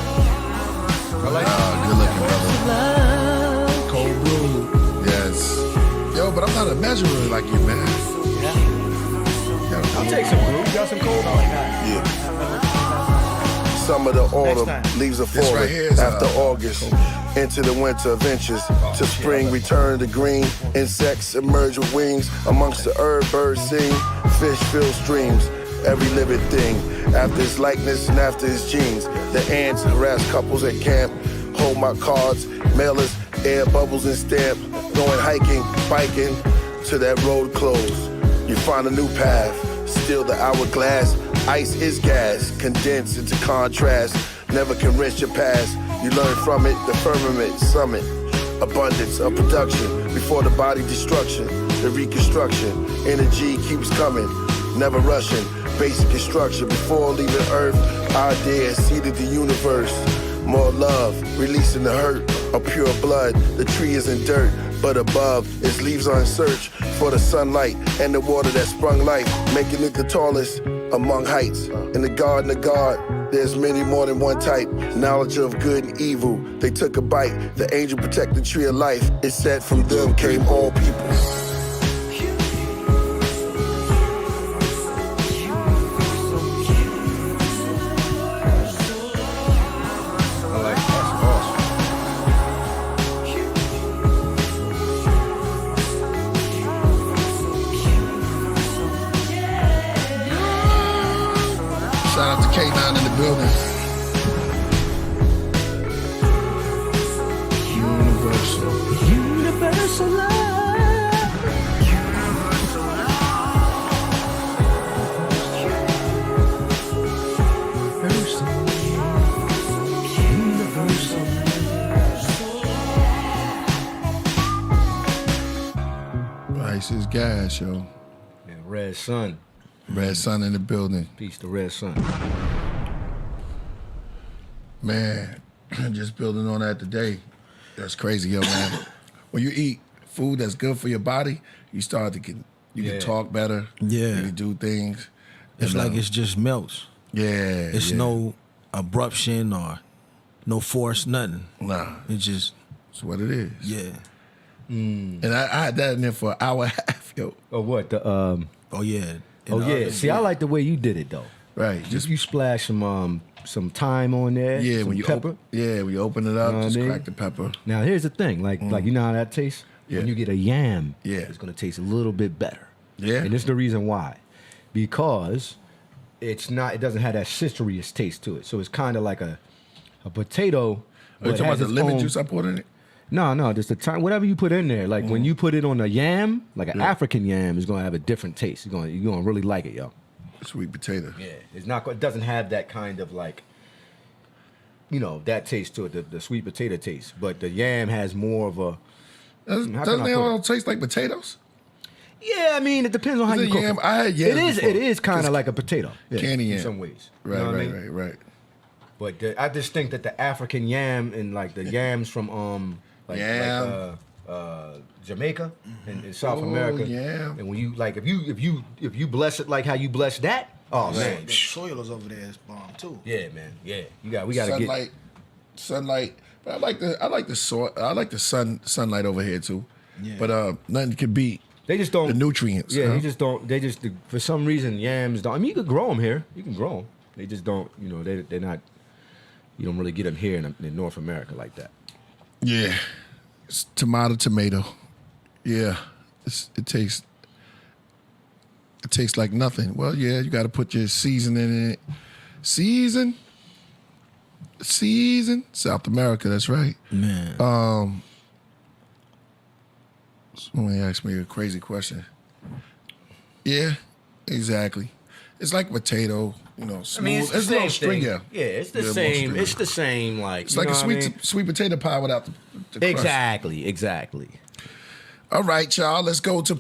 I like Good looking, brother. Cold brew. Yes. Yo, but I'm not a measurer like you, man. I'll take some brew. You got some cold? I like that. Yeah. Summer to autumn, time. leaves are This falling right here is, after August. Into the winter ventures, to spring return to green. Insects emerge with wings, amongst the herb birds sing. Fish fill streams, every living thing. After his likeness and after his genes. The ants harass couples at camp. Hold my cards, mailers, air bubbles and stamp. Going hiking, biking, to that road closed. You find a new path, still the hourglass. Ice is gas, condensed into contrast. Never can rinse your past. You learn from it, the firmament, summit. Abundance of production, before the body destruction. The reconstruction, energy keeps coming. Never rushing, basic instruction. Before leaving Earth, idea seeded the universe. More love, releasing the hurt of pure blood. The tree is in dirt, but above its leaves are in search for the sunlight and the water that sprung life, making it the tallest. among heights. In the garden of God, there's many more than one type. Knowledge of good and evil, they took a bite. The angel protected the tree of life. It said from them came all people. Shout out to K9 in the building. Universal love. Universal. Price is gas, yo. Yeah, Red Sun. Red Sun in the building. Peace to Red Sun. Man, just building on that today. That's crazy, yo, man. When you eat food that's good for your body, you start to get, you can talk better. Yeah. You can do things. It's And, like it's just melts. Yeah. It's yeah. no abruption or no force, nothing. Nah. It's just. It's what it is. Yeah. And I had that in there for an hour and a half, yo. Oh, what? The Oh, yeah. Oh yeah. See, I like the way you did it though. Right. Just you splash some thyme on there. Yeah, some when you pepper. when you open it up, Know what just I mean? crack the pepper. Now here's the thing, like you know how that tastes. Yeah. When you get a yam, Yeah. it's gonna taste a little bit better. Yeah. And this is the reason why, because it doesn't have that citrus taste to it. So it's kind of like a potato. Are you but talking about has the its lemon own- juice I poured in it? No, just the time. Whatever you put in there, like when you put it on a yam, like an African yam, is gonna have a different taste. You're gonna really like it, yo. Sweet potato. Yeah, it's not. It doesn't have that kind of like, that taste to it, the sweet potato taste. But the yam has more of a. Doesn't they all taste like potatoes? Yeah, I mean, it depends on how Is you it cook yam? it. I had yams It before. is kind of like a potato. Candy yam. in some ways. Right, You know what I mean? right. But I just think that the African yam and like the yams from Jamaica and in South America. Yeah. And when you like if you bless it like how you bless that, oh man. The soil is over there is bomb too. Yeah, man. Yeah. We gotta get sunlight. But I like the soil. I like the sunlight over here too. Yeah. But nothing can beat they just don't the nutrients. Yeah, huh? they just don't. They just for some reason yams don't. I mean, you could grow them here. You can grow them. They just don't. They're not. You don't really get them here in North America like that. Yeah, it's tomato. Yeah, it tastes like nothing. Well, yeah, you got to put your seasoning in it. Season. South America. That's right. Man. Somebody asked me a crazy question. Yeah, exactly. It's like potato. Smooth. I mean, it's the a same little stringier. thing. Yeah, it's the Yeah, more same. stringier. It's the same. Like It's like a sweet potato pie without the crust. Exactly. All right, y'all. Let's go to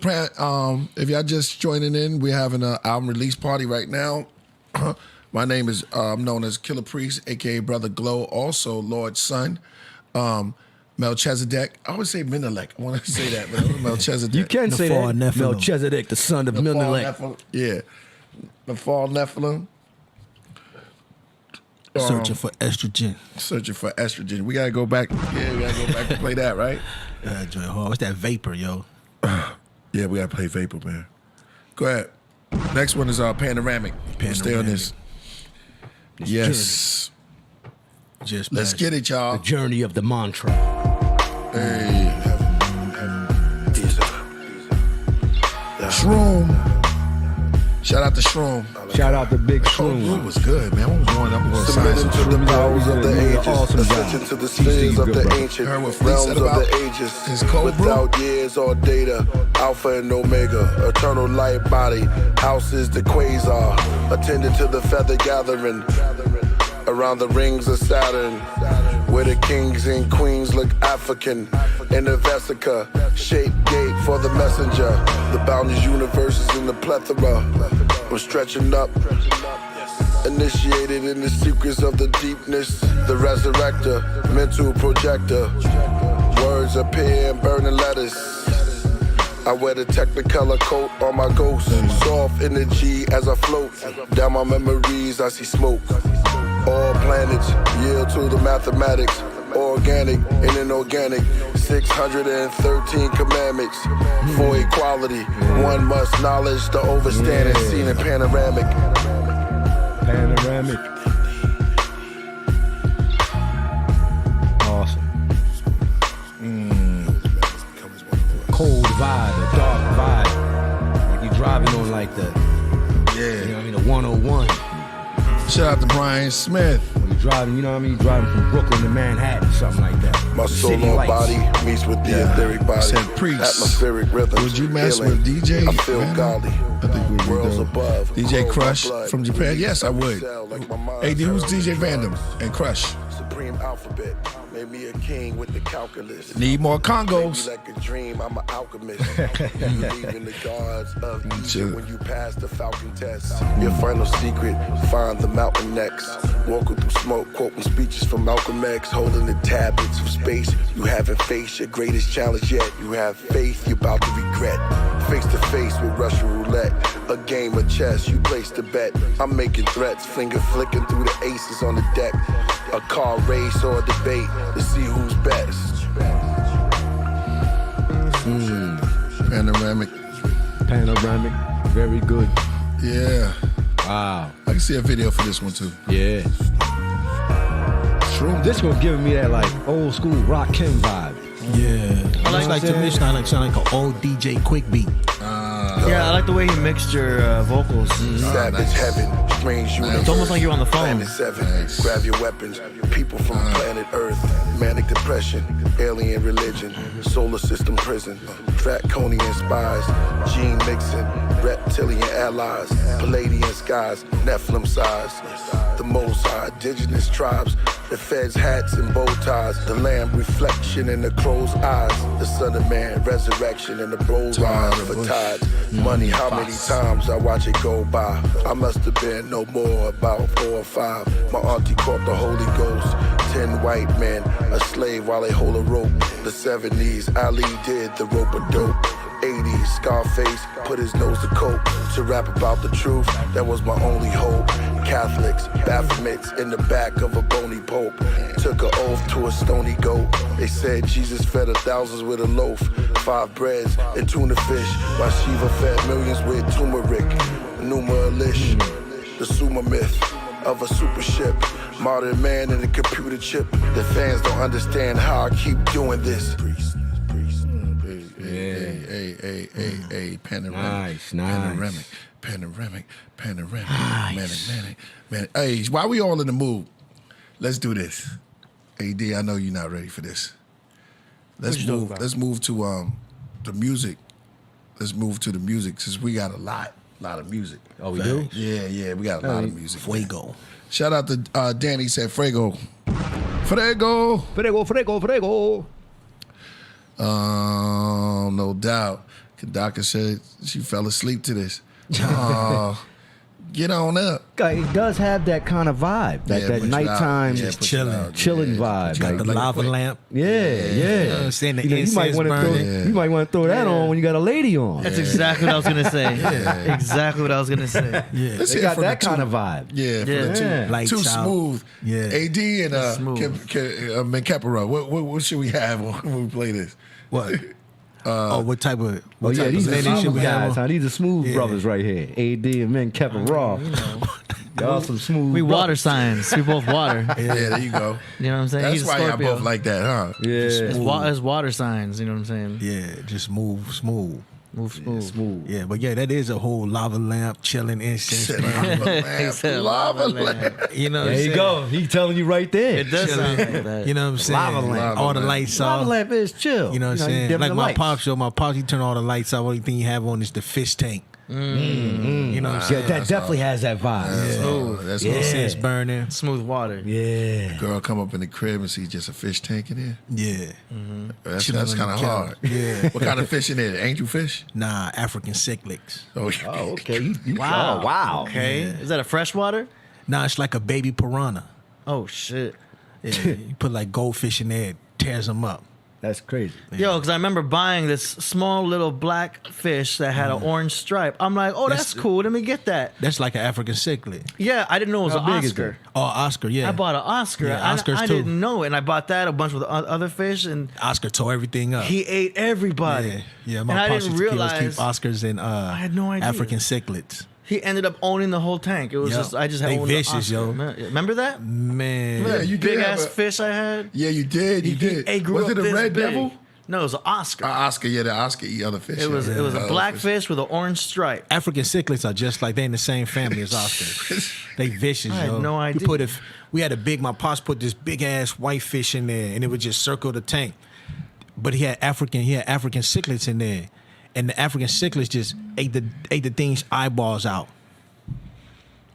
if y'all just joining in, we're having an album release party right now. My name is I'm known as Killah Priest, aka Brother Glow, also Lord's son. Melchizedek. I always say Menelek. I want to say that, but Melchizedek. You can say that. Nephilim. Melchizedek, the son of Menelek. Yeah. The fall Nephilim. Searching for estrogen. Searching for estrogen. We gotta go back. Yeah, we gotta go back and play that, right? Yeah, Joy Hall. What's that vapor, yo? Yeah, we gotta play Vapor, man. Go ahead. Next one is Panoramic. Stay on this. Yes. Just Let's get it, y'all. The journey of the mantra. Hey. Shroom. Shout out to Shroom. Shout out to Big It Shroom. was good, man. I'm going to sign Submitting some to the Shroom. powers of the ages, awesome ascension guy. to the spheres of the ancient Heard what Fleet realms said of about the ages. his cold brew? Without years or data, Alpha and Omega, eternal light body, house is the quasar, attended to the feather gathering around the rings of Saturn, where the kings and queens look African. In the vesica, shaped gate for the messenger. The boundless universes in the plethora. I'm stretching up, initiated in the secrets of the deepness. The resurrector, mental projector. Words appear in burning letters. I wear the Technicolor coat on my ghost. Soft energy as I float. Down my memories, I see smoke. All planets yield to the mathematics. Organic and inorganic. 613 commandments for equality. One must knowledge to overstand and seen in panoramic. Panoramic. Awesome. Cold vibe, a dark vibe. Like you driving on like the, Yeah. you know what I mean, the 101. Shout out to Brian Smith. When you driving, you know what I mean, driving from Brooklyn to Manhattan, something like that. My soul City on lights. body meets with the etheric body. Said priest. Atmospheric rhythms. Would you mess healing. with DJ? I feel man? godly. I think we would. Worlds though. above. DJ Close Crush my blood. from Japan? Yes, I would. Like my mind's Hey, dude, who's held. DJ Vandam and Crush? Supreme alphabet. Made me a king with the calculus. Need more Congos. Like a dream, I'm an alchemist. You believe in the gods of Egypt when you pass the Falcon test. Your final secret, find the mountain next. Walking through smoke, quoting speeches from Malcolm X, holding the tablets of space. You haven't faced your greatest challenge yet. You have faith you're about to regret. Face to face with Russian roulette. A game of chess, you place the bet. I'm making threats, finger flicking through the aces on the deck. A car race or a debate to see who's best. Panoramic. Panoramic. Very good. Yeah. Wow. I can see a video for this one too. Yeah. True. This one giving me that like old school Rock Kim vibe. Yeah. I like to me, it sound like an old DJ quick beat. Yeah, I like the way he mixed your vocals. Savage heaven, strange universe. It's almost like you're on the phone. Planet 7, grab your weapons. People from planet Earth, manic depression, alien religion, solar system prison, draconian spies, gene mixing, reptilian allies, Palladian skies, Nephilim size. The Most High, indigenous tribes, the feds' hats and bow ties, the lamb reflection in the crow's eyes, the son of man, resurrection and the bull rise for tides. Money, how many times I watch it go by? I must have been no more, about 4 or 5. My auntie caught the Holy Ghost. 10 white men, a slave while they hold a rope. The 70s, Ali did the rope of dope. 80s, Scarface put his nose to coke. To rap about the truth, that was my only hope. Catholics, Baphomets in the back of a bony pope. Took an oath to a stony goat. They said Jesus fed the thousands with a loaf. 5 breads and tuna fish. While Shiva fed millions with turmeric. Numa Elish, the Sumer myth of a super ship. Modern man in a computer chip. The fans don't understand how I keep doing this. Hey, panoramic. Nice. Panoramic. Manic. Hey, while we all in the mood, let's do this. AD, I know you're not ready for this. Let's move to the music. Let's move to the music since we got a lot of music. Oh, we do? Yeah, we got a lot of music. Fuego. Shout out to Danny said Fuego. No doubt. Kadaka said she fell asleep to this. Get on up. It does have that kind of vibe, that nighttime, chilling vibe. Got the lava lamp. Yeah. You know what I'm saying? The You might want to throw that on when you got a lady on. That's exactly what I was gonna say. Exactly what I was gonna say. Yeah. Let's They hear got from that the two- kind of vibe. Yeah, for the Yeah. two, Lights too out. smooth. Yeah. AD and Menkepera. What should we have when we play this? What? What type of? Oh yeah, these are position smooth we have guys. on? Huh? These are smooth Yeah. brothers right here. AD and men Kevin Raw. Y'all some smooth. We water brothers. signs. We both water. Yeah, there you go. You know what I'm saying? That's He's a why y'all Scorpio. both like that, huh? Yeah. It's water signs. You know what I'm saying? Yeah, just move smooth. Move smooth. Smooth. Yeah, but yeah, that is a whole lava lamp, chilling incense. Said man. lava said lamp, lava lava lamp. You know, what There I'm you saying? go. He telling you right there. It does sound like that. You know what I'm saying? Lava lamp. All the lights Lava off. lamp is chill. You know what I'm you saying? dim Like the my lights. pops, he turn all the lights out. Only thing you have on is the fish tank. You know what I'm saying? Yeah, that definitely has that vibe. That's Yeah. all. Incense burning. Smooth water. Yeah. Girl come up in the crib and see just a fish tank in there. Yeah. That's Chilling on kind of the hard. couch. Yeah. What kind of fish in there? Angel fish? Nah, African cichlids. Oh, Oh, okay. Wow. Oh, wow. Okay. Is that a freshwater? Nah, it's like a baby piranha. Oh shit. Yeah, you put like goldfish in there, it tears them up. That's crazy. Yo, because I remember buying this small little black fish that had an orange stripe. I'm like, oh, that's cool. Let me get that. That's like an African cichlid. Yeah, I didn't know it was How an big is Oscar. Oh, Oscar, yeah. I bought an Oscar. Yeah, Oscars I too. didn't know it, and I bought that a bunch with other fish, and Oscar tore everything up. he ate everybody. Yeah, and I pops didn't used to keep realize Oscars and I had no idea. African cichlids. He ended up owning the whole tank. It was Yep. just I just They owned vicious, the Oscar. yo. Remember that? Man. Yeah, you did Big have ass a- fish I had. Yeah, you did. You did. He grew Was up it a this red big. devil? No, it was an Oscar. Oscar, yeah, the Oscar eat other fish. It was yeah. a Other black fish. fish with an orange stripe. African cichlids are just like they in the same family as Oscars. They vicious, I had yo. no idea. My pops put this big ass white fish in there, and it would just circle the tank. But he had African cichlids in there, and the African cichlids just ate the thing's eyeballs out.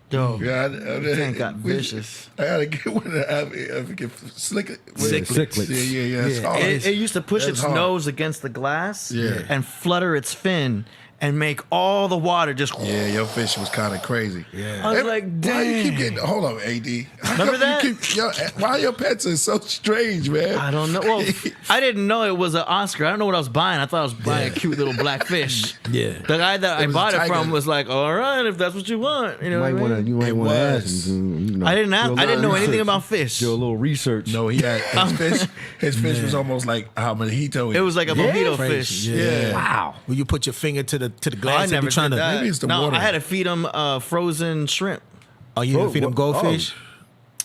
Yo, Yeah, the tank got vicious. I gotta get one of the African cichlids. Cichlids. Yeah. It's hard. It used to push That's its hard. nose against the glass Yeah. and flutter its fin and make all the water just. Yeah, your fish was kind of crazy. Yeah. I was like, Why you keep dang. getting? Hold on, AD. How Remember come that? You why your pets are so strange, man? I don't know. Well, I didn't know it was an Oscar. I don't know what I was buying. I thought I was buying a cute little black fish. Yeah. The guy that I was bought a it tiger. from was like, "All right, if that's what you want, you know." What I mean? You might It want to was. ask him. You know, I didn't do a I little didn't know anything research. about fish. Do a little research. No, he had his fish. His fish was almost like how mojito is. It was like a mojito Crazy. fish. Yeah. Wow. When you put your finger to the I glass and never be trying did to. that. Maybe it's the no, water. I had to feed him frozen shrimp. Oh, you didn't feed them goldfish?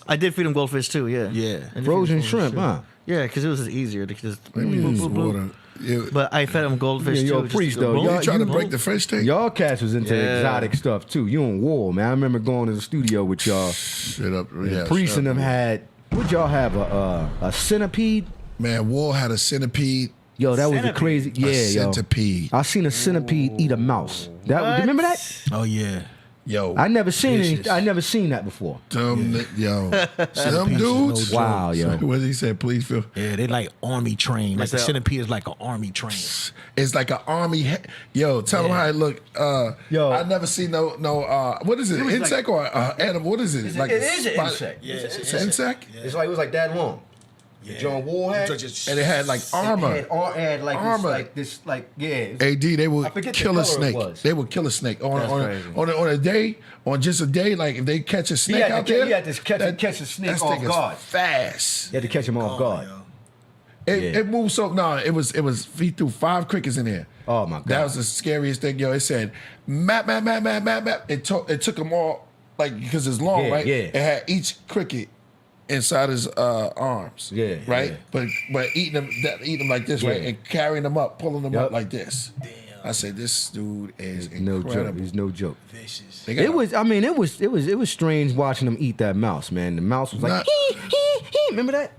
I did feed him goldfish too. Yeah. Yeah. I did feed Frozen him shrimp, huh? Yeah, because it was just easier to just. Maybe boop, it's boop, the boop. water. Yeah. But I fed him goldfish Yeah, too. yo, just priest, to go though. boom. Y'all- You trying to you break know- the fish tank? Y'all cats was into Yeah. exotic stuff too. You on war, man. I remember going to the studio with y'all. Straight up. Yeah, Priest straight and up. them had. What y'all have a centipede? Man, Wall had a centipede. Yo, that was the Centipede? crazy. A Yeah, yo. centipede. I seen a centipede eat a mouse. That remember that? Oh, yeah. Yo. I never seen Vicious. I never seen that before. Them dudes. no Wow, yo. What did he say? Please feel. Yeah, they like army trained. Like the That's how- centipede is like an army train. It's like an army. Yo, tell them how it look. Yo. I never seen no. What is it? was Insect or animal? What is it? It like is an spot- insect. Yeah, It's an insect. It's like it was like that long. The John Wall had. And it had like armor. It had like Armor. this like yeah. AD, they I would forget the kill a color it snake. was. They would kill a snake That's crazy. on a day, on just a day. Like if they catch a snake out there, He had to catch a snake that off thing is guard. fast. You had to catch him off guard. It moved so no, it was he threw 5 crickets in there. Oh my god. That was the scariest thing, yo. It said map. It took them all like because it's long, Yeah, right? yeah. It had each cricket inside his arms. Yeah, Right? yeah. But eating them like this, right? Yeah. And carrying them up, pulling them Yup. up like this. Damn. I said, this dude is No incredible. joke. He's no joke. Vicious. They got It was. I mean, it was strange watching them eat that mouse, man. The mouse was like, Not- remember that?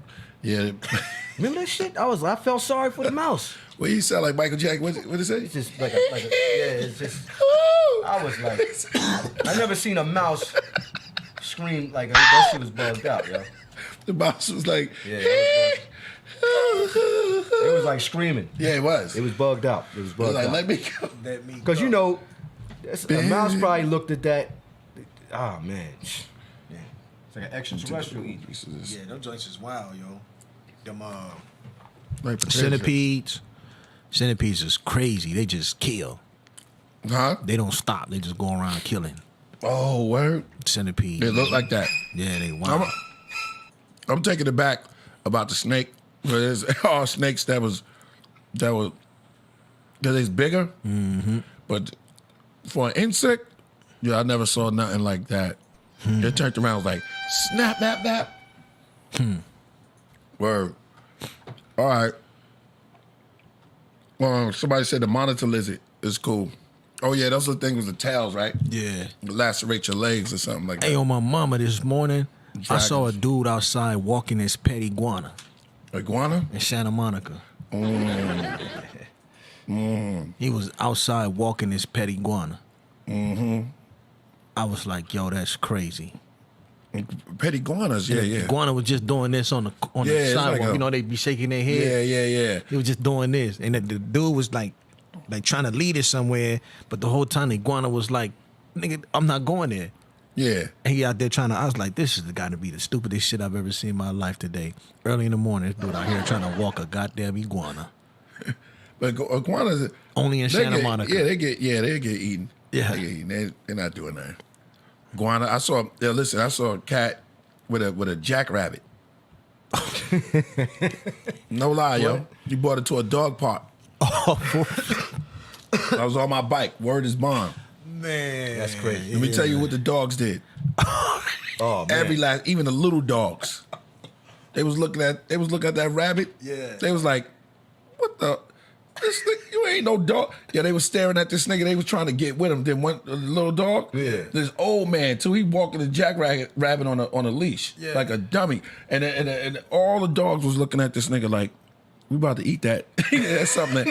Yeah. Remember that shit? I felt sorry for the mouse. Well, you sound like Michael Jackson. What did it say? It's just like a yeah. It's just. I was like, I never seen a mouse scream like that. Shit was bugged out, yo. The mouse was like, Yeah, it was like screaming. yeah, it was. It was bugged out. It was It was bugged like, out. let me go. Because you know, a mouse probably looked at that. Oh man, yeah. It's like an extraterrestrial eating. Yeah, them joints is wild, yo. Them Like potato centipedes. Centipedes is crazy. They just kill. chips. Huh? They don't stop. They just go around killing. Oh, word. Centipedes. They look like that. Yeah, they wild. I'm taking it back about the snake. There's all snakes that because it's bigger. Mm-hmm. But for an insect, yeah, I never saw nothing like that. It turned around was like snap, nap, nap. Word. All right. Somebody said the monitor lizard is cool. Oh yeah, those are the things with the tails, right? Yeah. Lacerate your legs or something like that. Hey, on my mama this morning, I saw a dude outside walking his pet iguana Iguana? in Santa Monica. Mm. He was outside walking his pet iguana. Mm-hmm. I was like, yo, that's crazy. Pet iguanas, yeah, yeah. Iguana was just doing this on the Yeah, the it's sidewalk. like a- You know, they be shaking their head. Yeah. He was just doing this, and the dude was like trying to lead it somewhere, but the whole time the iguana was like, "Nigga, I'm not going there." Yeah. And he out there I was like, this has got to be the stupidest shit I've ever seen in my life today. Early in the morning, this dude out here trying to walk a goddamn iguana. But iguanas only in Santa Monica. Yeah, they get eaten. Yeah. They get eaten. They're not doing that. Iguana, I saw a cat with a jackrabbit. No lie, yo. He brought it to a dog park. I was on my bike. Word is bond. Man. That's crazy. Let me tell you what the dogs did. Oh man. Even the little dogs. They was looking at that rabbit. Yeah. They was like, what the? This nigga, you ain't no dog. Yeah, they was staring at this nigga. They was trying to get with him. Then one little dog. Yeah. This old man too. He walking the jackrabbit on a leash, Yeah. like a dummy. And all the dogs was looking at this nigga like, we about to eat that. That's something.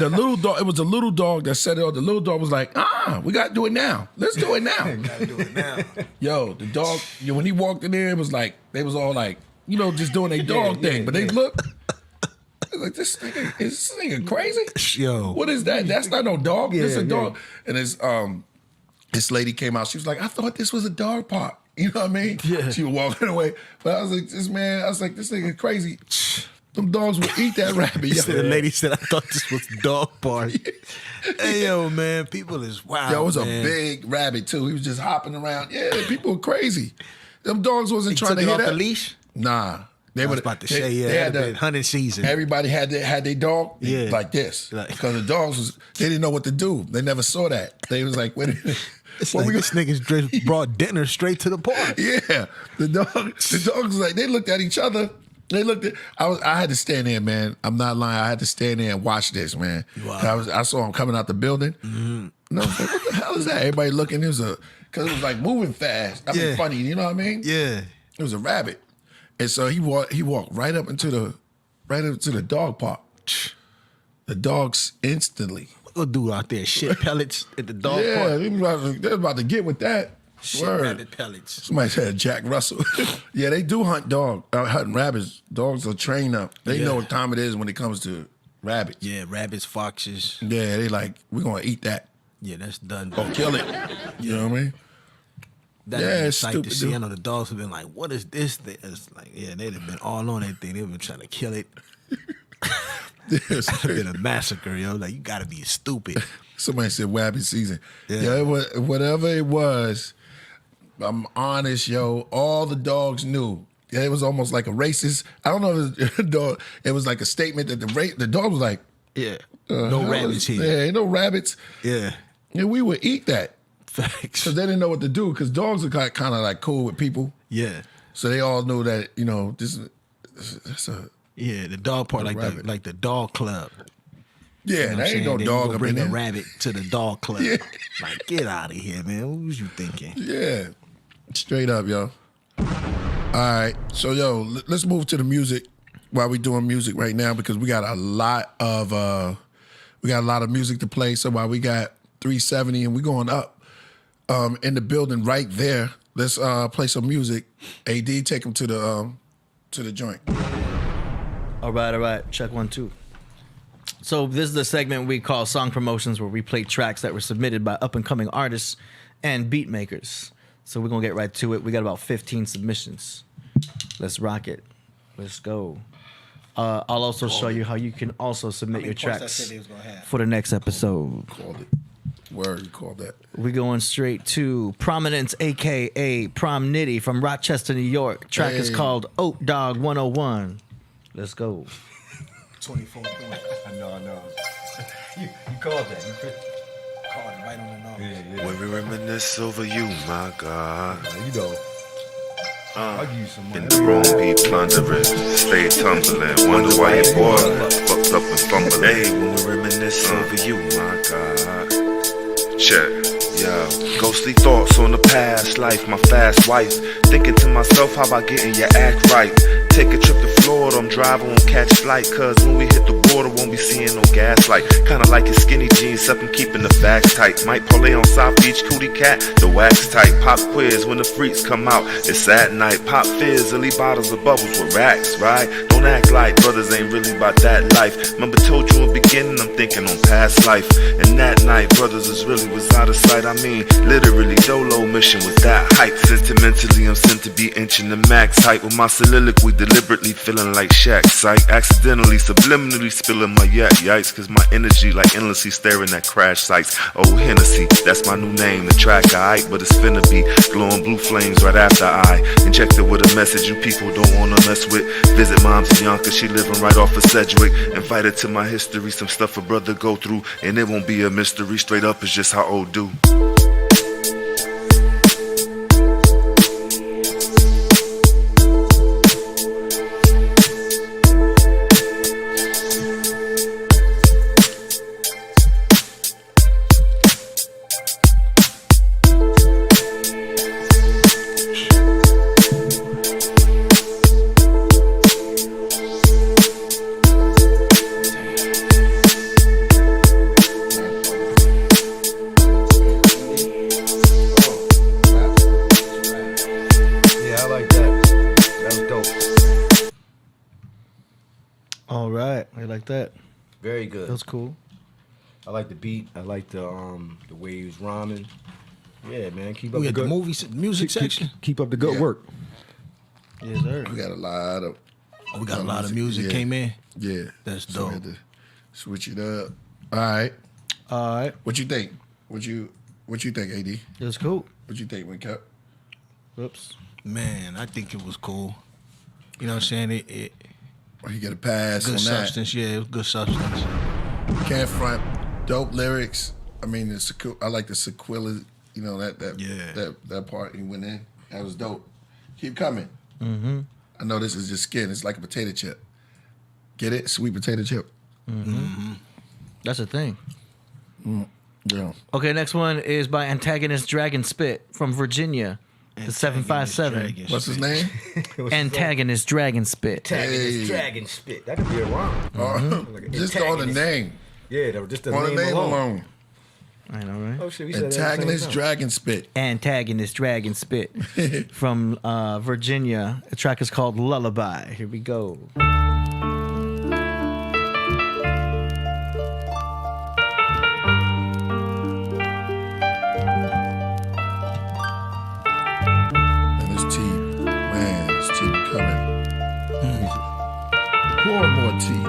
The little dog. It was the little dog that said it. The little dog was like, we got to do it now. Let's do it now. Gotta do it now. Yo, the dog. When he walked in there, it was like they was all like, just doing their dog thing. But they looked. Like this nigga crazy? Yo. What is that? That's not no dog. This a dog. And this lady came out. She was like, I thought this was a dog park. You know what I mean? Yeah. She was walking away. But I was like, this nigga crazy. Them dogs would eat that rabbit. Yo. The lady said, I thought this was dog park. Hey, yo, man, people is wild. Yo, it was man. a big rabbit too. He was just hopping around. Yeah, people were crazy. Them dogs wasn't trying to took it hit off that. the leash? Nah. I was about to say, they had the hunting season. Everybody had their dog Yeah. like this. Like- Because the dogs they didn't know what to do. They never saw that. They was like, wait a minute. It's like this nigga's just brought dinner straight to the park. Yeah. The dogs was like, they looked at each other. They looked at I had to stand there, man. I'm not lying. I had to stand there and watch this, man. Wow. I saw him coming out the building. Mm-hmm. And I was like, what the hell is that? Everybody looking. Because it was like moving fast. I mean, Yeah. funny, you know what I mean? Yeah. It was a rabbit. And so he walked right up into the dog park. The dogs instantly. What dude out there shit pellets at the dog Yeah, park? they was about to get with that. Shit Word. rabbit pellets. Somebody said Jack Russell. Yeah, they do hunting rabbits. Dogs are trained up. They know what time it is when it comes to rabbits. Yeah, rabbits, foxes. Yeah, they like, we're going to eat that. Yeah, that's done. Or kill it. You know what I mean? That Yeah, is a it's sight stupid, to see. dude. I know the dogs have been like, what is this thing? It's like, yeah, they'd have been all on that thing. They've been trying to kill it. It's been a massacre, yo. Like, you gotta be stupid. Somebody said rabbit season. Yeah. Yeah, whatever it was, I'm honest, yo, all the dogs knew. Yeah, it was almost like a racist. I don't know if it was like a statement that the dog was like, Yeah. No rabbits here. Yeah, ain't no rabbits. Yeah. And we would eat that. Facts. Because they didn't know what to do. Because dogs are kind of like cool with people. Yeah. So they all knew that, that's a... Yeah, the dog park, like rabbit. the dog club. Yeah, You know what there I'm ain't saying? no They dog go up bring in a there. rabbit to the dog club. Yeah. Like, get out of here, man. What was you thinking? Yeah. Straight up, yo. All right. So, yo, let's move to the music while we doing music right now because we got a lot of music to play. So while we got 370 and we going up in the building right there, let's play some music. AD, take them to the joint. All right. Check 1, 2. So this is the segment we call Song Promotions, where we play tracks that were submitted by up-and-coming artists and beat makers. So we're going to get right to it. We got about 15 submissions. Let's rock it. Let's go. I'll also show you how you can also submit your tracks for the next episode. Called it. Word, you called that. We're going straight to Prominence, a.k.a. Prom Nitty from Rochester, New York. Track is called Oat Dog 101. Let's go. 24 points. I know. You called that. You called it right on the nose. Yeah. When we reminisce over you, my God. You know. I'll give you some money. In the room, be plundering, stay tumbling. Wonder why you boiling, fucked up and fumbling. Hey, when we reminisce over you, my God. Check. Yeah, ghostly thoughts on the past life, my fast wife. Thinking to myself, how about getting your act right? take a trip to Florida. I'm driving, won't catch flight, cause when we hit the border, won't be seeing no gaslight. Kinda like his skinny jeans, up and keeping the facts tight. Might parlay on South Beach, cootie cat, the wax tight. Pop quiz when the freaks come out, it's at night. Pop fizz, and leave bottles of bubbles with racks, right? Don't act like brothers ain't really about that life. Remember told you in the beginning, I'm thinking on past life. And that night, brothers is really was out of sight. I mean, literally, Dolo mission was that hype. Sentimentally, I'm sent to be inching the max height. With my soliloquy, deliberately feeling like Shaq Sight. Accidentally, subliminally spilling my yikes. Cause my energy like endlessly staring at crash sites. Oh, Hennessy, that's my new name. The track I hype, but it's finna be glowing blue flames right after I injected with a message you people don't wanna mess with. Visit mom's in Yonkers, she living right off of Sedgwick. Invited to my history, some stuff a brother go through. And it won't be a mystery, straight up, it's just how old do. That very good. That's cool. I like the beat. I like the way he was rhyming. Yeah, man. Keep up we the had good the music section. Keep up the good work. Yes, sir. We got a lot of. We got a lot of music came in. Yeah, that's so dope. we had to switch it up. All right. What you think? What you think, AD? It's cool. What you think, Wink Up? Whoops. Man, I think it was cool. You know what I'm saying? It you get a pass good on substance, that. yeah, it was good substance. Can't front, dope lyrics. I mean, I like the Sequilla, you know, that part he went in. That was dope. Keep coming. Mm-hmm. I know this is just skin. It's like a potato chip. Get it? Sweet potato chip. Mm-hmm. That's a thing. Yeah. Okay, next one is by Antagonist Dragon Spit from Virginia. The 757. What's his name? Antagonist Dragon Spit. Antagonist Dragon Spit. That could be a rhyme. Like just on the name. Yeah, just the on name the name alone. alone. I know, right? Oh shit, we said Antagonist Dragon Spit. Antagonist Dragon Spit from Virginia. The track is called Lullaby. Here we go. Pour more tea.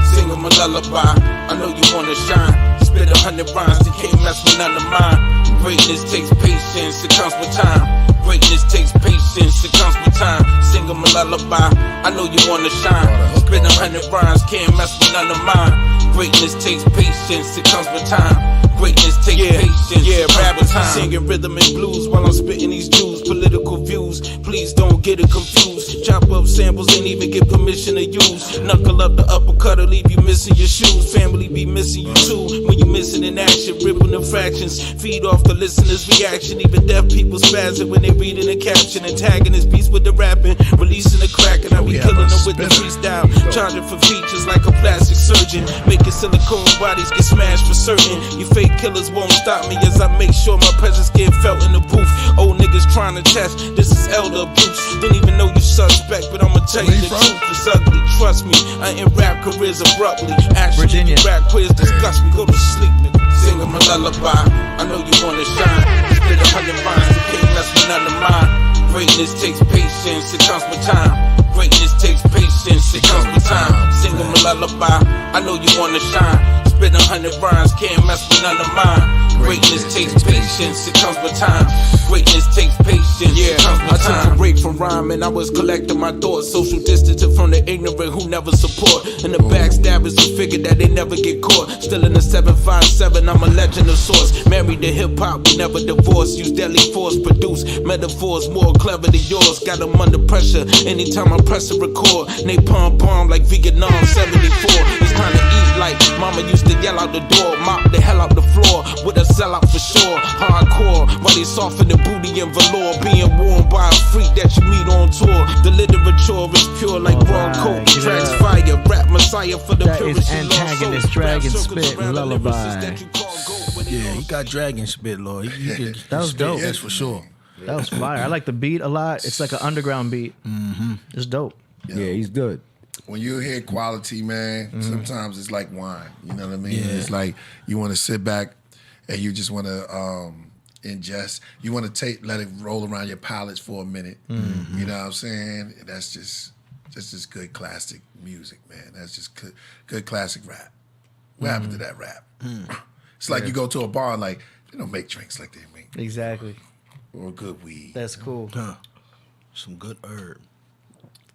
Sing 'em a lullaby. I know you wanna shine. Spit 100 rhymes, you can't mess with none of mine. Greatness takes patience, it comes with time. Greatness takes patience, it comes with time. Sing 'em a lullaby. I know you wanna shine. Spit 100 rhymes, can't mess with none of mine. Greatness takes patience, it comes with time. Greatness takes patience. Yeah, rapper time. Singing rhythm and blues while I'm spitting these Jews. Political views, please don't get it confused. Chop up samples, ain't even get permission to use. Knuckle up the uppercut or leave you missing your shoes. Family be missing you too when you missing in action. Ripping the fractions, feed off the listener's reaction. Even deaf people spazzing when they reading the caption. Antagonist beats with the rapping, releasing the crack, and I be killing them with the freestyle. Charging for features like a plastic surgeon, making silicone bodies get smashed for certain. You fake killers won't stop me as I make sure my presence get felt in the booth. Old niggas trying to test, this is elder abuse. Didn't even know you suspect, but I'ma tell you the truth. It's ugly, trust me. I end rap careers abruptly. Actually, rap quiz disgust me. Go to sleep, nigga. Sing 'em a lullaby. I know you wanna shine. Spit 100 rhymes, you can't mess with none of mine. Greatness takes patience, it comes with time. Greatness takes patience, it comes with time. Sing 'em a lullaby. I know you wanna shine. Spit 100 rhymes, can't mess with none of mine. Greatness takes patience, it comes with time. Greatness takes patience, it comes with time. I took a break from rhyming, I was collecting my thoughts. Social distancing from the ignorant who never support. And the backstabbers who figure that they never get caught. Still in the 757, I'm a legend of sorts. Married to hip hop, we never divorce. Use deadly force, produce metaphors more clever than yours. Got them under pressure anytime I press a record. Napalm bomb like Vietnam 74. It's time to eat like mama used to yell out the door. Mop the hell out the floor with a sellout for sure. Hardcore, while they soften the booty and velour, being worn by a freak that you meet on tour. The literature is pure like raw coke. Tracks fire, rap messiah for the That purest is and lost Antagonist, souls. Dragon Rap Spit, circles around the Lullaby. lyricists that you call goat. Yeah, he got Dragon Spit, Lord. That was dope. That's for sure. That was fire. I like the beat a lot. It's like an underground beat. Mm-hmm. It's dope. Yeah, he's good. When you hear quality, man, sometimes it's like wine. You know what I mean? Yeah. It's like you want to sit back and you just want to ingest. You want to let it roll around your palates for a minute. Mm-hmm. You know what I'm saying? That's just good classic music, man. That's just good classic rap. What happened to that rap? It's like you go to a bar and like, they don't make drinks like they make. Exactly. Or good weed. That's cool. Some good herb.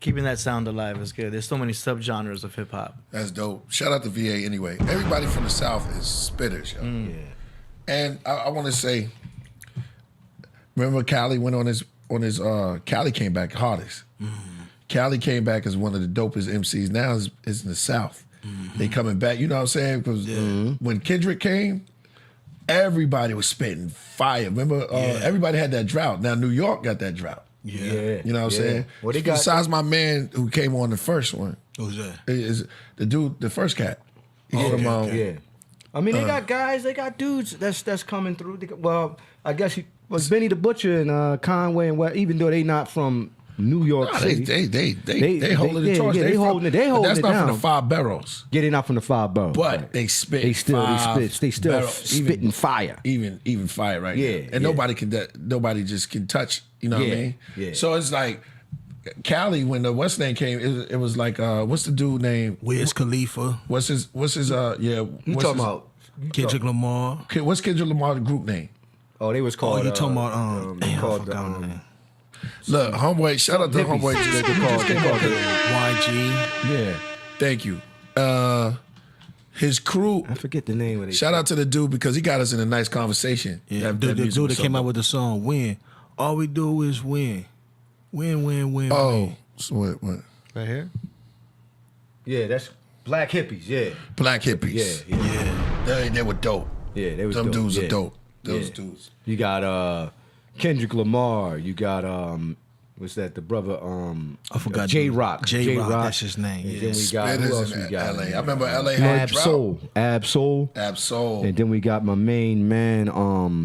Keeping that sound alive is good. There's so many subgenres of hip hop. That's dope. Shout out to VA anyway. Everybody from the South is spitters, yo. Yeah. And I want to say, remember Cali went on his Cali came back hardest. Cali came back as one of the dopest MCs. Now is in the South. They coming back. You know what I'm saying? Because when Kendrick came, everybody was spitting fire. Remember, everybody had that drought. Now New York got that drought. Yeah. You know what I'm saying? Well, they got besides my man who came on the first one. Who's that? Is the dude, the first cat. He came on. Yeah. I mean, they got guys, they got dudes that's coming through. Well, I guess he was Benny the Butcher and Conway and even though they not from New York City. They holding the torch. They holding it. They holding that's it not down. from the 5 barrels. Yeah, they not from the 5 barrels. But they spit. They still barrels, spitting fire. Even fire right Yeah, now. And nobody just can touch. You know what I mean? Yeah. So it's like Cali when the what's name came. It was like what's the dude name? Wiz Khalifa. What's his yeah? You talking about Kendrick Lamar. What's Kendrick Lamar's group name? Oh, they was called. You talking about they called Look, homeboy. Shout out to homeboy. They called YG. Yeah. Thank you. His crew. I forget the name of it. Shout out to the dude because he got us in a nice conversation. Yeah, That the music dude was that so came out dope. with the song "Win." All we do is win, win. Oh, so what? Right here? Yeah, that's Black Hippies. Yeah. Black Hippies. Yeah. They were dope. Yeah, they was Them dope. dudes yeah. are dope. Those Yeah. dudes. You got Kendrick Lamar. You got what's that? The brother I forgot. J Rock. J Rock. That's his name. And Yeah. then we got Spitters who else in we got? LA. I remember LA had Absol. Absol. And then we got my main man,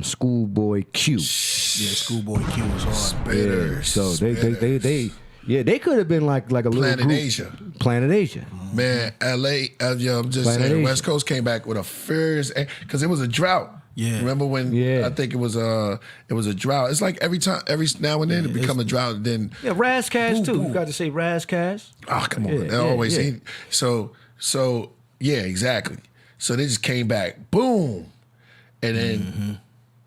Schoolboy Q. Yeah, Schoolboy Q was hard. Spitters. Yeah, so they could have been like a little Planet group. Asia. Planet Asia. Man, LA, I'm just Planet saying, Asia. West Coast came back with a fierce, because it was a drought. Yeah. Remember when I think it was a drought. It's like every now and then it become a drought. Then Yeah, Razzcast too. You got to say Razzcast. oh come on, Yeah, they always yeah. so yeah, exactly. So they just came back, boom, and then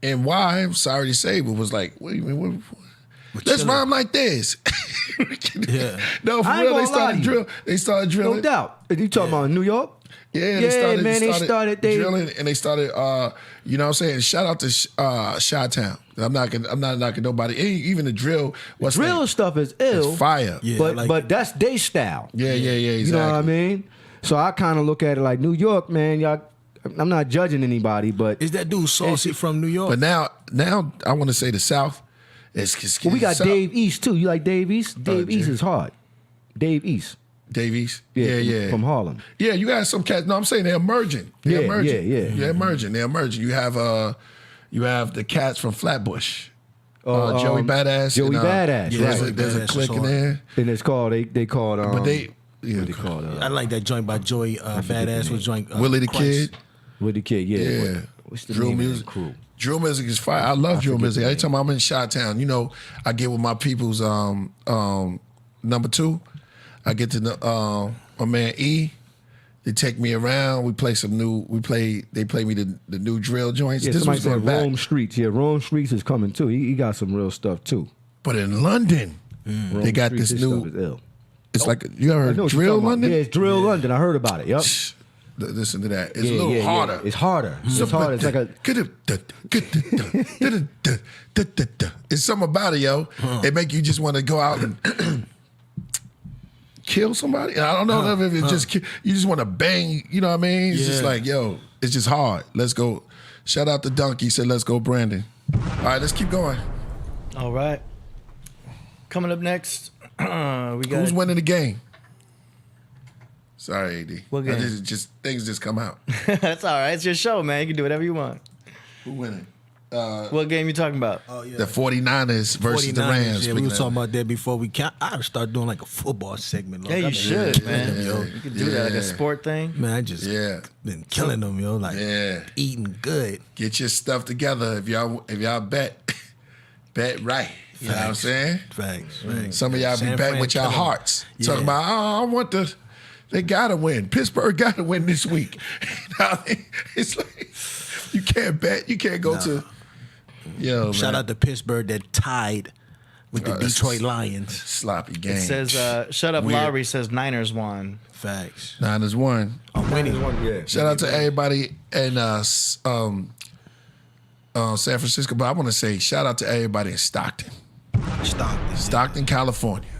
and why? I'm sorry to say, but was like, what do you mean? Let's rhyme like this. Yeah. No, for I ain't real, gonna lie to you. They started drilling. No doubt. You talking about New York? Yeah, Yeah, they started they- drilling and they started you know what I'm saying? Shout out to Chi-Town. I'm not knocking nobody. Even the drill. Drill stuff is ill. It's fire. Yeah, but that's their style. Yeah, exactly. You know what I mean? So I kind of look at it like New York, man. Y'all, I'm not judging anybody, but Is that dude Saucy from New York? But now I want to say the South. well, we got South. Dave East too. You like Dave East? Dave East is hard. Dave East. Davies. Yeah, from Harlem. Yeah, you got some cats. No, I'm saying they're emerging. They're Yeah, emerging. yeah. They're emerging. They're emerging. You have the cats from Flatbush. Joey Badass. Joey and, Badass. yeah, right. Joey There's a Badass click is in hard. there. And it's called they called But they what they called I like that joint by Joey Badass was joint Willie the Christ. Kid. with the kid. Yeah. Yeah. What's the Drill name of music. that crew? Drill music is fire. I love drill forget music. the Every time I'm in Chi-Town, you know, I get with my people's number 2. I get to know my man E. They take me around. We play some new. They play me the new drill joints. Yeah, this somebody was going said back. Rome Streets. Yeah, Rome Streets is coming too. He got some real stuff too. But in London, Rome they got Streets, this his new. stuff is ill. It's like you ever I heard know what you're drill talking about. London? Yeah, it's drill London. I heard about it. Yep. Listen to that. It's a little harder. It's harder. It's harder. It's like a It's something about it, yo. It make you just want to go out and kill somebody. I don't know if it's just you just want to bang. You know what I mean? It's just like, yo, it's just hard. Let's go. Shout out to Donkey. He said, "Let's go, Brandon." All right, let's keep going. All right. Coming up next, we got Who's winning the game? Sorry, AD. What game? Things just come out. That's all right. It's your show, man. You can do whatever you want. Who winning? What game you talking about? Oh yeah, The 49ers versus the Rams. Yeah, we were talking about that before we count. I would start doing like a football segment. Yeah, you should, man. Yeah, You could do that, like a sport thing. Man, I just been killing them, yo. Like eating good. Get your stuff together. If y'all bet right. You know what I'm saying? Facts. Some of y'all San be betting Fran with your killing. hearts. Yeah. Talking about, I want they gotta win. Pittsburgh gotta win this week. You know what I mean? It's like you can't bet. You can't go to. Yo, Shout man. out to Pittsburgh that tied with the Detroit Lions. Sloppy game. It says, shut up, Weird. Lowry says Niners won. Facts. Niners won. I'm winning. Shout out to everybody in San Francisco, but I want to say shout out to everybody in Stockton. Stockton, California.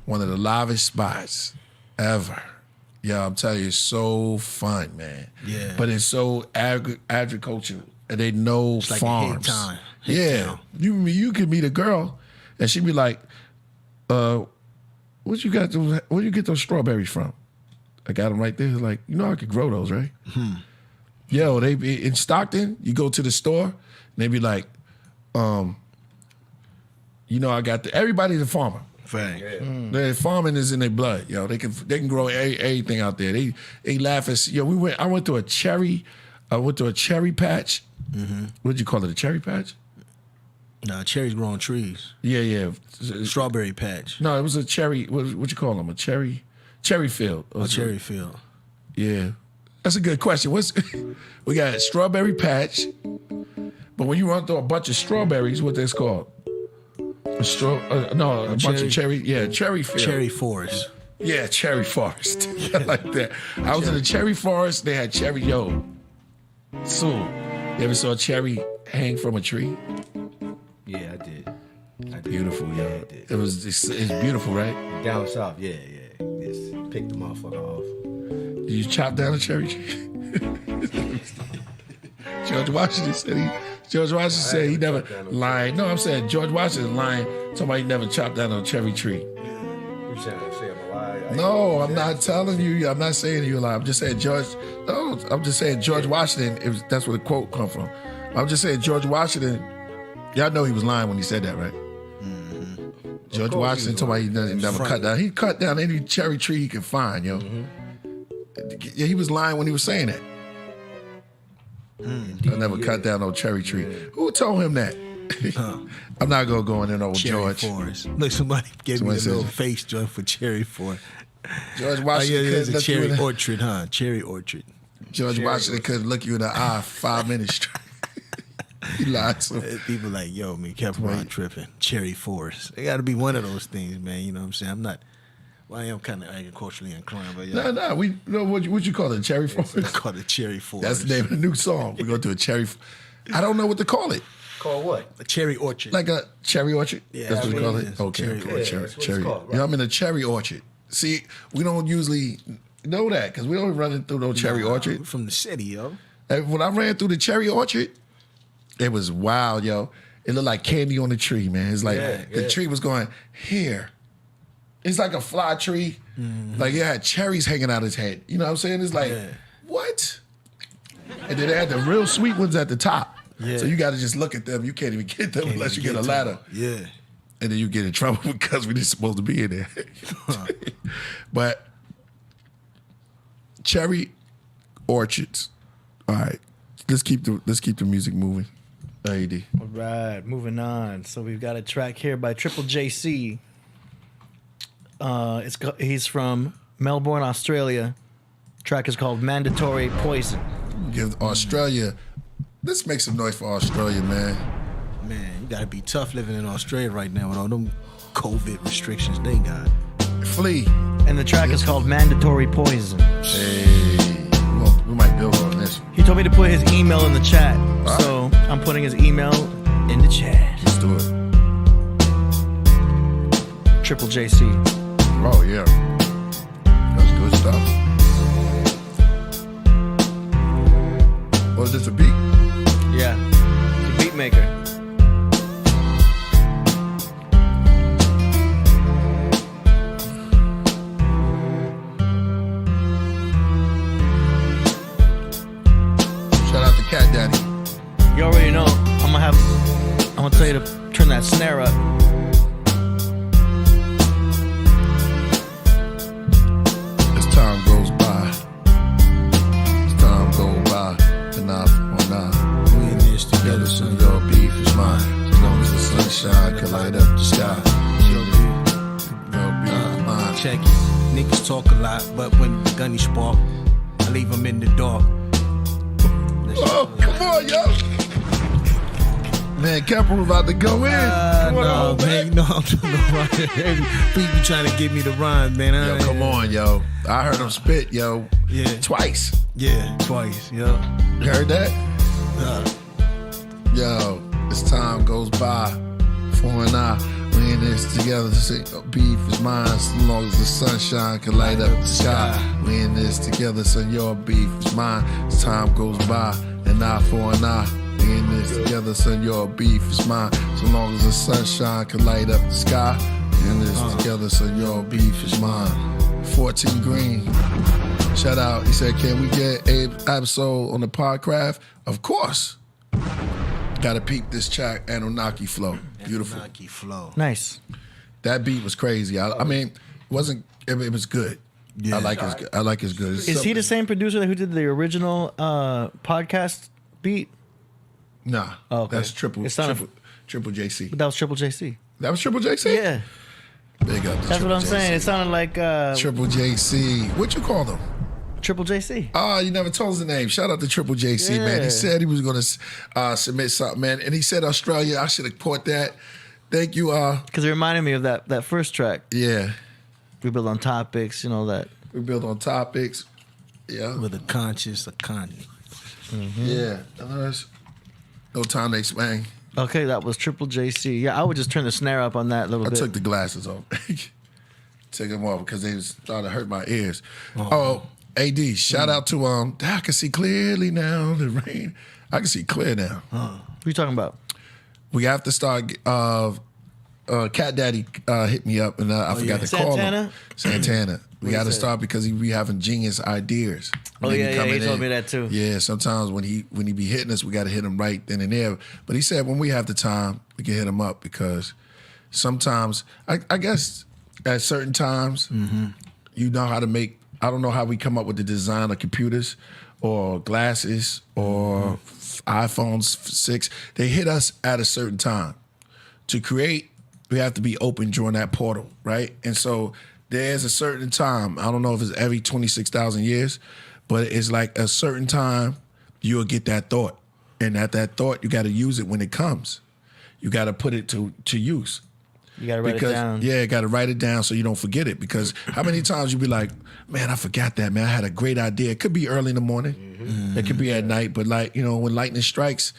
One of the livest spots ever. Yeah, I'm telling you, it's so fun, man. Yeah. But it's so agricultural. And they know It's like farms. a hit town. Yeah. You could meet a girl and she'd be like, where you get those strawberries from? I got them right there. Like, I could grow those, right? Yo, they be in Stockton, you go to the store, and they be like, I got everybody's a farmer. Facts. The farming is in their blood, yo. They can grow everything out there. They laugh at I went to a cherry patch. What'd you call it? A cherry patch? Nah, cherries grow on trees. Yeah. Strawberry patch. No, it was a cherry. What you call them? A cherry field. A cherry field. Yeah, that's a good question. We got strawberry patch, but when you run through a bunch of strawberries, what that's called? A bunch of cherry. Yeah, cherry field. Cherry forest. Yeah, cherry forest. Like that. I was in a cherry forest. They had cherry. So, you ever saw a cherry hang from a tree? Yeah, I did. Beautiful, Yeah, yo. I did. It's beautiful, right? Down south, yeah. Just pick the motherfucker off. Did you chop down a cherry tree? George Washington said he never lied. No, I'm saying George Washington lying. Somebody never chopped down a cherry tree. You trying to say I'm a lie? No, I'm not telling you. I'm not saying you a lie. I'm just saying George Washington. That's where the quote come from. I'm just saying George Washington. Y'all know he was lying when he said that, right? George Washington told me he never cut down. He cut down any cherry tree he could find, yo. Yeah, he was lying when he was saying that. I never cut down no cherry tree. Who told him that? I'm not gonna go in there with Cherry George. forest. Look, somebody gave me a little face joint for cherry forest. George Washington there's couldn't a look you cherry in the- orchard, huh? Cherry orchard. George Washington couldn't look you in the eye 5 minutes straight. He lied. So. People like, yo, man, kept on tripping. Cherry forest. It got to be one of those things, man. You know what I'm saying? I am kind of agriculturally inclined, but yeah. No, we know what you call it, cherry forest. It's called a cherry forest. That's the name of the new song. We're going to do a cherry. I don't know what to call it. Call what? A cherry orchard. Like a cherry orchard? Yeah, That's what we call it it? is. Okay, Cherry okay, orchard. cherry. That's what it's cherry. called, right? Yeah, I'm in a cherry orchard. See, we don't usually know that because we don't run through no cherry orchard. We're from the city, yo. And when I ran through the cherry orchard, it was wild, yo. It looked like candy on the tree, man. It's like the tree was going, here. It's like a fly tree. Like it had cherries hanging out its head. You know what I'm saying? It's like, what? And then they had the real sweet ones at the top. Yeah. So you got to just look at them. You can't even get them unless you get a ladder. Yeah. And then you get in trouble because we didn't supposed to be in there. But cherry orchards. All right. Let's keep the music moving. AD. All right, moving on. So we've got a track here by Triple JC. He's from Melbourne, Australia. Track is called Mandatory Poison. Give Australia. Let's make some noise for Australia, man. Man, you gotta be tough living in Australia right now with all them COVID restrictions they got. Flee. And the track is called Mandatory Poison. Hey, we might build on this. He told me to put his email in the chat, so I'm putting his email in the chat. Let's do it. Triple JC. Oh yeah, that's good stuff. Oh, is this a beat? Yeah, the beat maker. want to tell you to turn that snare up. As time goes by, enough or not. We in this together, So your beef is mine. As long as the sunshine can light up the sky. Your beef is mine. Check it. Niggas talk a lot, but when the gunny spark, I leave them in the dark. Oh, come on, yo. Man, Capital about to go in. Come on, man. You know I'm doing the rhyme. People trying to give me the rhyme, man. Yo, come on, yo. I heard him spit, yo. Yeah. Twice. Yeah, twice, yo. You heard that? Yo, as time goes by, for and I, we in this together. Beef is mine, as long as the sunshine can light up the sky. We in this together, son. Your beef is mine. As time goes by, and eye for an eye. We in this together, son. Your beef is mine. So long as the sunshine can light up the sky. We in this together, son. Your beef is mine. 14 Green. Shout out. He said, can we get Abe Absol on the podcast? Of course. Gotta peep this track, Anunnaki flow. Beautiful. Anunnaki flow. Nice. That beat was crazy. I mean, it was good. Yeah. I like it's good. It's Is he the same producer who did the original podcast beat? Nah. Oh, okay. That's Triple JC. But that was Triple JC. That was Triple JC? Yeah. Big up to That's what I'm JC. saying. It sounded like Triple JC. What you call them? Triple JC. Oh, you never told us the name. Shout out to Triple JC, man. He said he was going to submit something, man. And he said Australia. I should have caught that. Thank you. Because it reminded me of that first track. Yeah. We build on topics, you know that. We build on topics. Yeah. With a conscious economy. Yeah. No time to explain. Okay, that was Triple JC. Yeah, I would just turn the snare up on that a little bit. I took the glasses off. Took them off because they was starting to hurt my ears. Oh, AD, shout out to I can see clearly now. The rain. I can see clear now. What are you talking about? We have to start. Cat Daddy hit me up and I forgot to call him. Santana. We got to start because he be having genius ideas. Oh yeah, he told me that too. Yeah, sometimes when he be hitting us, we got to hit him right then and there. But he said when we have the time, we can hit him up because sometimes I guess at certain times you know how to make. I don't know how we come up with the design of computers or glasses or iPhones 6. They hit us at a certain time. To create, we have to be open during that portal, right? And so there's a certain time. I don't know if it's every 26,000 years, but it's like a certain time you'll get that thought. And at that thought, you got to use it when it comes. You got to put it to use. You got to write it down. Yeah, you got to write it down so you don't forget it. Because how many times you be like, man, I forgot that, man. I had a great idea. It could be early in the morning. It could be at night. But like, when lightning strikes,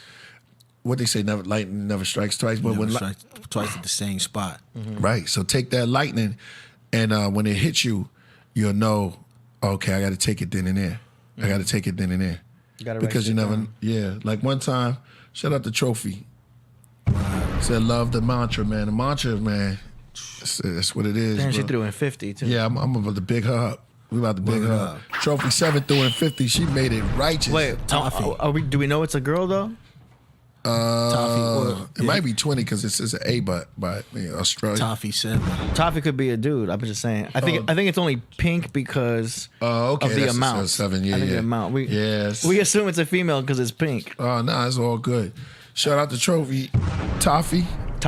what they say, lightning never strikes twice. But when strikes twice at the same spot. Right. So take that lightning, and when it hits you, you'll know, okay, I got to take it then and there. I got to take it then and there. Because you never, like one time, shout out to Trophy. Said love the mantra, man. The mantra, man. That's what it is. Damn, she bro. threw in 50 too. Yeah, I'm about to big her up. We about to big her up. Trophy 7 through in 50. She made it righteous. Wait, do we know it's a girl though? It might be 20 because it says an A, but Australia. Toffee 7. Toffee could be a dude. I'm just saying. I think it's only pink because of the that's amount. 7, yeah, I think yeah. the amount. We assume it's a female because it's pink. Oh, no, it's all good. Shout out to Trophy. Toffee 7.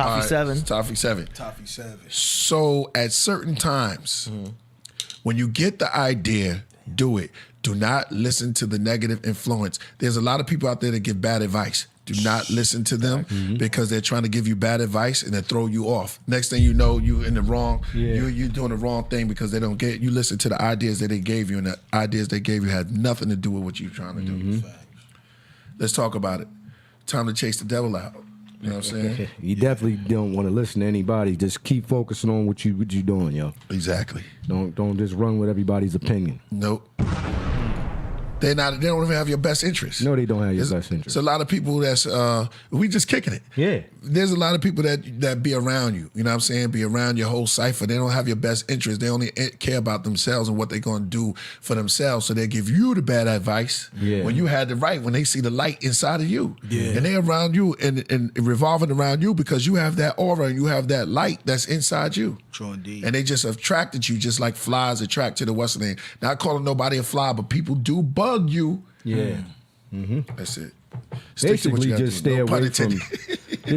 Toffee 7. Toffee 7. So at certain times, when you get the idea, do it. Do not listen to the negative influence. There's a lot of people out there that give bad advice. Do not listen to them because they're trying to give you bad advice and they throw you off. Next thing you know, you in the wrong. You're doing the wrong thing because they don't get. You listen to the ideas that they gave you, and the ideas they gave you had nothing to do with what you're trying to do. Let's talk about it. Time to chase the devil out. You know what I'm saying? You definitely don't want to listen to anybody. Just keep focusing on what you doing, yo. Exactly. Don't just run with everybody's opinion. Nope. They don't even have your best interest. No, they don't have your best interest. It's a lot of people that's we just kicking it. Yeah. there's a lot of people that be around you. You know what I'm saying? Be around your whole cipher. They don't have your best interest. They only care about themselves and what they're going to do for themselves. So they give you the bad advice when you had the right, when they see the light inside of you. Yeah. And they're around you and revolving around you because you have that aura and you have that light that's inside you. True indeed. And they just attracted you just like flies attract to the what's the name. Not calling nobody a fly, but people do bug you. Yeah. That's it. Basically, just stay away from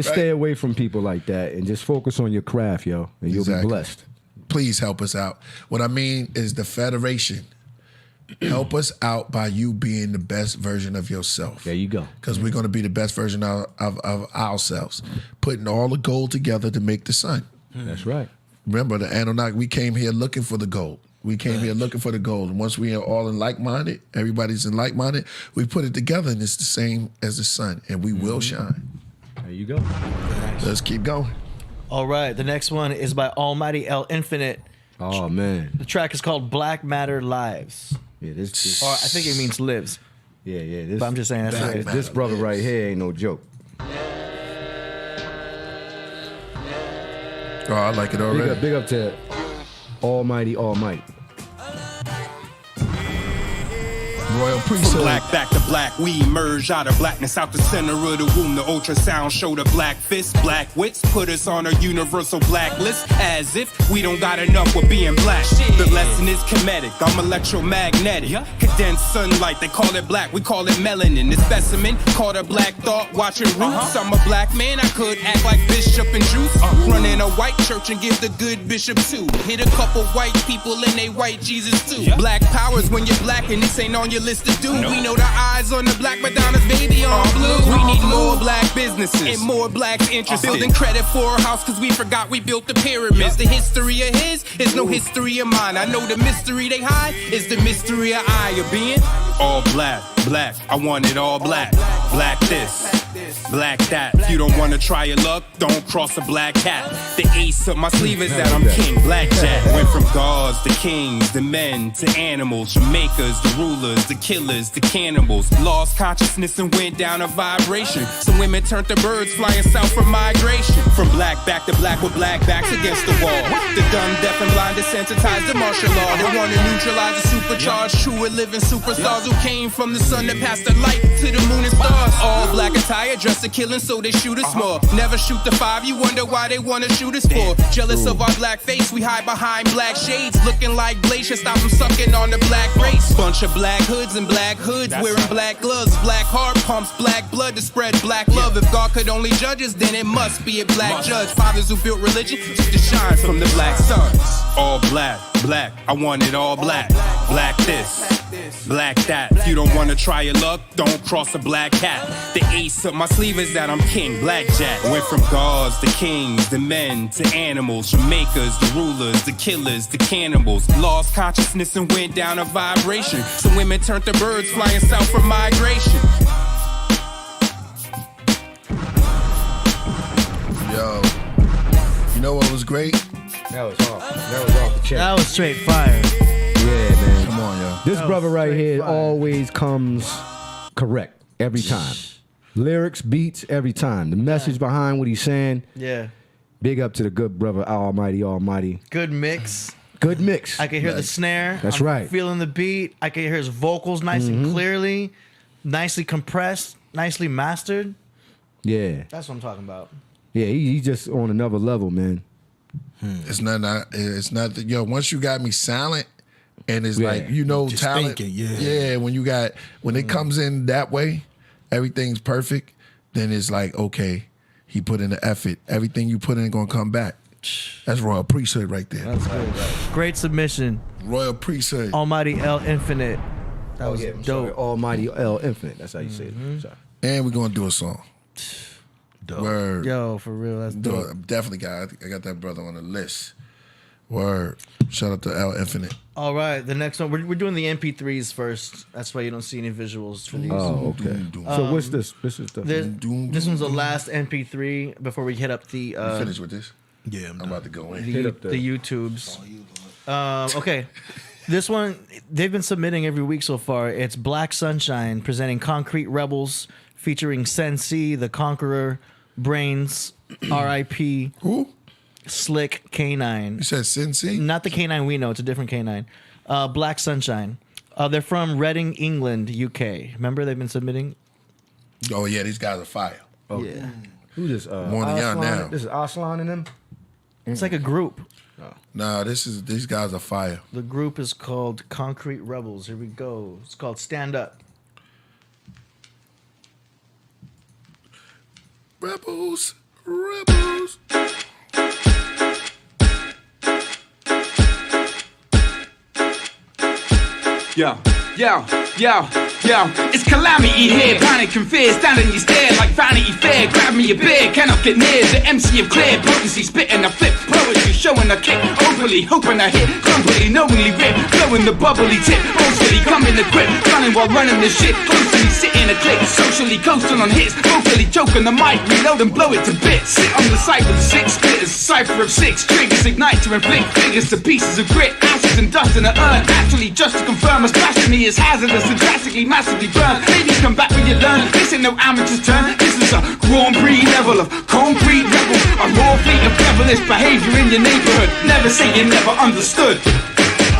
stay away from people like that and just focus on your craft, yo, and you'll be blessed. Please help us out. What I mean is the Federation. Help us out by you being the best version of yourself. There you go. Because we're going to be the best version of ourselves. Putting all the gold together to make the sun. That's right. Remember, the Anunnaki, we came here looking for the gold. We came here looking for the gold. And once we are all in like-minded, everybody's in like-minded, we put it together and it's the same as the sun. And we will shine. There you go. Let's keep going. All right. The next one is by Almighty El Infinite. Oh, man. The track is called Black Matter Lives. Yeah, this or I think it means lives. Yeah. This, but I'm just saying that's this brother right here ain't no joke. Oh, I like it already. Big up to Almighty. Royal priesthood. From black back to black, we emerge out of blackness, out the center of the womb. The ultrasound show the black fist, black wits put us on a universal blacklist, as if we don't got enough with being black. The lesson is kinetic, I'm electromagnetic. Condensed sunlight, they call it black, we call it melanin. The specimen called a black thought, watching roots. I'm a black man, I could act like Bishop and Juice. Run in a white church and give the good bishop too. Hit a couple white people and they white Jesus too. Black powers when you're black and this ain't on your list to do. We know the eyes on the black Madonna's baby on blue. We need more black businesses and more blacks interested. Building credit for our house cause we forgot we built the pyramids. The history of his is no history of mine. I know the mystery they hide is the mystery of I of being all black, black. I want it all black. Black this, black that. If you don't wanna try your luck, don't cross a black hat. The ace up my sleeve is that I'm king, blackjack. Went from gods to kings, the men to animals, Jamaicas, the rulers, the killers, the cannibals. Lost consciousness and went down a vibration. Some women turned to birds flying south for migration. From black back to black with black backs against the wall. The dumb, deaf and blind desensitized to martial law. They want to neutralize the supercharged, true and living superstars who came from the sun that passed the light to the moon and stars. All black attire, dressed to killing, so they shoot us more. Never shoot the 5, you wonder why they wanna shoot us for. Jealous of our black face, we hide behind black shades. Looking like Glacier, stop them sucking on the black race. Bunch of black hoods and black hoods, wearing black gloves. Black heart pumps black blood to spread black love. If God could only judge us, then it must be a black judge. Fathers who built religion took the shine from the black sons. All black, black, I want it all black. Black this, black that. If you don't wanna try your luck, don't cross a black hat. The ace up my sleeve is that I'm king, blackjack. Went from gods to kings, the men to animals, Jamaicas, the rulers, the killers, the cannibals. Lost consciousness and went down a vibration. Some women turned to birds flying south for migration. Yo, you know what was great? That was off the chain. That was straight fire. Yeah, man. Come on, yo. This brother right here always comes correct every time. Lyrics, beats, every time. The message behind what he's saying. Yeah. Big up to the good brother, Almighty. Good mix. Good mix. I can hear the snare. That's I'm right. Feeling the beat. I can hear his vocals nice and clearly, nicely compressed, nicely mastered. Yeah. That's what I'm talking about. Yeah, he's just on another level, man. It's not. It's not. Yo, once you got me silent, and it's like Just talent. thinking, yeah. When it comes in that way, everything's perfect. Then it's like, okay, he put in the effort. Everything you put in gonna come back. That's royal priesthood right there. That's good. Great submission. Royal priesthood. Almighty El Infinite. That was dope. Sorry, Almighty El Infinite. That's how you say it. Sorry. And we're gonna do a song. Dope. Word. Yo, for real, that's dope. Definitely I got that brother on the list. Word. Shout out to El Infinite. All right, the next one, we're doing the MP3s first. That's why you don't see any visuals for these. Oh, okay. So what's this? This is this one's the last MP3 before we hit up the. You finish with this? Yeah, I'm about to go in. The YouTubes. Okay. This one, they've been submitting every week so far. It's Black Sunshine presenting Concrete Rebels featuring Sensi, the Conqueror, Brains, R.I.P. Who? Slick, K9. You said Cincy? Not the K9 we know. It's a different K9. Black Sunshine. They're from Reading, England, UK. Remember they've been submitting? Oh, yeah, these guys are fire. Oh, yeah. Who this? More than y'all now. This is Aslan and them? It's like a group. Nah, these guys are fire. The group is called Concrete Rebels. Here we go. It's called Stand Up. Rebels. Rebels. Yo, yo, yo, yo, it's calamity here, panic and fear, standing you stare like Vanity Fair, grab me a beer, cannot get near, the MC of clear potency, spitting a flip, poetry, showing a kick, overly, hoping I hit, globally, knowingly rip, blowing the bubbly tip, mostly coming the grip, running while running the shit, closely sitting a click, socially coasting on hits, vocally choking the mic, reload and blow it to bits, sit on the side with 6 splitters, cipher of 6, triggers ignite to inflict figures to pieces of grit, ashes and dust in the urn, actually just to confirm a splash to me is hazardous and drastically, massively burned. Maybe come back when you learn. This ain't no amateur's turn. This is a Grand Prix level of concrete rebel. A raw fleet of devilish behavior in your neighborhood. Never say you never understood.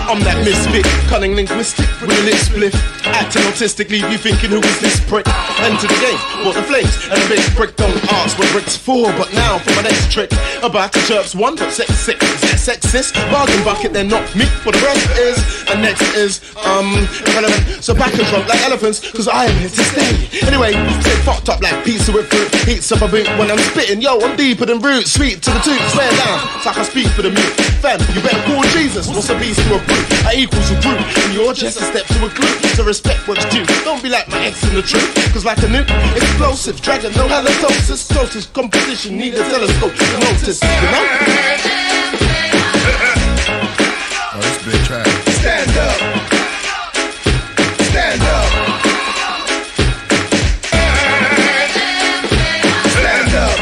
I'm that misfit, cunning linguistic, with a lip spliff. Acting autistic, leave you thinking who is this prick? Enter the game, bought the flames, and a big brick don't ask what brick's for. But now for my next trick, about to chirps 1, but 6, is that sexist? Bargain bucket, then not me, what the rest is. And next is, irrelevant. So back and drop like elephants, cause I am here to stay. Anyway, stay fucked up like pizza with fruit. Heats up a boot when I'm spitting, yo, I'm deeper than root. Sweet to the tooth, swear down, it's like I speak for the mute. Fam, you better call Jesus, what's a beast to a brute? I equals a group, and you're just a step to a group. So respect what's due. Don't be like my ex in the truth, cause like a nuke, explosive, dragon, no halitosis. Closest competition, need a telescope to notice, you know? Oh, this big track. Stand up. Stand up. Stand up.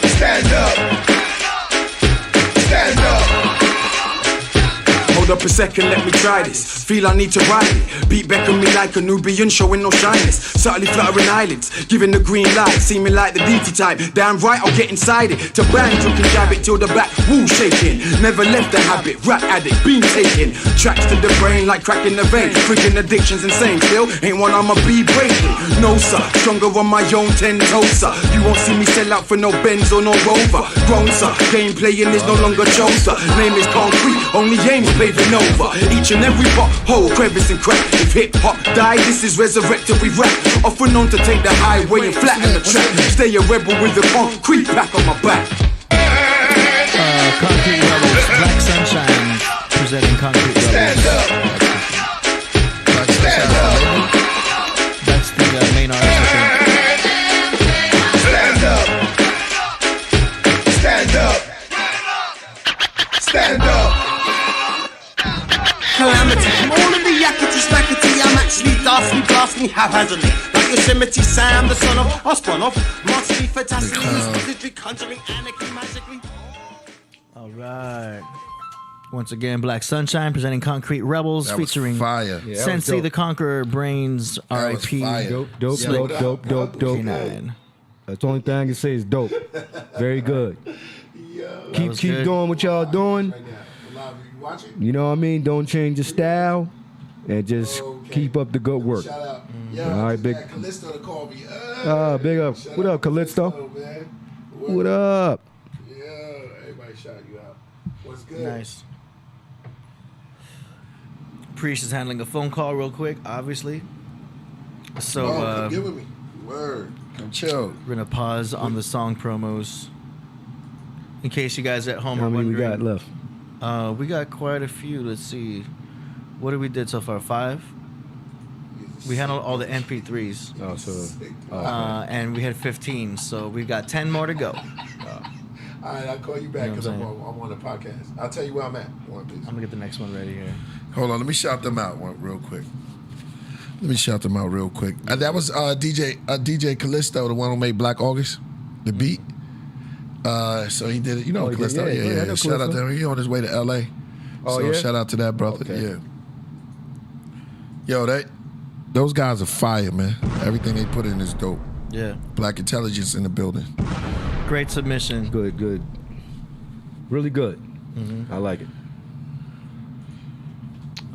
Stand up. Stand up. Hold up a second, let me try this. Feel I need to ride it. Beat beckon me like a Nubian, showing no shyness. Subtly fluttering eyelids, giving the green light, seeming like the DT type. Damn right, I'll get inside it. To bang, you can jab it till the back wall shaking. Never left the habit, rap addict, bean taking. Tracks to the brain like cracking the vein. Freaking addictions insane, still ain't one I'ma be breaking. No sir, stronger on my own 10 toes sir. You won't see me sell out for no Benz or no Rover. Grown sir, game playing is no longer chosen. Name is concrete, only aims paving over. Each and every pothole, crevice and crack. If hip hop die, this is resurrected we rap. Often known to take the highway and flatten the track. Stay a rebel with the concrete back on my back. Concrete Rebels, Black Sunshine, presenting Concrete Rebels. Stand up. Stand up. That's the main artist, I think. Stand up. Stand up. Stand up. Calamity, all in the yakety smackety, I'm actually daftly blasting haphazardly. Like Yosemite Sam, the son of, I spun off, monstrosity, fantastically, mystically, conjuring, anarchy, magically. All right. Once again, Black Sunshine presenting Concrete Rebels, That was featuring fire. Yeah, that was Sensei dope. the Conqueror, Brains, That was R.I.P. fire. Dope. K9. That's the only thing I can say is dope. Very good. Keep good. doing what y'all doing. You know what I mean? Don't change your style, and just keep up the good work. Shout out. All right, big. Callisto to call me. Big up. What up, Callisto? Man. What up? Yeah, everybody shout you out. What's good? Nice. Priest is handling a phone call real quick, obviously. So come get with me. Word. Come chill. we're gonna pause on the song promos. In case you guys at home How are many wondering. we got left? We got quite a few. Let's see. What did we did so far? 5? We handled all the MP3s. Oh, so. And we had 15, so we've got 10 more to go. All right, I'll call you back You know because what I'm I'm on the podcast. I'll tell you where I'm at. One piece. I'm gonna get the next one ready here. Hold on, let me shout them out real quick. That was DJ Callisto, the one who made Black August, the beat. So he did it. You know Oh, he did? Callisto? Yeah, I Yeah. know Shout out to him. He on his way to LA. Oh, So yeah? shout out to that brother. Okay. Yeah. Yo, those guys are fire, man. Everything they put in is dope. Yeah. Black intelligence in the building. Great submission. Good. Really good. Mm-hmm. I like it.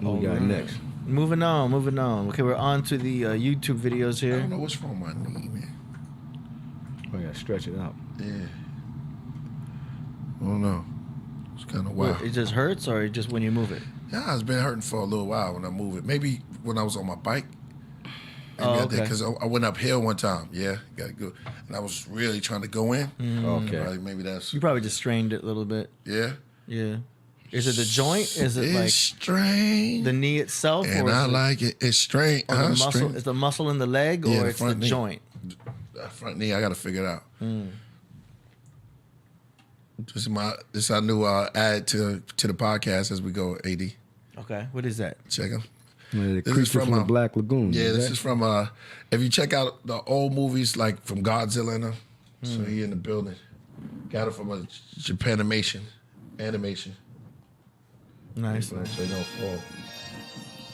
What we got next? Moving on. Okay, we're on to the YouTube videos I here. don't know what's wrong with my knee, man. I gotta stretch it out. Yeah. I don't know. It's kind of wild. It just hurts, or just when you move it? Yeah, it's been hurting for a little while when I move it. Maybe when I was on my bike. Okay. Because I went uphill one time. Yeah, got to go. And I was really trying to go in. Okay. Maybe that's. You probably just strained it a little bit. Yeah. Yeah. Is it the joint? Is it like strained? The knee itself? And or I like it. It's strained. Or the muscle? Is the muscle in the leg, Yeah, or the it's the front knee. joint? That front knee, I got to figure it out. Mm. This I knew add to the podcast as we go. AD. Okay. What is that? Check them. The creature from the Black Lagoon. Yeah, this is from if you check out the old movies like from Godzilla and them, so he in the building. Got it from a Japanimation animation. Nice. So they don't fall.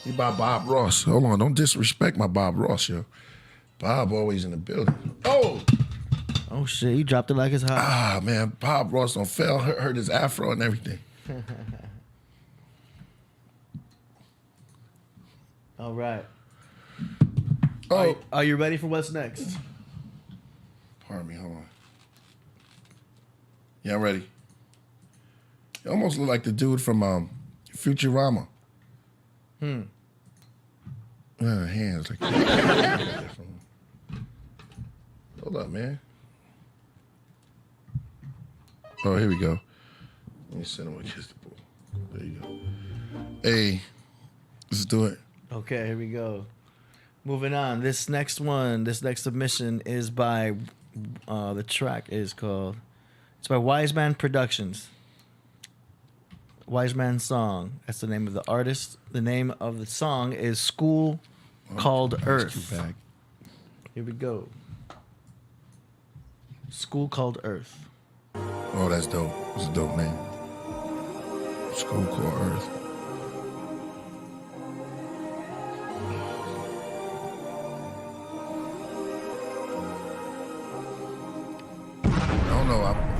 You by Bob Ross. Hold on, don't disrespect my Bob Ross, yo. Bob always in the building. Oh shit, you dropped it like it's hot. Ah man, Bob Ross don't fail, hurt his afro and everything. All right. Oh, are you ready for what's next? Pardon me, hold on. Yeah, I'm ready. You almost look like the dude from Futurama. Hands like Hold up, man. Oh, here we go. Let me send him a kiss the ball. There you go. Hey, let's do it. Okay, here we go. Moving on. This next submission is by, the track is called, it's by Wise Man Productions. Wise Man Song. That's the name of the artist. The name of the song is School Called Earth. Here we go. School Called Earth. Oh, that's dope. That's a dope name. School Called Earth.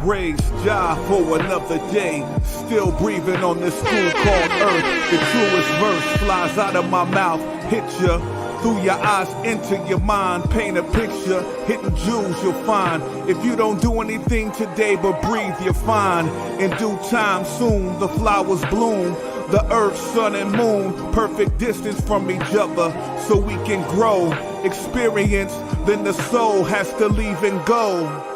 Praise Jah for another day. Still breathing on this school called Earth. The truest verse flies out of my mouth. Hit ya through your eyes, into your mind. Paint a picture, hidden jewels you'll find. If you don't do anything today but breathe, you're fine. In due time, soon the flowers bloom. The earth, sun, and moon, perfect distance from each other, so we can grow. Experience, then the soul has to leave and go.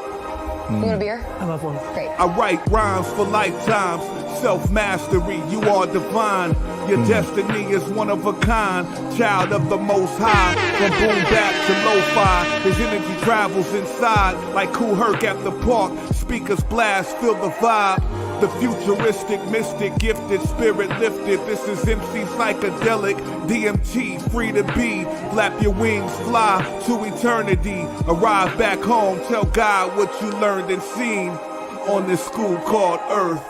You want a beer? I love one. Great. I write rhymes for lifetimes. Self-mastery, you are divine. Your destiny is one of a kind. Child of the Most High. From boom bap to lo-fi, his energy travels inside. Like Kool Herc at the park. Speakers blast, feel the vibe. The futuristic, mystic, gifted, spirit lifted. This is MC Psychedelic, DMT, free to be. Flap your wings, fly to eternity. Arrive back home, tell God what you learned and seen on this school called Earth.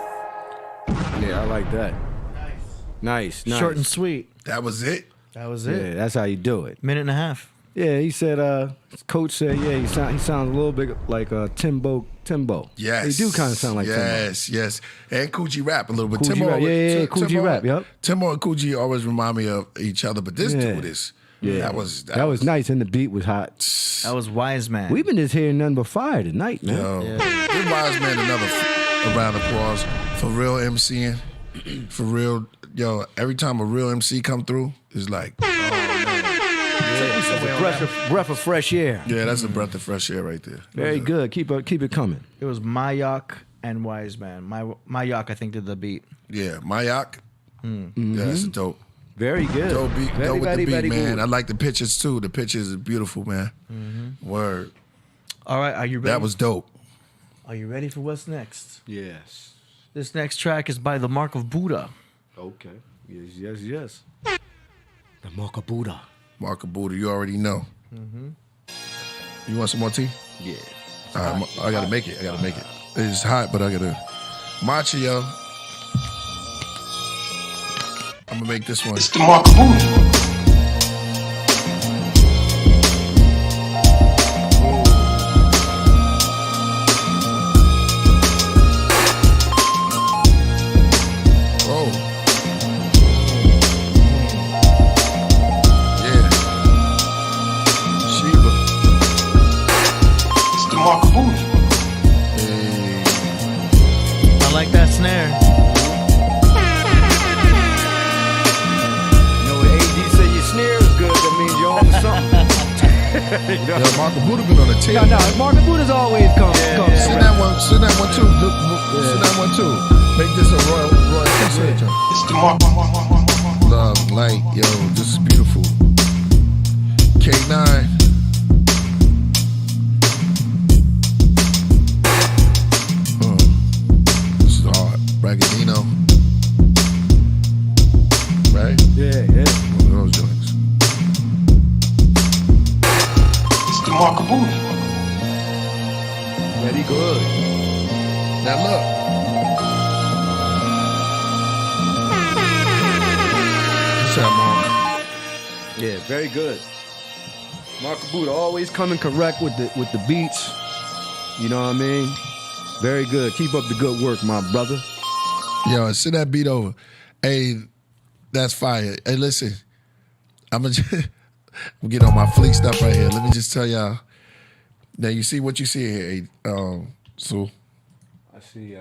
Yeah, I like that. Nice. Short and sweet. That was it? That was it. Yeah, that's how you do it. Minute and a half. Yeah, he said, coach said, yeah, he sounds a little bit like Timbo. Yes. He do kind of sound like Timbo. Yes. And Coogee rap a little bit. Coogee rap. Yeah, Coogee rap, yep. Timbo and Coogee always remind me of each other, but this dude is, Yeah. that was nice, and the beat was hot. That was Wise Man. We've been just hearing nothing but fire tonight, man. Yo, give Wise Man another round of applause for real MCing. For real, yo, every time a real MC come through, it's like, It's a breath of fresh air. yeah, that's a breath of fresh air right there. Very good. Keep it coming. It was Mayak and Wise Man. Mayak, I think, did the beat. Yeah, Mayak. Mm-hmm. Yeah, that's dope. Very good. Dope beat, Very, dope with very, the beat, very man. good. I like the pictures too. The pictures are beautiful, man. Word. All right, are you ready? That was dope. Are you ready for what's next? Yes. This next track is by The Mark of Buddha. Okay. Yes. The Mark of Buddha. Mark of Buddha, you already know. Mm-hmm. You want some more tea? Yeah. All right, I gotta make it. It's hot, but I gotta. Matcha, yo. I'm gonna make this one. It's the Mark of Buddha. snare. You know, when AD say your snare is good, that means you're on to something. You know? Yo, Marco Buddha been on the tail. No, Marco Buddha's always come. Send that one too. Send that one too. Make this a royal signature. It's the Marco. Love, light, yo, this is beautiful. K9. This is hard. Braggadino. Right? Yeah. One of those joints. It's the Marco Buddha. Very good. Now look. Yeah, very good. Marco Buddha always coming correct with the beats. You know what I mean? Very good. Keep up the good work, my brother. Yo, send that beat over. Hey, that's fire. Hey, listen, I'm gonna get on my fleek stuff right here. Let me just tell y'all. Now you see what you see here, so. I see.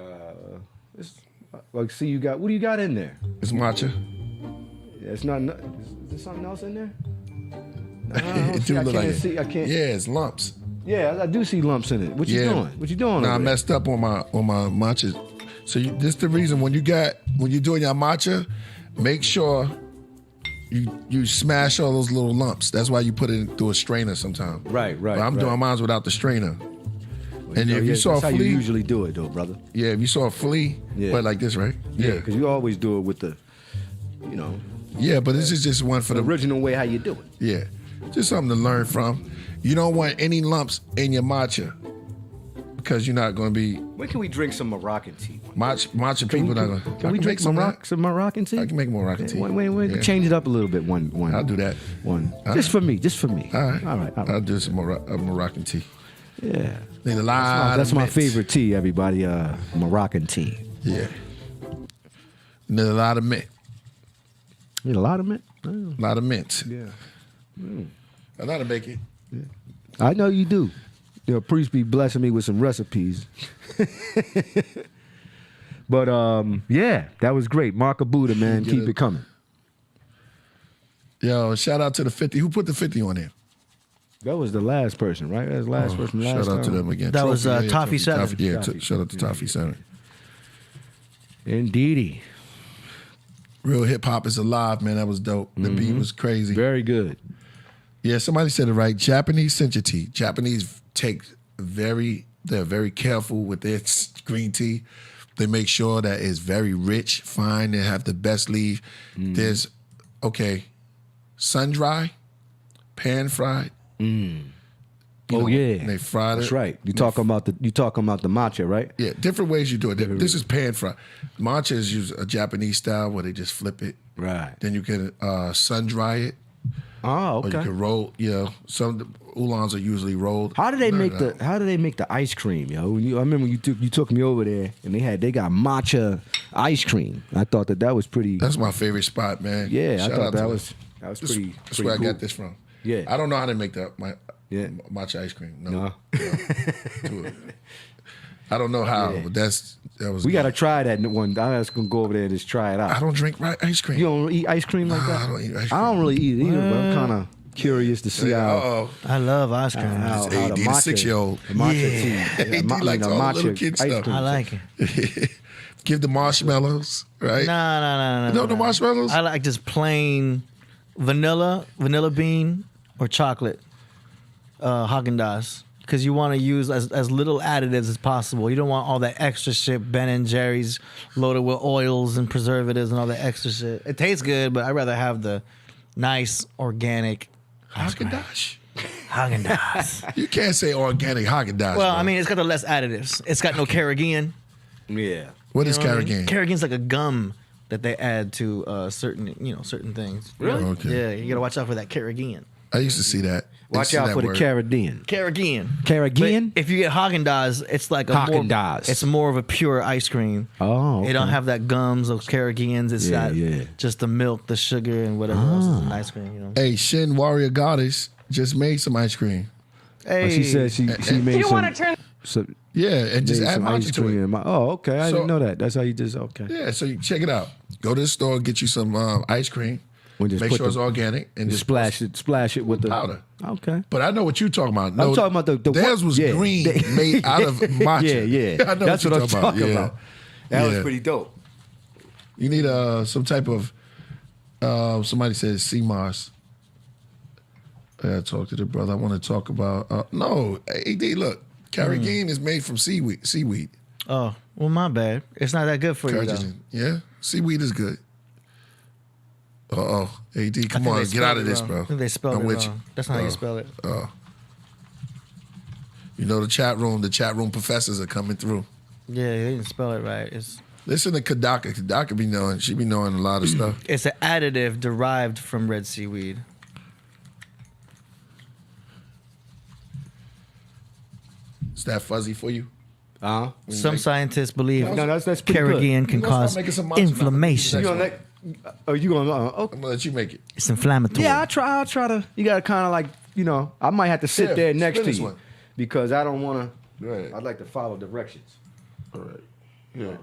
See, you got. What do you got in there? It's matcha. It's not. Is there something else in there? It do look like it. I can't. Yeah, it's lumps. Yeah, I do see lumps in it. What you doing? What you doing? Nah, I messed up on my matcha. So this the reason when you're doing your matcha, make sure you smash all those little lumps. That's why you put it through a strainer sometimes. Right. But I'm doing mine without the strainer. Well, and if you saw a flea, that's how you usually do it, though, brother. Yeah, if you saw a flea, but like this, right? Yeah, because you always do it with the, you know. Yeah, but this is just one for the original way how you do it. Yeah, just something to learn from. You don't want any lumps in your matcha because you're not going to be. When can we drink some Moroccan tea? Matcha people not going to. Can we drink some Moroccan tea? I can make Moroccan tea. Wait. Yeah. Change it up a little bit. One. I'll do that. One. All Just right. for me. All right. I'll do some Moroccan tea. Yeah. Need a lot. That's of my mint. favorite tea, everybody. Moroccan tea. Yeah. Need a lot of mint. Need a lot of mint? A lot of mint. Yeah. I know how to make it. Yeah. I know you do. You know, priest be blessing me with some recipes. But yeah, that was great. Marco Buddha, man, keep it coming. Yo, shout out to the 50. Who put the 50 on there? That was the last person, right? That was the last person last Shout out to time. them again. That was Toffee 7. Shout out to Toffee 7. Indeedy. Real hip hop is alive, man. That was dope. The beat was crazy. Very good. Yeah, somebody said it right. Japanese sencha tea. Japanese they're very careful with their green tea. They make sure that it's very rich, fine. They have the best leaf. There's, sun dry, pan fried. Yeah. They fried it. That's right. You talking about the matcha, right? Yeah, different ways you do it. This is pan fried. Matcha is used a Japanese style where they just flip it. Right. Then you can sun dry it. Oh, okay. Or you can roll. Some oolongs are usually rolled. How do they make the ice cream, yo? I remember you took me over there and they got matcha ice cream. I thought that was pretty. That's my favorite spot, man. Yeah, Shout I thought out that to was pretty. That's where I got this from. Yeah, I don't know how to make matcha ice cream. No. I don't know how, but that was. We got to try that one. I'm just gonna go over there and just try it out. I don't drink ice cream. You don't eat ice cream like that? I don't eat ice cream. I don't really eat it either, but I'm kind of curious to see how. I love ice cream. How the AD, the matcha, 6-year-old. the matcha tea. AD likes all the little kid stuff. I like it. Give the marshmallows, right? No. You know the marshmallows? I like just plain vanilla bean, or chocolate Haagen-Dazs. Because you want to use as little additives as possible. You don't want all that extra shit, Ben & Jerry's loaded with oils and preservatives and all that extra shit. It tastes good, but I'd rather have the nice, organic Haagen-Dazs. Haagen-Dazs. You can't say organic Haagen-Dazs. Well, bro. I mean, it's got the less additives. It's got no carrageenan. Yeah. What is carrageenan? Carrageenan's like a gum that they add to certain things. Really? Okay. Yeah, you got to watch out for that carrageenan. I used to see that. Watch out for the carrageenan. Carrageenan. But if you get Haagen-Dazs, it's like it's more of a pure ice cream. Oh, okay. It don't have that gums of carrageenans. It's got just the milk, the sugar, and whatever else is in ice cream. You know. Hey, Shin Warrior Goddess just made some ice cream. Hey, she said she made some. Yeah, and just Made add some matcha ice to cream it. in my. Oh, okay. I So- didn't know that. That's how you just okay. Yeah, so you check it out. Go to the store, get you some ice cream. We just Make put sure it's organic, and just splash it with the powder. Okay. But I know what you're talking about. No, I'm talking about the theirs was yeah, green, made out of matcha. Yeah. I know That's what I'm talking Yeah. about. That was Yeah. pretty dope. You need some type of somebody said CMOS. I gotta talk to the brother. I want to talk about no AD. Look, carrageenan is made from seaweed. Oh, well, my bad. It's not that good for you, though. Carrageenan. Yeah, seaweed is good. AD, come I think on, they get spelled out it of this, wrong. bro. I think they spelled I'm it with wrong. you. That's not how you spell it. You know the chat room professors are coming through. Yeah, they didn't spell it right. It's Listen to Kadaka. Kadaka be knowing. She be knowing a lot of stuff. It's an additive derived from red seaweed. Is that fuzzy for you? Some scientists believe No, that's pretty carrageenan good. can We're gonna cause start making some matcha now. inflammation. You gonna you gonna? Okay. I'm gonna let you make it. It's inflammatory. Yeah, I'll try to. You gotta kind of like I might have to sit Yeah, there next spin to this you one. because I don't want to. Right. I'd like to follow directions. All right. Yeah.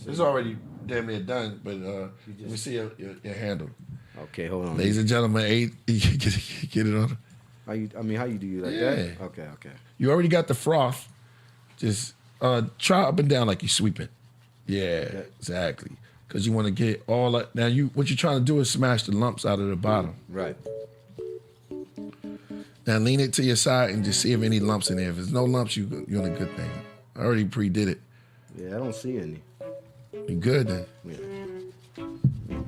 It's already damn near done, but let me see your handle. Okay, hold on. Ladies and gentlemen, get it on. How you do you like Yeah. that? Okay. You already got the froth. Just try up and down like you're sweeping. Yeah, exactly. Because you want to get all that. Now, what you're trying to do is smash the lumps out of the bottom. Right. Now, lean it to your side and just see if any lumps in there. If there's no lumps, you're on a good thing. I already pre-did it. Yeah, I don't see any. You good then? Yeah.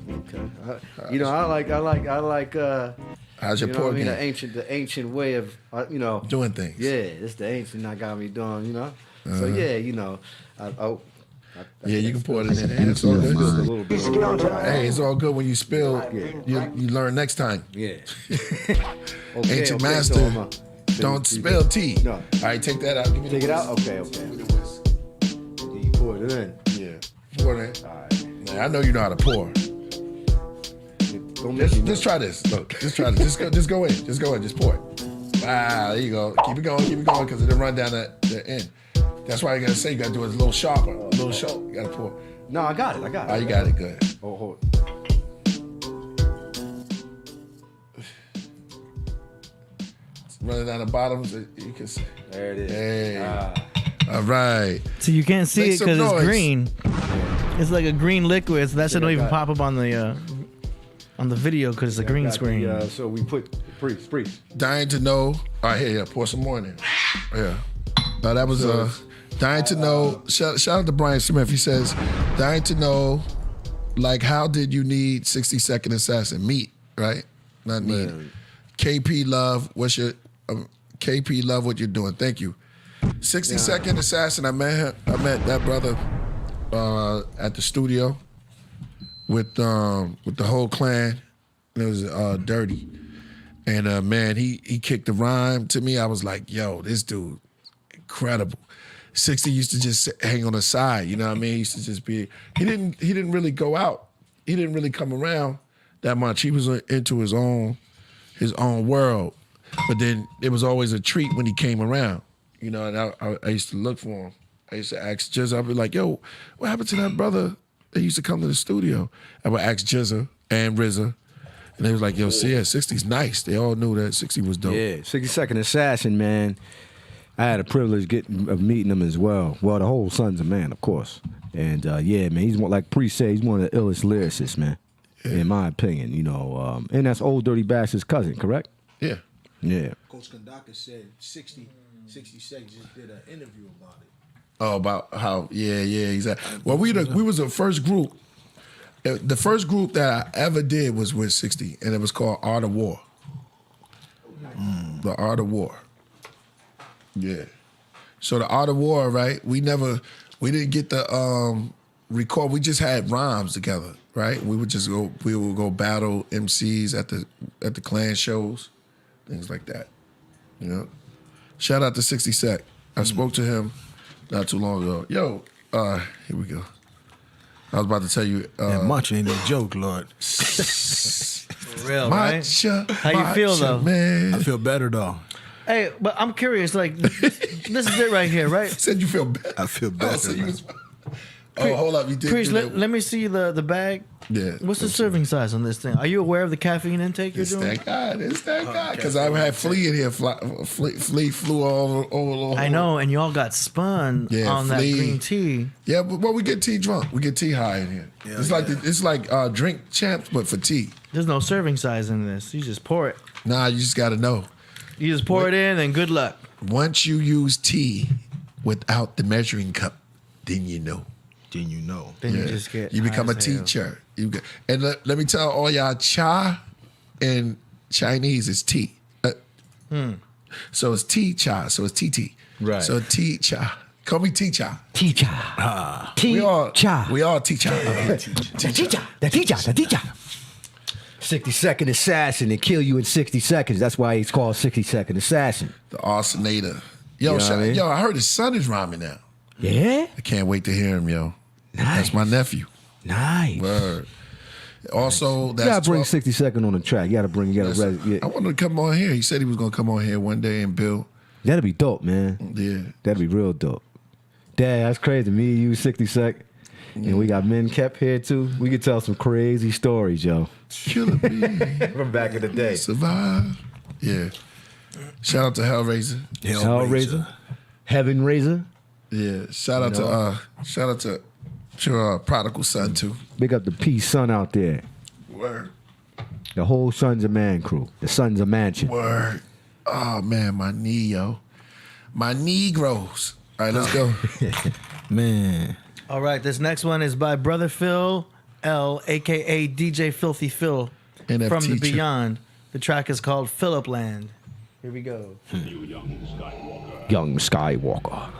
Okay. I like. How's your pork game? The ancient way of Doing things. Yeah, it's the ancient I got me doing. So yeah, Yeah, you can pour it in there. It's all good. A little bit. Hey, it's all good when you spill. You learn next time. Yeah. Ancient master, don't spill tea. No. All right, take that out. Give me Take it out? Okay. You pour it in. Yeah, pour it in. All right. Man, I know you know how to pour. Just try this. Look, just try this. Just go in. Just go in. Just pour it. Wow, there you go. Keep it going, because it'll run down the end. That's why you gotta say you gotta do it a little sharper. A little sharp. You gotta pour. No, I got it. Oh, you got it. Good. Oh, hold. Running down the bottom, so you can see. There it is. Hey. All right. So you can't see Make it some because it's noise. green. It's like a green liquid, so that shit don't even pop up on the video because it's a green screen. So we put priest. Dying to know. All right, here, pour some more in there. Yeah. That was dying to know. Shout out to Brian Smith. He says, dying to know, like, how did you need 60-second assassin? Meat, right? Not meat. KP Love, what's your KP Love? What you're doing? Thank you. 60-second assassin. I met that brother at the studio with the whole clan. It was Dirty, and man, he kicked the rhyme to me. I was like, yo, this dude, incredible. 60 used to just hang on the side, you know what I mean? He used to just be. He didn't really go out. He didn't really come around that much. He was into his own world. But then it was always a treat when he came around, you know. And I used to look for him. I used to ask Jizza. I'd be like, yo, what happened to that brother that used to come to the studio? I would ask Jizza and RZA. And they was like, yo, see, 60's nice. They all knew that 60 was dope. Yeah, 60-second assassin, man. I had a privilege of meeting him as well. Well, the whole Sons of Man, of course. And yeah, man, he's more, like Pre said, he's one of the illest lyricists, man. Yeah. In my opinion, you know. And that's Old Dirty Bastard's cousin, correct? Yeah. Yeah. Coach Kandaka said 60 seconds just did an interview about it. Oh, about how? Yeah, exactly. Well, we was the first group. The first group that I ever did was with 60, and it was called Art of War. The Art of War. Yeah. So the Art of War, right? We didn't get the record. We just had rhymes together, right? We would go battle MCs at the clan shows, things like that. You know. Shout out to 60 Sec. I spoke to him not too long ago. Yo, here we go. I was about to tell you. That matcha ain't no joke, Lord. For real, matcha, right? How you feel though? Man. I feel better though. Hey, but I'm curious. Like, this is it right here, right? Said you feel better. I feel better. Hold up. You did. Priest, let me see the bag. Yeah. What's the serving size on this thing? Are you aware of the caffeine intake you're doing? It's that guy. Because I had Flea in here. Flea flew all over. I know, and y'all got spun on that green tea. Yeah, but we get tea drunk. We get tea high in here. It's like drink champs, but for tea. There's no serving size in this. You just pour it. Nah, you just got to know. You just pour it in, and good luck. Once you use tea without the measuring cup, then you know. Then you just get. You become a teacher. And let me tell all y'all, cha in Chinese is tea. So it's tea cha. So it's tea. Right. So tea cha. Call me tea cha. Tea cha. We all tea cha. The teacher. 60-second assassin and kill you in 60 seconds. That's why he's called 60-second assassin. The arsonator. Yo, I heard his son is rhyming now. Yeah? I can't wait to hear him, yo. Nice. That's my nephew. Nice. Word. Also, that's you gotta bring 60 second on the track. I want him to come on here. He said he was gonna come on here one day and build. That'd be dope, man. Yeah. That'd be real dope. Dad, that's crazy. Me, you, 60 Sec. And we got Men Kept here too. We could tell some crazy stories, yo. Killer bee. From back in the day. Survive. Yeah. Shout out to Hellraiser. Hellraiser. Heaven Raiser. Yeah. Shout out to your prodigal son too. Big up the P Son out there. Word. The whole Sons of Man crew. The Sons of Mansion. Word. Oh man, my knee, yo. My knee grows. All right, let's go. Man. All right, this next one is by Brother Phil L, aka DJ Filthy Phil NFT from the Beyond. The track is called Phillip Land. Here we go. Young Skywalker.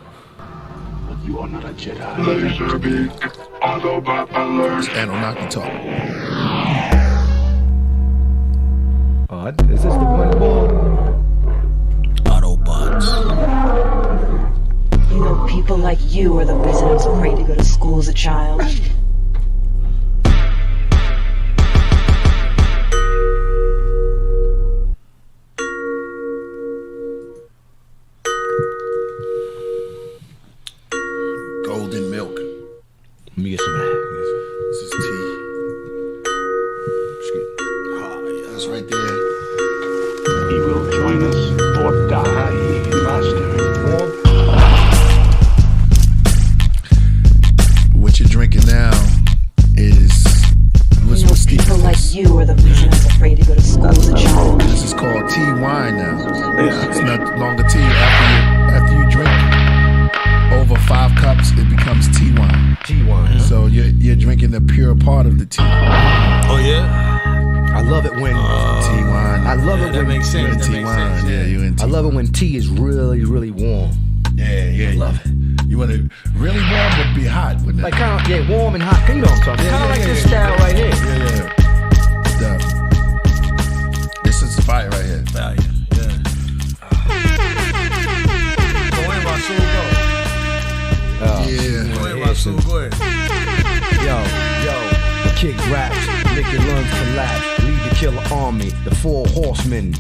But you are not a Jedi. Laser beam, Autobot alert. Anunnaki talk. Is this the one more? Autobots. You know, people like you are the reason I was afraid to go to school as a child. Golden milk. Let me get some of that. This is tea. That's right there. He will join us or die faster. What you're drinking now is what's people like you are the reason I was afraid to go to school as a child. This is called tea wine now. It's not longer tea. After you drink over 5 cups, it becomes tea wine. Tea wine. So you're drinking the pure part of the tea. Oh yeah. I love it when tea wine. I love it that when makes sense. That tea makes wine. sense. Yeah, you in tea. I love it when tea is really, really warm. Yeah. I love it. You want it really warm but be hot, wouldn't it? Like kind of warm and hot. You know what I'm talking about? Kind of like this style right here. Yeah. This is fire right here. Fire. Yeah. Go in, Rasul. Go. Yeah. Go in, Rasul. Go ahead. Yo, the kick raps, make your lungs collapse. Lead the killer army, the 4 horsemen.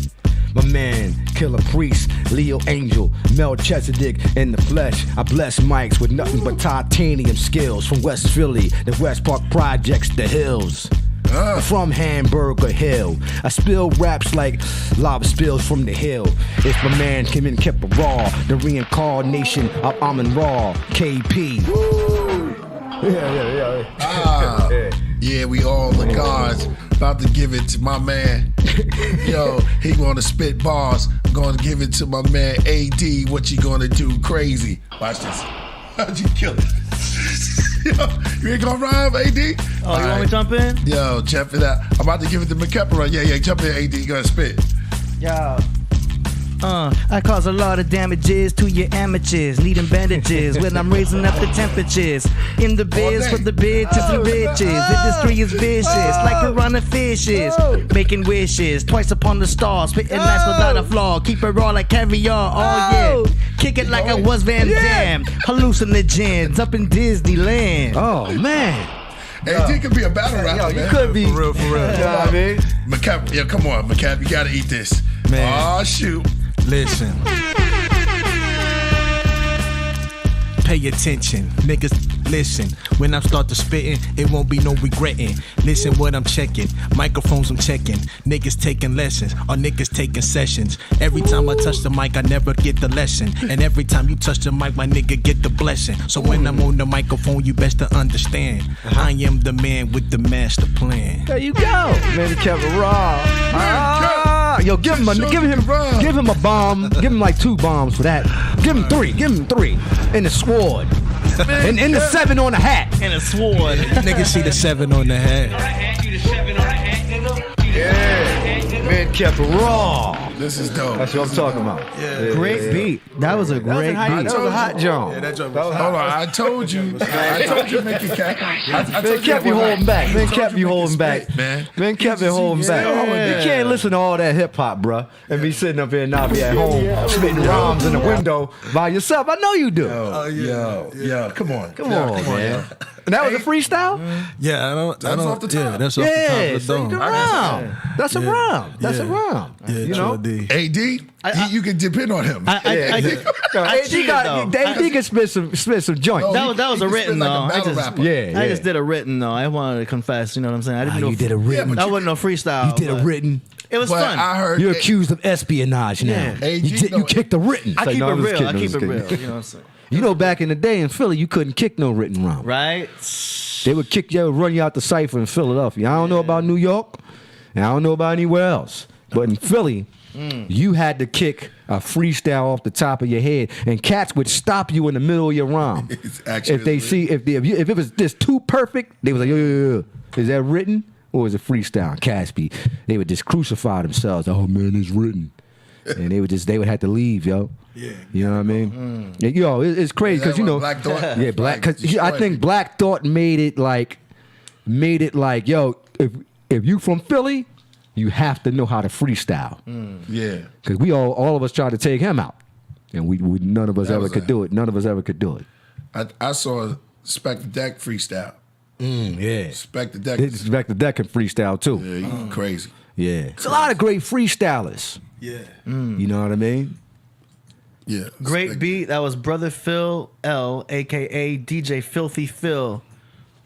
My man, Killer Priest, Leo Angel, Melchizedek in the flesh. I bless mics with nothing but titanium skills. From West Philly, the West Park Projects, the hills. From Hamburger Hill, I spill raps like lava spills from the hill. If my man came in kept it raw, the reincarnation of Amun Ra, KP. Yeah, we all the gods. About to give it to my man. Yo, he gonna spit bars. I'm gonna give it to my man AD. What you gonna do? Crazy. Watch this. How'd you kill it? Yo, you ain't gonna rhyme, AD? Oh, you want me to jump in? Yo, jump it out. I'm about to give it to McKepper. Yeah, jump in, AD. You gonna spit. Yo. I cause a lot of damages to your amateurs, needing bandages when I'm raising up the temperatures. In the biz for the bitches and riches. Industry is vicious, like piranha fishes. Making wishes, twice upon the stars. Spitting nice without a flaw. Keep it raw like caviar, oh yeah. Kick it like I was Van Damme. Hallucinogens up in Disneyland. Oh man. AD could be a battle rapper, man. You could be. For real. You know what I mean? McCap, come on, McCap, you gotta eat this. Man. Oh, shoot. Listen. Pay attention, niggas, listen. When I start to spitting, it won't be no regretting. Listen what I'm checking, microphones I'm checking. Niggas taking lessons, or niggas taking sessions. Every time I touch the mic, I never get the lesson. And every time you touch the mic, my nigga get the blessing. So when I'm on the microphone, you best to understand. I am the man with the master plan. There you go. Man, kept it raw. Yo, give him a bomb. Give him like 2 bombs for that. Give him 3. Give him 3. And the sword. And the 7 on the hat. And a sword. Niggas see the 7 on the hat. Yeah. Man kept it raw. This is dope. That's what I'm talking about. Yeah. Great beat. That was a great beat. That was a hot joint. Yeah, that joint Hold on, I told you, make it cap. Man kept you holding back. Man kept you holding back. Man kept you holding back. You can't listen to all that hip hop, bruh, and be sitting up here and not be at home spitting rhymes in the window by yourself. I know you do. Yo, come on, man. And that was a freestyle? Yeah, I don't. off the top. Yeah, that's off the top of the so dome. That's a round. That's a round. Yeah, You know? AD, you can depend on him. AD can spit some joints. That was a written though. I just did a written though. I wanted to confess. You know what I'm saying? I didn't know you did a written. That wasn't no freestyle. You did a written. It was fun. I heard You're accused of espionage now. You kicked the written. I keep it real. I keep it kidding. real. You know what I'm saying? You know, back in the day in Philly, you couldn't kick no written rhyme. Right? They would run you out the cipher in Philadelphia. I don't know about New York, and I don't know about anywhere else. But in Philly, you had to kick a freestyle off the top of your head, and cats would stop you in the middle of your rhyme. If they see if it was just too perfect, they was like, yo, is that written or is it freestyle? Caspi, they would just crucify themselves. Oh man, it's written, and they would have to leave, yo. Yeah, you know what I mean. Yo, it's crazy because Black Thought. Yeah, Black. Because I think Black Thought made it like, yo, if you from Philly, you have to know how to freestyle. Yeah, because we all of us tried to take him out, and we none of us ever could do it. None of us ever could do it. I saw Spec the Deck freestyle. Yeah, Spec the Deck. Spec the Deck can freestyle too. Yeah, you crazy. Yeah, it's a lot of great freestylers. Yeah, you know what I mean. Yeah, Great beat. That was Brother Phil L, aka DJ Filthy Phil,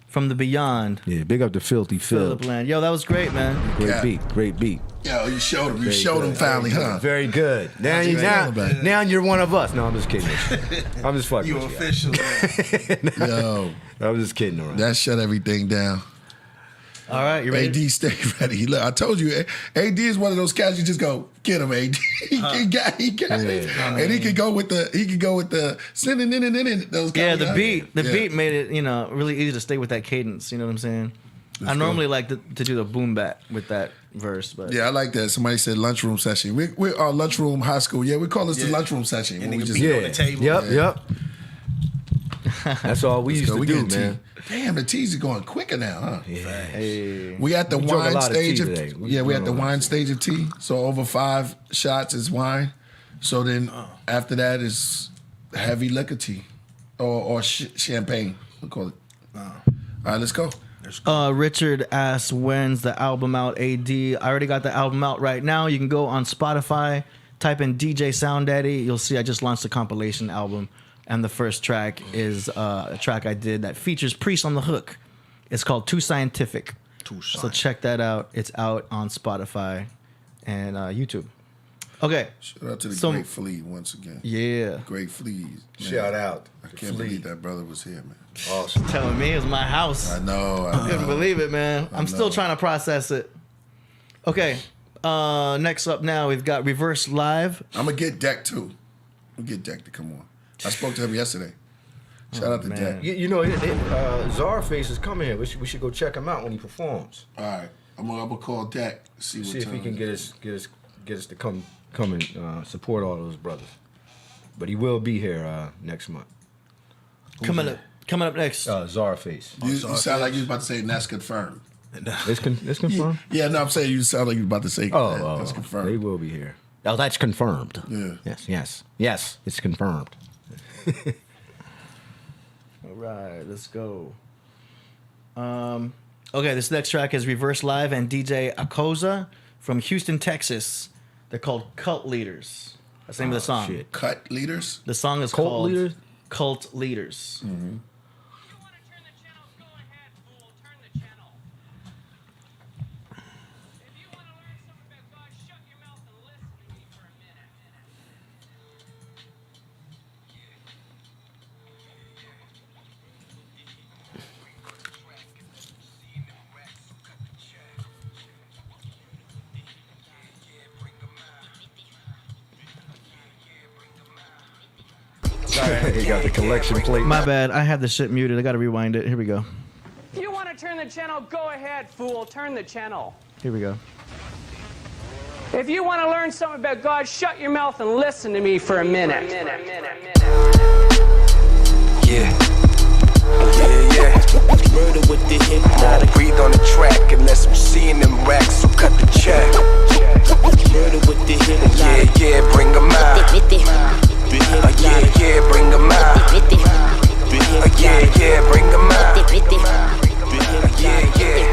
from the Beyond. Yeah, big up to Filthy Phil. Philipland. Yo, that was great, man. Great beat. Yo, you showed him. You showed him finally, huh? Very good. Now you're one of us. No, I'm just kidding. I'm just fucking. You with official. Yo, I'm just kidding around. That shut everything down. All right, you ready? AD, stay ready. Look, I told you, AD is one of those cats. You just go get him, AD. He got it, and he could go with the sending in those. Yeah, the beat made it really easy to stay with that cadence. You know what I'm saying? I normally like to do the boom bap with that verse, but yeah, I like that. Somebody said lunchroom session. We're our lunchroom high school. Yeah, we call this the lunchroom session. And we just on the table. Yep. That's all we used to do, man. Damn, the teas are going quicker now, huh? Yeah. Hey. We at the wine stage of today. we at the wine stage of tea. So over 5 shots is wine. So then after that is heavy liquor tea or champagne. We'll call it. All right, let's go. Richard asks, when's the album out, AD? I already got the album out right now. You can go on Spotify, type in DJ Sound Daddy. You'll see I just launched a compilation album. And the first track is a track I did that features Priest on the hook. It's called Too Scientific. So check that out. It's out on Spotify and YouTube. Okay. Shout out to the Great Fleet once again. Yeah. Great Fleet. Shout out. I can't believe that brother was here, man. Awesome. Telling me it's my house. I know. I couldn't believe it, man. I'm still trying to process it. Okay. Next up now, we've got Reverse Live. I'm going to get Deck, too. I'm going to get Deck to come on. I spoke to him yesterday. Shout out to Deck. You know, Czarface is coming here. We should go check him out when he performs. All right. I'm gonna call Deck. See if he can get us to come and support all those brothers. But he will be here next month. Coming up next. Czarface. You sound like you was about to say that's confirmed. It's confirmed? Yeah, no, I'm saying you sound like you was about to say that's confirmed. They will be here. Oh, that's confirmed. Yeah. Yes, it's confirmed. All right, let's go. Okay, this next track is Reverse Live and DJ Akoza from Houston, Texas. They're called Cult Leaders. That's the name of the song. Shit. Cut Leaders? The song is Cult called Leaders? Cult Leaders. Mm-hmm. You got the collection plate. My bad. I had the shit muted. I got to rewind it. Here we go. If you want to turn the channel, go ahead, fool. Turn the channel. Here we go. If you want to learn something about God, shut your mouth and listen to me for a minute. Yeah. Murder with the hip. Now breathe on the track unless I'm seeing them racks, so cut the check. Murder with the hip. Yeah, bring them out. Yeah, bring them out. Yeah, bring them out. Yeah.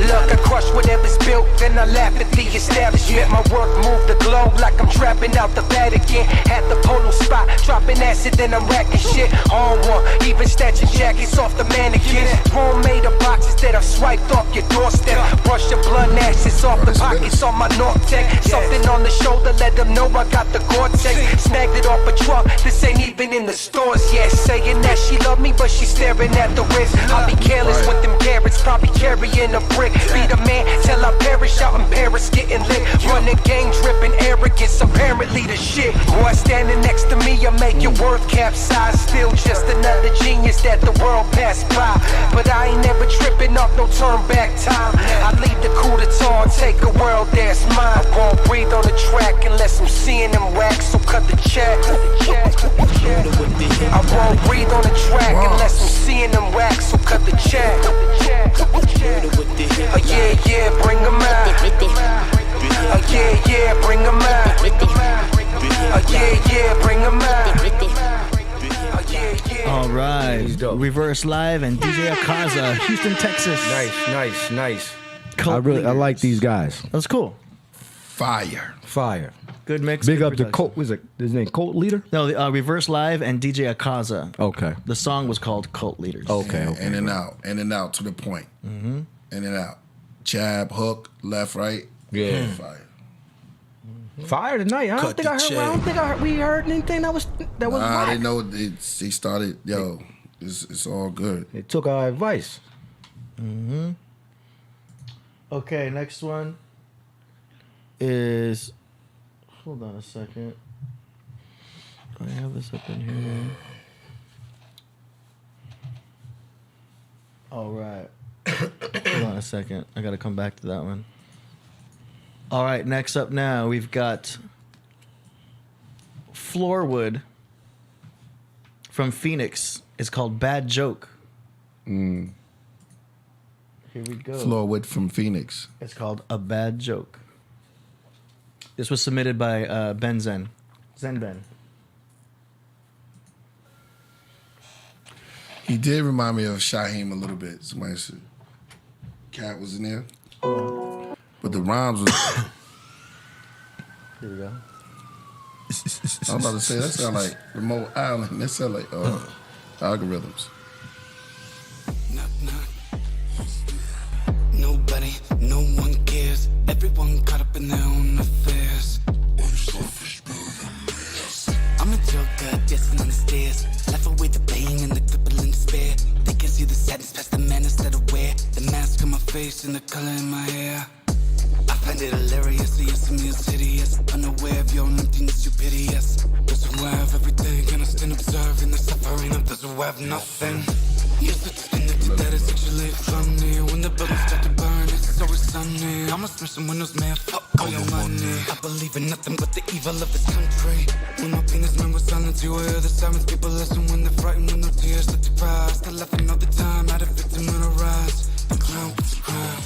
Look, I crush whatever's built, then I laugh at the establishment. My work moved the globe like I'm trapping out the Vatican. At the polo spot, dropping acid, then I'm racking shit on one. Even snatching jackets off the mannequins. Home made of boxes that I've swiped off your doorstep. Brush the blunt ashes off the pockets on my Nortec. Something on the shoulder, let them know I got the Gore-Tex. Snagged it off a truck, this ain't even in the stores yet. Saying that she love me, but she's staring at the wrist. I'll be careless with them carrots, probably carrying a brick. Be the man till I perish out in Paris, getting lit. Running game, dripping arrogance, apparently the shit. Boy, standing next to me, I make your worth capsize. Still just another genius that the world passed by. But I ain't never tripping off no turn back time. I leave the coup d'etat and take a world that's mine. I won't breathe on the track unless I'm seeing them racks, so cut the check. I won't breathe on the track unless I'm seeing them racks, so cut the check. Yeah, bring them out. Yeah, bring them out. Yeah, bring them out. All right. Reverse Live and DJ Akaza, Houston, Texas. Nice. I like these guys. That's cool. Fire. Good mix. Big good up to production. Colt. Was it his name? Cult Leader? No, the Reverse Live and DJ Akaza. Okay. The song was called Cult Leaders. Okay. In and out to the point. Mm-hmm. In and out. Jab, hook, left, right. Yeah. Fire. Fire tonight. I don't think we heard anything that was Nah, whack. they know they started. Yo, it's all good. They took our advice. Mm-hmm. Okay, next one is. Hold on a second. Do I have this up in here? All right. Hold on a second. I got to come back to that one. All right, next up now, we've got Floorwood from Phoenix. It's called Bad Joke. Here we go. Floorwood from Phoenix. It's called A Bad Joke. This was submitted by Ben Zen. Zen Ben. He did remind me of Shaheem a little bit. Somebody said Cat was in there. But the rhymes was... Here we go. I was about to say, that sound like Remote Island. That sound like algorithms. Nobody, no one cares. Everyone caught up in their own affairs. I'm a joker, dancing on the stairs. Laugh away the pain and the crippling despair. They can see the sadness past the madness that I wear. The mask on my face and the color in my hair. I find it hilarious, so you see me as hideous. Unaware of your own emptiness, you pity us. Those who have everything, gonna stand observing the suffering of those who have nothing. You're so disconnected that it's actually funny. When the bubbles start to burn, it's always sunny. I'ma smash some windows, man, fuck all your money. I believe in nothing but the evil of this country. When my penis man was silent, you will hear the sirens. People listen when they're frightened with no tears that they cry. Still laughing all the time, at a victim in a rise. The clown with the crown.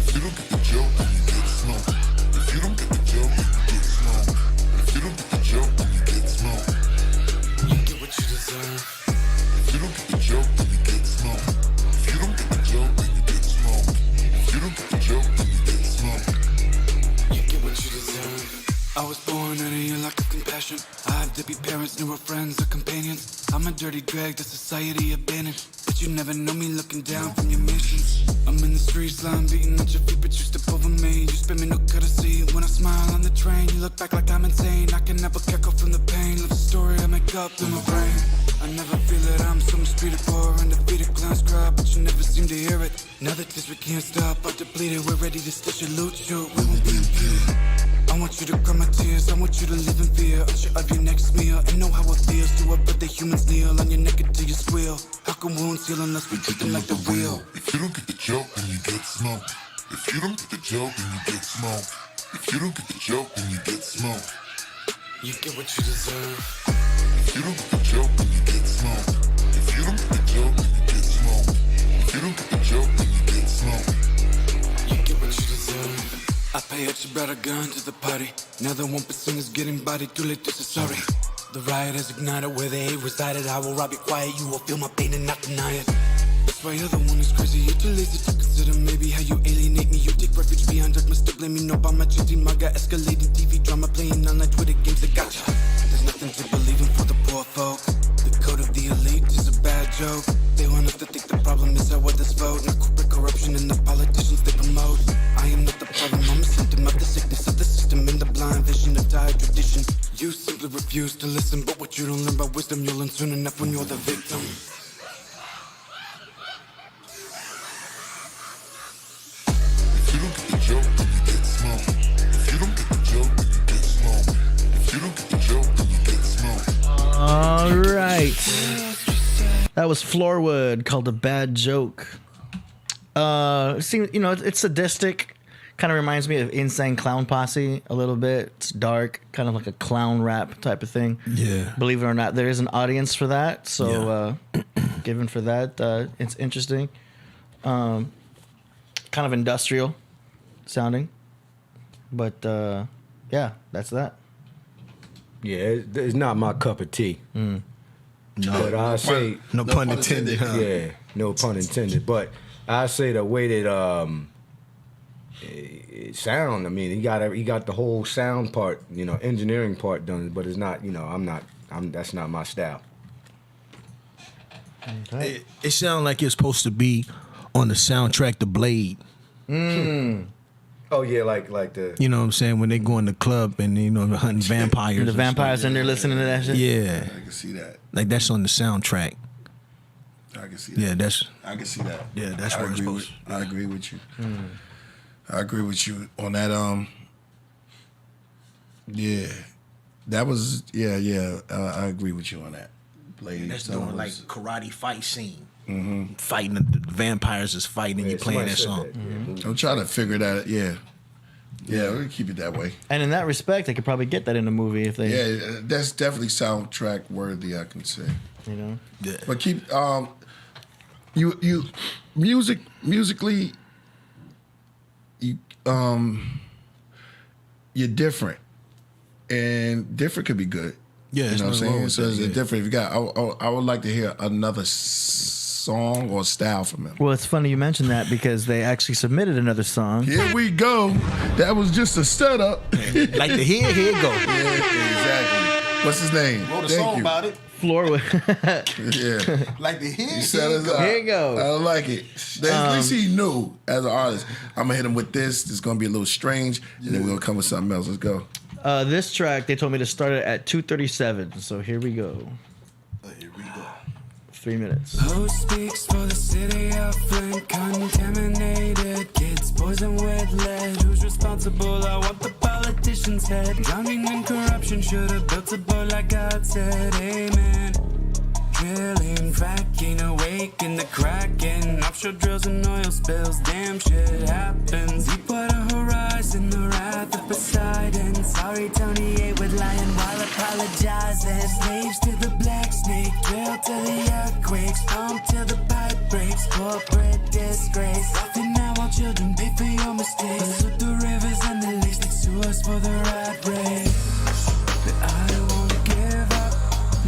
If you don't get the joke, then you get smoked. If you don't get the joke, then you get smoked. If you don't get the joke, then you get smoked. You get what you deserve. If you don't get the joke, then you get smoked. If you don't get the joke, then you get smoked. If you don't get the joke, then you get smoked. You get what you deserve. were friends or companions. I'm a dirty drag that society abandoned. But you never know me looking down from your missions. I'm in the streets, lying beating at your feet, but you step over me. You spin me no courtesy. When I smile on the train, you look back like I'm insane. I can never cackle from the pain. Love the story I make up in my brain. I never feel it, I'm so mistreated for undefeated clowns cry, but you never seem to hear it. Now that this we can't stop, I'm depleted. We're ready to stitch a loot, shoot, we won't be impeded. I want you to cry my tears, I want you to live in fear. Unsure of your next meal, and know how it feels to up but the humans kneel on your neck until you squeal. How can wounds heal unless we treat them like the real? If you don't get the joke, then you get smoked. If you don't get the joke, then you get smoked. If you don't get the joke, then you get smoked. You get what you deserve. If you don't get the joke, then you get smoked. If you don't get the joke, then you get smoked. If you don't get the joke, then you get smoked. You get what you deserve. I pay extra, brought a gun to the party. Now the 1% is getting bodied, too late to say sorry. The riot has ignited where they resided. I will rob you quiet, you will feel my pain and not deny it. That's why you're the one who's crazy. You're too lazy to consider maybe how you alienate me. You take refuge beyond dark, must blame me. No, by my cheesy maga, escalating TV drama, playing online Twitter games that gotcha. There's nothing to believe in for the poor folk. The code of the elite is a bad joke. They want us to think the problem is how others vote. Not corporate corruption and the politicians they promote. I am not the problem, I'm a symptom of the sickness of the system and the blind vision of tired tradition. You simply refuse to listen, but what you don't learn by wisdom, you'll learn soon enough when you're the victim. If you don't get the joke, then you get smoked. If you don't get the joke, then you get smoked. If you don't get the joke, then you get smoked. All right. That was Floorwood, called A Bad Joke. It's sadistic. Kind of reminds me of Insane Clown Posse a little bit. It's dark, kind of like a clown rap type of thing. Yeah. Believe it or not, there is an audience for that. So, given for that, it's interesting. Kind of industrial sounding. But, yeah, that's that. Yeah, it's not my cup of tea. No, but I say no pun intended. Huh? Yeah, no pun intended. But I say the way that it sound. I mean, he got the whole sound part, engineering part done. But it's not, that's not my style. Okay. It sounds like it's supposed to be on the soundtrack to Blade. Oh yeah, like the. You know what I'm saying? When they go in the club and hunting vampires. And the vampires in there listening to that shit. Yeah, I can see that. like that's on the soundtrack. I can see that. Yeah, that's. I can see that. Yeah, that's where it's supposed. I agree with you. I agree with you on that. Yeah, that was I agree with you on that. Blade. That's doing like karate fight scene. Mm-hmm. Fighting the vampires is fighting and you playing that song. I'm trying to figure that. Yeah, we'll keep it that way. And in that respect, they could probably get that in a movie if they. Yeah, that's definitely soundtrack worthy. I can say. Yeah. But keep you musically, you're different, and different could be good. Yeah, you know what I'm saying. So it's yeah. different. If you got, I would like to hear another song or style from him. Well, it's funny you mentioned that because they actually submitted another song. Here we go. That was just a setup. Like the here go. Yeah, exactly. What's his name? Wrote a song about it. Floorwood. Yeah. Like the He set us up. Here you go. I like it. At least he knew as an artist. I'm gonna hit him with this. It's gonna be a little strange, and then we're gonna come with something else. Let's go. This track, they told me to start it at 2:37. So here we go. Here we go. 3 minutes. Who speaks for the city of Flint? Contaminated kids, poison with lead. Who's responsible? I want the politician's head. Drowning in corruption, should have built a boat like God said. Amen. Drilling, fracking, awaken the kraken. Offshore drills and oil spills, damn shit happens. Deepwater horizon, the wrath of Poseidon. Sorry, Tony ate with lion while apologizing. Slaves to the black snake, drill to the earthquakes, pump till the pipe breaks. Corporate disgrace. Laughing now while children pay for your mistakes. Pollute the rivers and the lakes, they sue us for the rat race. But I won't give up.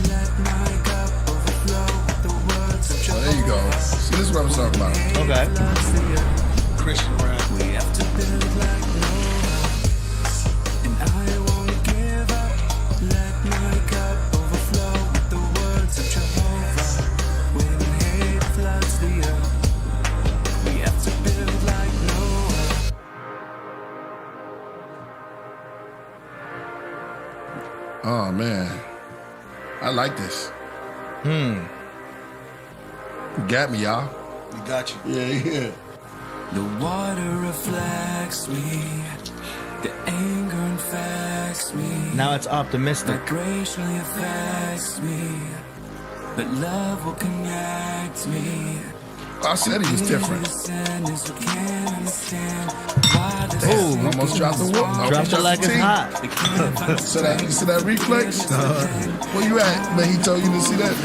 Let my cup overflow with the words of So there you go. See, this is what I'm talking about. Okay. Christian rap. We have to build like Noah, and I won't give up. Let my cup overflow man. I like this. You got me, y'all. We got you. Yeah. The water reflects me. The anger infects me. Now it's optimistic. Vibrationally affects me. But love will connect me. I said he was different. Oh, almost dropped the whoop. Dropped it like it's hot. So that you see that reflex? Where you at? Man, he told you to see that.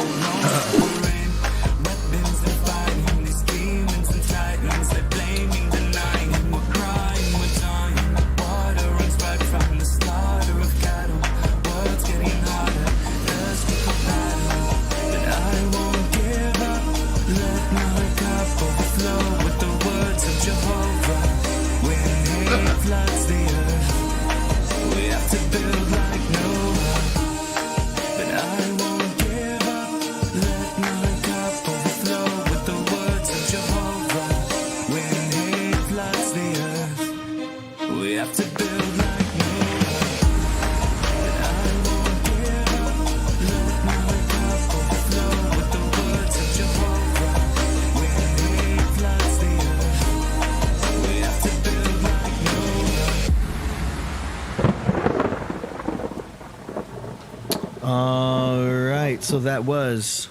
All right, so that was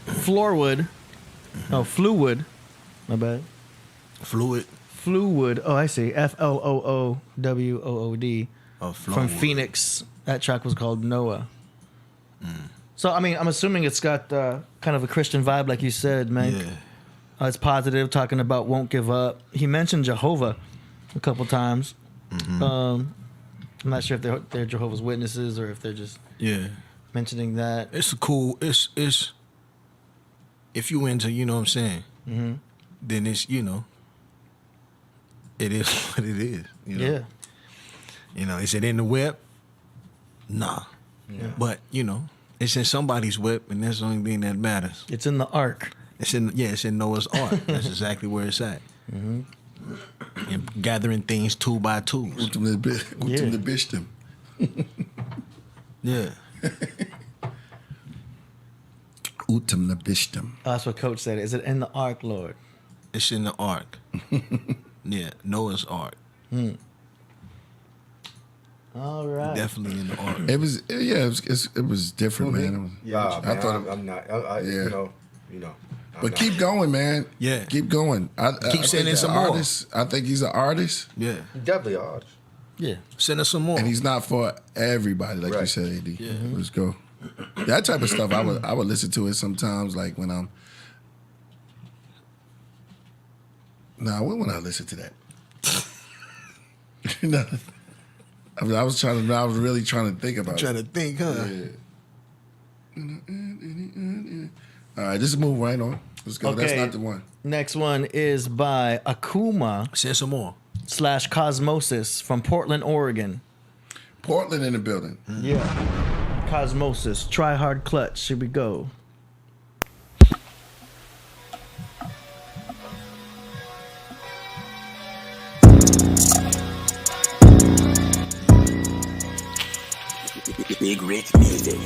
Floorwood. Oh, Fluwood. My bad. Fluwood. Oh, I see. FLOOWOOD. Oh, from Phoenix. That track was called Noah. So, I mean, I'm assuming it's got kind of a Christian vibe, like you said, man. Yeah. It's positive, talking about won't give up. He mentioned Jehovah a couple times. I'm not sure if they're Jehovah's Witnesses or if they're just mentioning that. It's a cool. It's if you into, you know what I'm saying, then it's, you know, it is what it is. You know? Yeah. You know, is it in the whip? Nah. Yeah. But, you know, it's in somebody's whip, and that's the only thing that matters. It's in the ark. It's in Noah's ark. That's exactly where it's at. And gathering things two by twos. Utumnabishtim. Yeah. Utumnabishtim. Oh, that's what Coach said. Is it in the ark, Lord? It's in the ark. Yeah, Noah's ark. All right. Definitely in the ark. It was, it was different, man. Yeah, I thought I'm not. You know. But keep going, man. Yeah. Keep going. I Keep sending think some the more. artist, I think he's an artist. Yeah. Definitely an artist. Yeah. Send us some more. And he's not for everybody, like you said, AD. Yeah. Let's go. That type of stuff, I would listen to it sometimes, like when I'm. Nah, when would I listen to that? No. I was really trying to think about Trying to think, huh? Yeah. All right, just move right on. Let's go. That's not the one. Next one is by Akuma. Say some more. / Cosmosis from Portland, Oregon. Portland in the building. Yeah. Cosmosis. Try hard clutch. Here we go. Big Rich Music.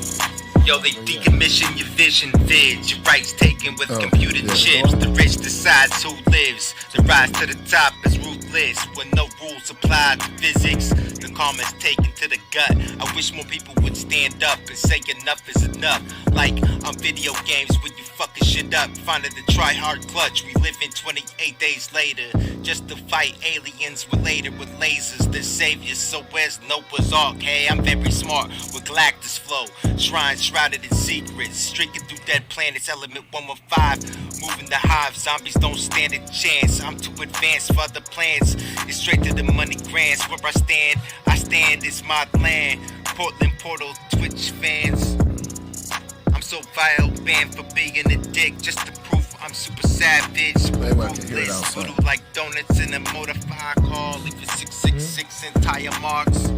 Yo, they decommission your vision vids. Your rights taken with computer chips. The rich decides who lives. The rise to the top is ruthless. When no rules apply to physics, the karma's taken to the gut. I wish more people would stand up and say enough is enough. Like on video games when you fucking shit up. Finding the try hard clutch. We live in 28 days later. Just to fight aliens related with lasers. They're saviors, so where's Noah's Ark? Hey, I'm very smart with Galactus flow. Shrines shrouded in secrets. Streaking through dead planets, element 115. Moving the hive, zombies don't stand a chance. I'm too advanced for other plans. It's straight to the money grants. Where I stand, it's my land. Portland Portal, Twitch fans. I'm so vile, banned for being a dick. Just to prove I'm super savage. Ruthless, voodoo like donuts in a motor-fire car. Leave a 666 and tire marks.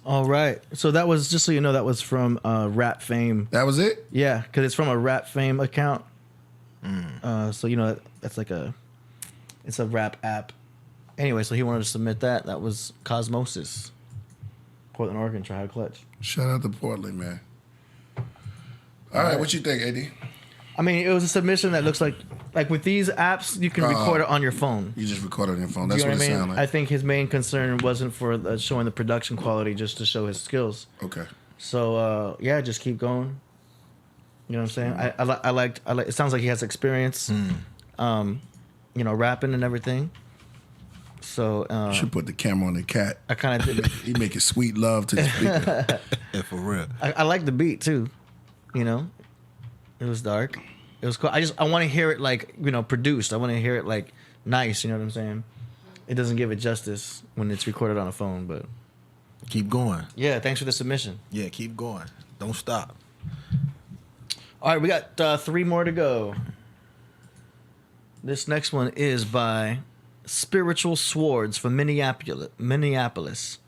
All right. So that was, just so you know, that was from Rap Fame. That was it? Yeah, because it's from a Rap Fame account. So, you know, that's like it's a rap app. Anyway, so he wanted to submit that. That was Cosmosis. Portland, Oregon. Try a clutch. Shout out to Portland, man. All right, what you think, AD? I mean, it was a submission that looks like with these apps, you can record it on your phone. You just record it on your phone. That's You know what it I mean? sounds like. I think his main concern wasn't for showing the production quality, just to show his skills. Okay. So yeah, just keep going. You know what I'm saying? I like. It sounds like he has experience. You know, rapping and everything. So you should put the camera on the cat. I kind of did. He making sweet love to the speaker. Yeah, for real. I like the beat too. You know, it was dark. It was cool. I want to hear it like, you know, produced. I want to hear it like nice. You know what I'm saying? It doesn't give it justice when it's recorded on a phone, but keep going. Yeah, thanks for the submission. Yeah, keep going. Don't stop. All right, we got 3 more to go. This next one is by Spiritual Swords from Minneapolis.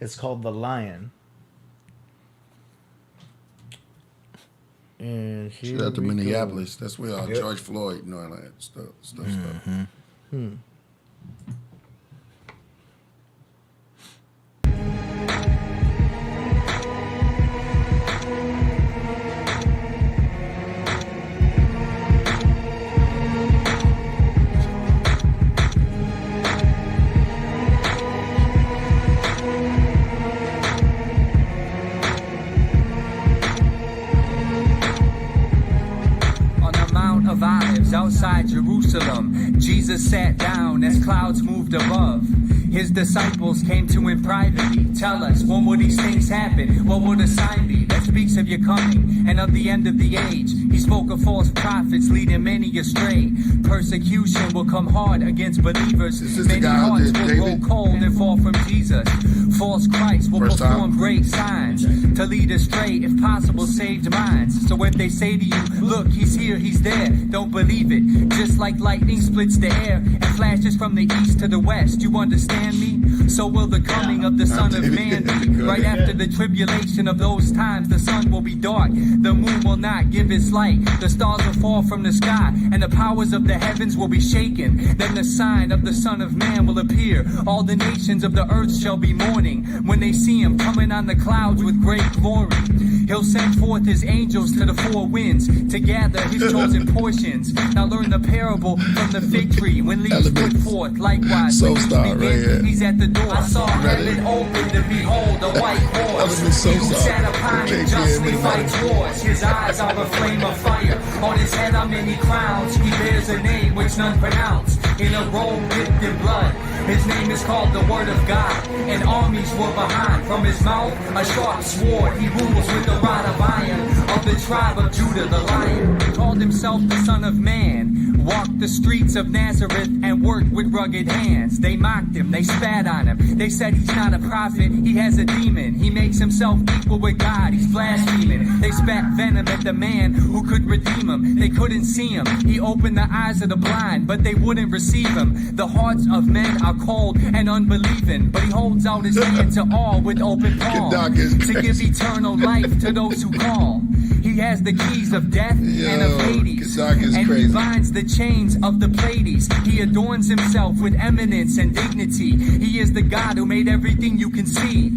It's called The Lion. And here Shout out to we Minneapolis. go. That's where George Floyd, you know, all that stuff. Of Olives outside Jerusalem, Jesus sat down as clouds moved above. His disciples came to him privately. Tell us, when will these things happen? What will the sign be that speaks of your coming and of the end of the age? He spoke of false prophets leading many astray. Persecution will come hard against believers. Many hearts will grow cold and fall from Jesus. False Christ will perform great signs to lead astray, if possible, saved minds. So if they say to you, look, he's here, he's there, don't believe it. Just like lightning splits the air and flashes from the east to the west, you understand me? So will the coming of the Son of Man be. Right after the tribulation of those times, the sun will be dark, the moon will not give its light, the stars will fall from the sky, and the powers of the heavens will be shaken. Then the sign of the Son of Man will appear. All the nations of the earth shall be mourning when they see him coming on the clouds with great glory. He'll send forth his angels to the 4 winds to gather his chosen portions. Now learn the parable from the fig tree. When leaves put forth, likewise, when he's begin, he's at the door. I saw heaven open to behold a white horse. He who sat upon it justly fights wars. His eyes are a flame of fire. On his head are many crowns. He bears a name which none pronounce. In a robe dipped in blood. His name is called the Word of God. And armies were behind. From his mouth a sharp sword. He rules with the rod of iron. Of the tribe of Judah, the Lion. He called himself the Son of Man. Walked the streets of Nazareth and worked with rugged hands. They mocked him, they spat on him. They said he's not a prophet, he has a demon. He makes himself equal with God, he's blaspheming. They spat venom at the man who could redeem him. They couldn't see him. He opened the eyes of the blind, but they wouldn't receive him. The hearts of men are cold and unbelieving, but he holds out his hand to all with open palm to give eternal life to those who call. He has the keys of death and of Hades, and he binds the chains of the Pleiades. He adorns himself with eminence and dignity. He is the God who made everything you can see.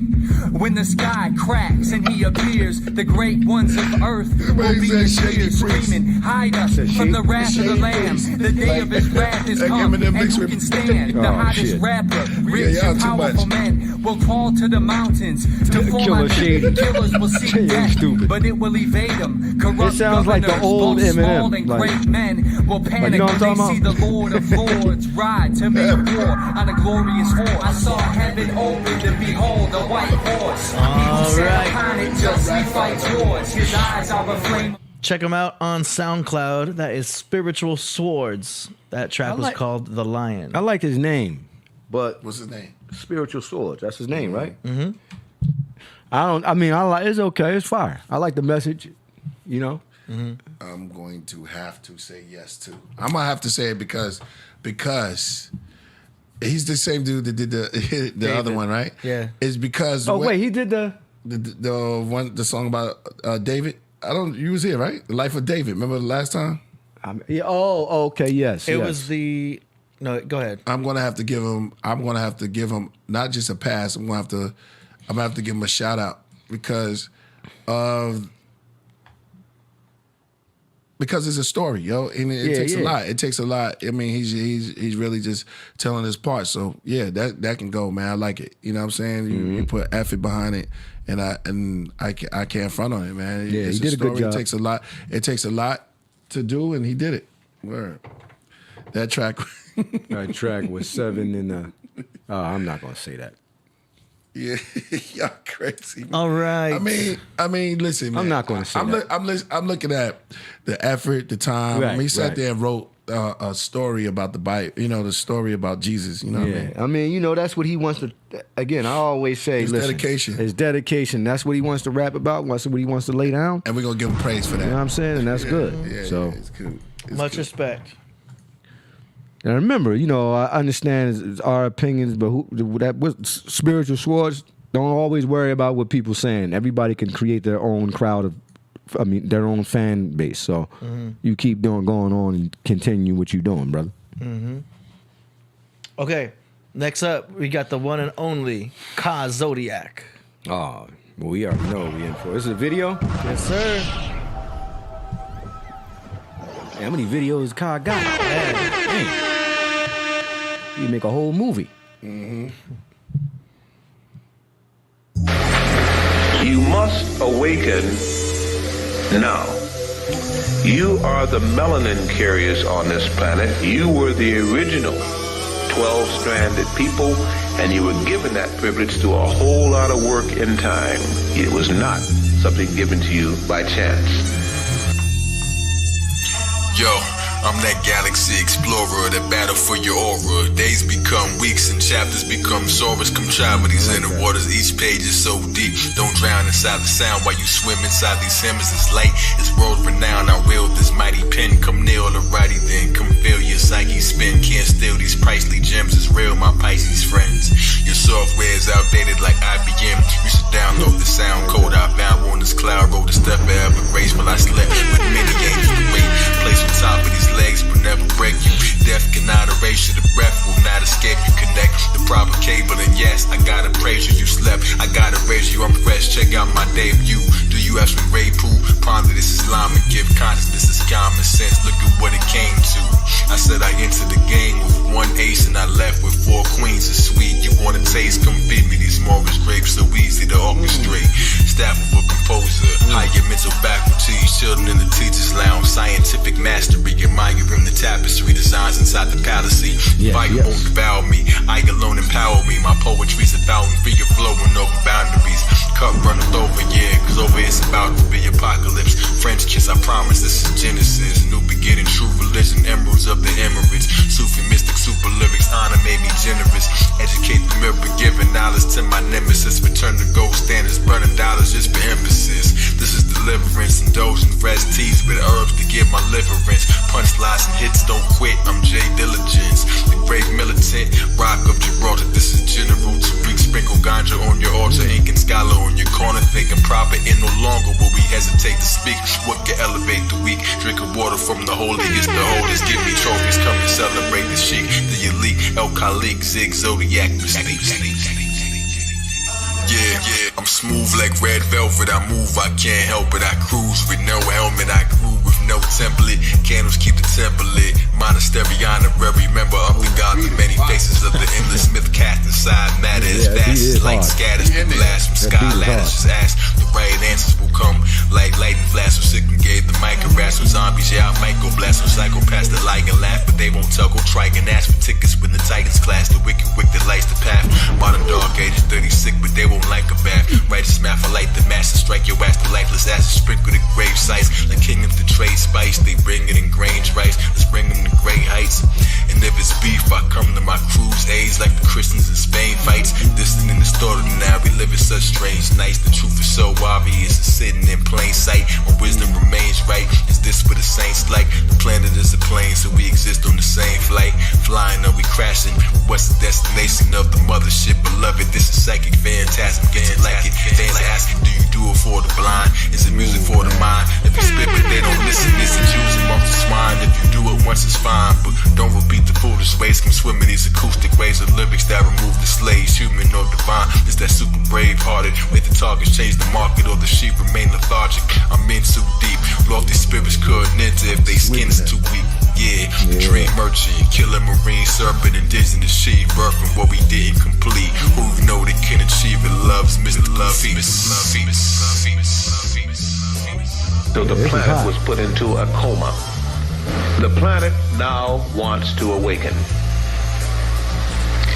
When the sky cracks and he appears, the great ones of earth will be in tears, screaming, hide us from the wrath of the Lamb. The day of his wrath is come, and who can stand? The hottest rapper, rich and powerful men will call to the mountains to fall on them. Killers will seek death, but it will evade them. Corrupt it sounds like the old both small Eminem. and Like, great men will panic when they see the Lord of Lords ride to make war on a glorious horse. I saw heaven open to behold a white horse. He who sat upon it justly fights wars. His eyes are a flame. Check him out on SoundCloud. That is Spiritual Swords. That track was called The Lion. I like his name, but what's his name? Spiritual Swords. That's his name, right? Mm-hmm. I like. It's okay. It's fire. I like the message. You know. Mm-hmm. I'm going to have to say yes too. I'm gonna have to say it because he's the same dude that did the other one, right? Yeah. It's because he did the song about David. You was here, right? The Life of David. Remember the last time? Okay, yes. It was the no. Go ahead. I'm gonna have to give him not just a pass. I'm gonna have to I'm gonna have to give him a shout out because it's a story, yo, and it takes a lot. It takes a lot. I mean, he's really just telling his part. So yeah, that can go, man. I like it. You know what I'm saying? You put effort behind it, and I can't front on it, man. Yeah, it's he did a good job. It takes a lot. It takes a lot to do, and he did it. Word. That track. That track was 7 in the. I'm not gonna say that. Yeah, y'all crazy. All right. I mean, listen, man. I'm not going to say that. I'm looking at the effort, the time. Right, he sat there and wrote a story about the Bible. You know, the story about Jesus. You know what I mean? I mean, you know, that's what he wants to. Again, I always say, His dedication. His dedication. That's what he wants to rap about. That's what he wants to lay down. And we're gonna give him praise for that. You know what I'm saying? And that's good. Yeah, so it's cool. Much respect. And remember, you know, I understand it's our opinions, but spiritual swords. Don't always worry about what people saying. Everybody can create their own crowd their own fan base. So you keep going on and continue what you're doing, brother. Okay, next up, we got the one and only Ka Zodiac. Oh, well, we already know what we in for. This is a video? Yes, sir. Hey, how many videos Ka got? Hey. You make a whole movie. You must awaken now. You are the melanin carriers on this planet. You were the original 12-stranded people, and you were given that privilege through a whole lot of work in time. It was not something given to you by chance. Yo, I'm that galaxy explorer, that battle for your aura. Days become weeks and chapters become sorrows. Come travel these inner waters, each page is so deep. Don't drown inside the sound while you swim inside these hymns. It's light, it's world renowned. I wield this mighty pen. Come nail the righty then, come feel your psyche spin. Can't steal these pricely gems, it's real, my Pisces friends. Your software is outdated like IBM. You should download the sound code I found on this cloud. Wrote a step forever graceful. I slept with many angels to wait. Place on top of these legs will never break you. Death cannot erase you. The breath will not escape you. Connect the proper cable, and yes, I gotta praise you. You slept, I gotta raise you. I'm fresh. Check out my debut. Do you have some Ray Poo? Ponder this Islamic gift. Consciousness is common sense. Look at what it came to. I said I entered the game with 1 ace and I left with 4 queens. It's sweet. You want a taste? Come feed me these Morris grapes. So easy to orchestrate. Staff of a composer. Higher mental faculties. Children in the teacher's lounge. Scientific mastery. Admiring the tapestry designs inside the palace. Fire won't devour me. I alone empower me. My poetry's a fountain free of flowing over boundaries. Cup runneth over, yeah, cause over it's about to be apocalypse. French kiss, I promise this is Genesis. New beginning, true religion, emeralds of the Emirates. Sufi mystic, super lyrics, honor made me generous. Educate the mirror, giving knowledge to my nemesis. Return to gold standards, burning dollars just for emphasis. This is deliverance, indulging fresh teas with herbs to give my liverance. Punchlines and hits, don't quit, I'm J Diligence. The brave militant, rock of Gibraltar. This is General Tariq, sprinkle ganja on your altar. Ink and scholar on your corner, thinking proper and no longer will we hesitate to speak. What can elevate the weak? Drinking water from the holiest, the holders. Give me trophies, come and celebrate the chic. The elite, El Khalik, Zig, Zodiac, mystique. Yeah, I'm smooth like red velvet. I move, I can't help it. I cruise with no helmet. I grew with no template. Candles keep the temple lit. Monastery honorary member of the God. The many faces of the endless myth cast inside matter as fast as light scatters. The blast from sky ladders. Just ask. The right answers will come like lightning flash. So sick and gave the mic and rats with zombies. Yeah, I might go blast with psychopaths that like and laugh, but they won't tug or try and ask for tickets when the Titans clash. The wicked that lights the path. Modern dark ages 30 sick, but they won't like a bath. Righteous math, I light the master. Strike your ass, the lifeless asses. Sprinkle the grave sites. The kingdom to trade spice. They bring it in Grange rice. Let's bring them to great heights. And if it's beef, I come to my crusades like the Christians in Spain fights. Distant in the story, now we live in such strange nights. The truth is so obvious, it's sitting in plain sight. When wisdom remains right, is this for the saints like? The planet is a plane, so we exist on the same flight. Flying or we crashing? What's the destination of the mothership? Beloved, this is psychic phantasm. Get you like it? Fans asking, do you do it for the blind? Is it music for the mind? If you spit but they don't listen, it's the Jews amongst the swine. If you do it once, it's fine, but don't repeat the foolish ways. Come swim in these acoustic ways of lyrics that remove the slaves, human or divine. It's that super brave heart started. With the targets change the market or the sheep remain lethargic. I'm in too deep. Lofty spirits couldn't enter if they skin is too weak. Yeah, the dream merchant, killer marine serpent, indigenous sheep, birthing what we didn't complete. Who know they can achieve it? Loves Mr. Love. So the planet was put into a coma. The planet now wants to awaken.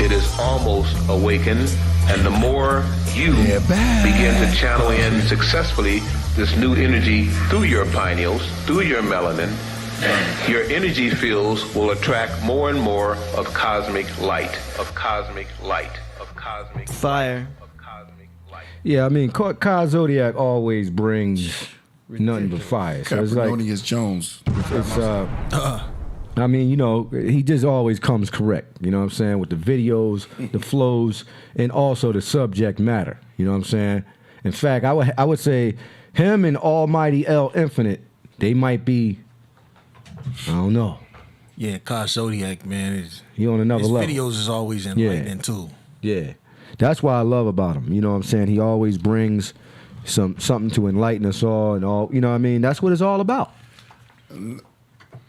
It is almost awakened, and the more you begin to channel in successfully this new energy through your pineals, through your melanin, your energy fields will attract more and more of cosmic light, Fire. Yeah, I mean, Ka Zodiac always brings nothing but fire. So it's like Capernonius Jones. I mean, you know, he just always comes correct. You know what I'm saying? With the videos, the flows, and also the subject matter. You know what I'm saying? In fact, I would say him and Almighty L Infinite, they might be, I don't know. Yeah, Ka Zodiac, man, he on another his level. videos is always enlightening too. Yeah, that's what I love about him. You know what I'm saying? He always brings something to enlighten us all and all. You know what I mean? That's what it's all about.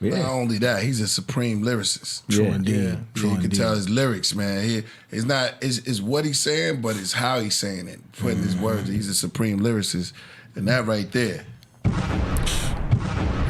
Not only that, he's a supreme lyricist. True indeed. Yeah. True You can indeed. tell his lyrics, man. It's what he's saying, but it's how he's saying it. Putting his words. He's a supreme lyricist. And that right there.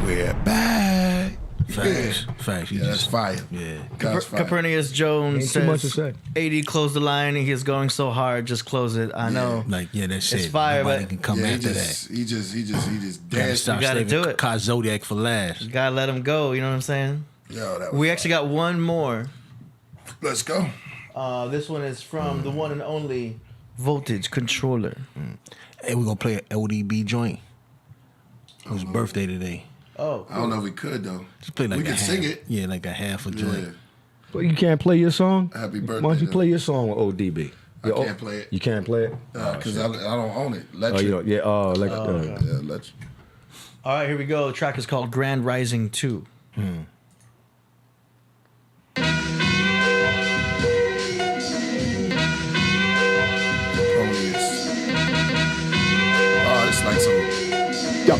We're back. Facts. Facts. Yeah, that's fire. Yeah. God's fire. Copernicus Jones Ain't too much to says, say. AD closed the line and he's going so hard, just close it. I know. Like, yeah, that's It's it. fire, Nobody but can come after that. He just Gotta danced. stop gotta saving do it. Ka Zodiac for last. You gotta let him go, you know what I'm saying? Yo, that was We actually got one more. Let's go. This one is from the one and only Voltage Controller. Hey, we're gonna play an LDB joint. Whose birthday today? Oh, I don't know if we could though. Just play like we can half, sing it. Yeah, like a half a joint. Yeah. But you can't play your song? Happy birthday. Why don't you though. play your song with ODB? I can't play it. You can't play it? Because I don't own it. Let Oh, you. you don't? Yeah, Yeah, let you. All right, here we go. The track is called Grand Rising 2. Oh, it's like some. Yo,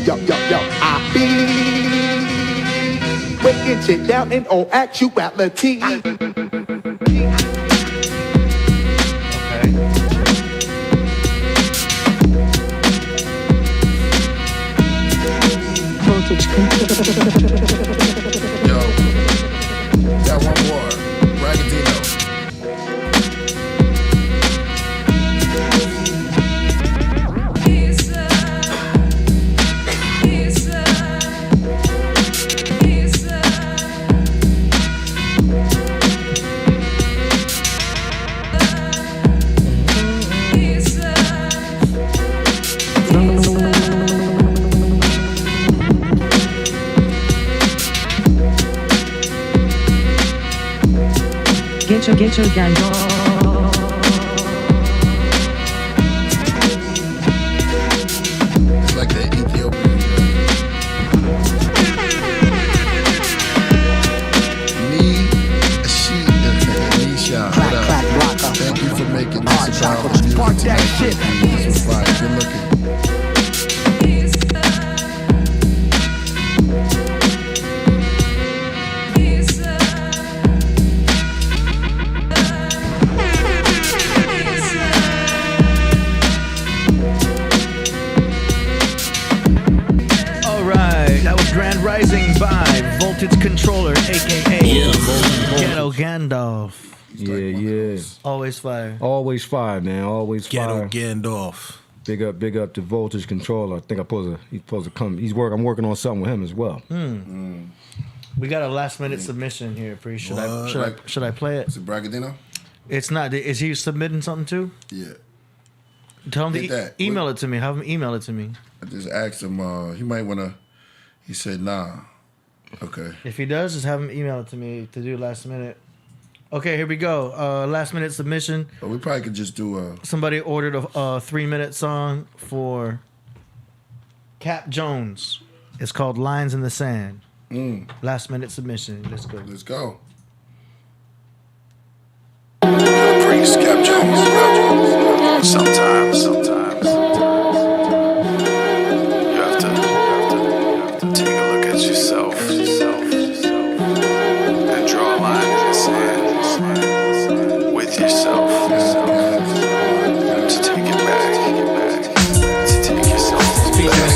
I be breaking shit down in all actuality. Yo, got one more. Braggadino. Get your gang on. It's like the Ethiopian. Nisha, what up? Thank you for making this about the music tonight. This was fire. Good looking. Grand Rising by Voltage Controller, aka Ghetto Gandalf. Yeah. Always fire. Always fire, man. Always fire. Ghetto Gandalf. Big up to Voltage Controller. I think he's supposed to come. I'm working on something with him as well. We got a last minute submission here. Pretty should I play it? Is it Braggadino? It's not. Is he submitting something too? Yeah. Tell him to email it to me. Have him email it to me. I just asked him. He might want to. He said, nah. Okay. If he does, just have him email it to me to do last minute. Okay, here we go. Last minute submission. But we probably could just do Somebody ordered a 3-minute song for Cap Jones. It's called Lines in the Sand. Last minute submission. Let's go. Let's go. Praise Cap Jones. Sometimes. Take a look at yourself and draw a line in the sand with yourself to take it back, to take yourself back.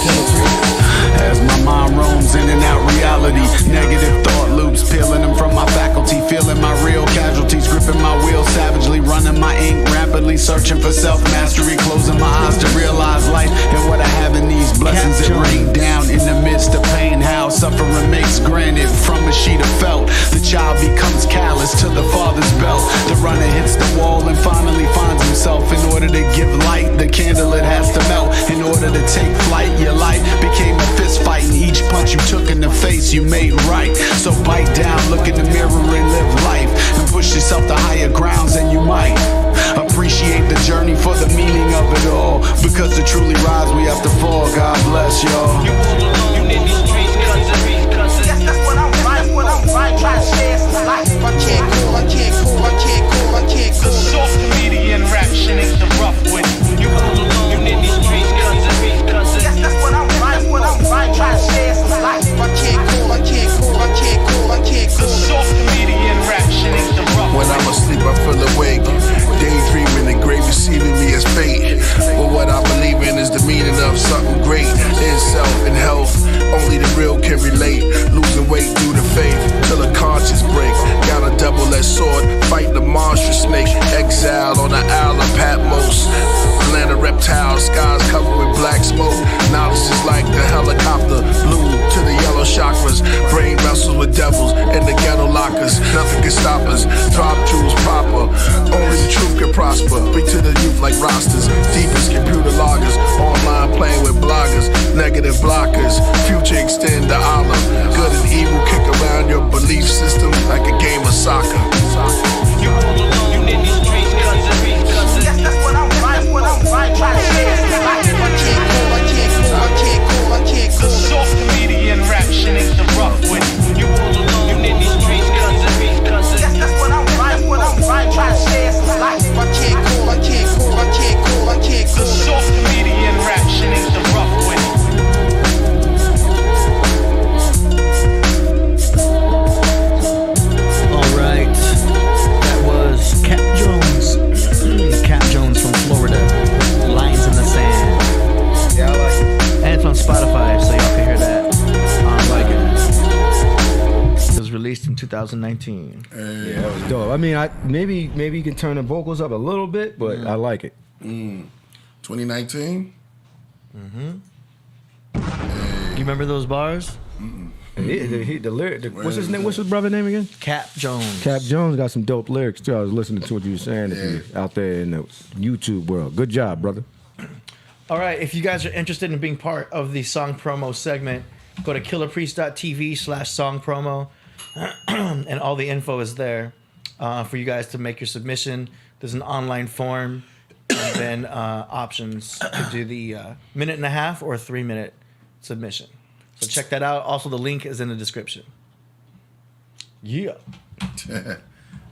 As my mind roams in and out reality, negative thought loops, peeling them from my faculty, feeling my real casualties, gripping my wheel savagely, running my ink rapidly, searching for self-mastery, closing my eyes to realize life and what I have in these blessings that rain down in the midst of pain. How suffering makes granted from a sheet of felt. The child becomes callous to the father's belt. The runner hits the wall and finally finds himself. In order to give light, the candle it has to melt. In order to take flight, your life became a fist fight, and each punch you took in the face you made right. So bite down, look in the mirror and live life, and push yourself to higher grounds and you might appreciate the journey for the meaning of it all, because to truly rise we have to fall. God bless y'all. You all alone, you need these streets, cause Yes, that's what I'm right, try to share some life. I can't go. The soft comedian rap shit ain't the rough with. You all alone, you need these streets, cause Yes, that's what I'm right, try to share some life. I can't go. the soft comedian rap shit ain't the rough When I'm asleep, I feel awake, daydreaming and grave receiving me as fate. But what I believe in is the meaning of something great in self and health. Only the real can relate. Losing weight due to faith till the conscience break. Got a double-edged sword, fight the monstrous snake. Exiled on the Isle of Patmos. Land of reptiles, skies covered with black smoke. Knowledge is like the helicopter, blue to the yellow chakras. Brain wrestles with devils in the ghetto lockers. Nothing can stop us. Drop jewels proper. Only the truth can prosper. Speak to the youth like rosters. Deepest computer loggers. Online playing with bloggers. Negative blockers. Future extend the Allah. Good and evil kick around your belief system like a game of soccer. You all alone, you need these streets, cause Yes, that's what I'm right, try to share some life. I can't go. the soft comedian rap shit ain't the rough with. You all alone, you need these streets, cause Yes, that's what I'm right, try to share some life. I can't go. the soft comedian rap shit ain't the rough with. All right, that was Cap Jones. Cap Jones from Florida. Lines in the Sand. Yeah, I like it. And it's on Spotify, so y'all can hear that. I like it. It was released in 2019. Yeah, that was dope. I mean, maybe you can turn the vocals up a little bit, but I like it. 2019? Mm-hmm. You remember those bars? The lyric. What's his name? What's his brother name again? Cap Jones. Cap Jones got some dope lyrics too. I was listening to what you were saying out there in the YouTube world. Good job, brother. All right, if you guys are interested in being part of the song promo segment, go to killerpriest.tv/song promo, and all the info is there for you guys to make your submission. There's an online form, and then options to do the minute and a half or 3 minute submission. So check that out. Also, the link is in the description. Yeah.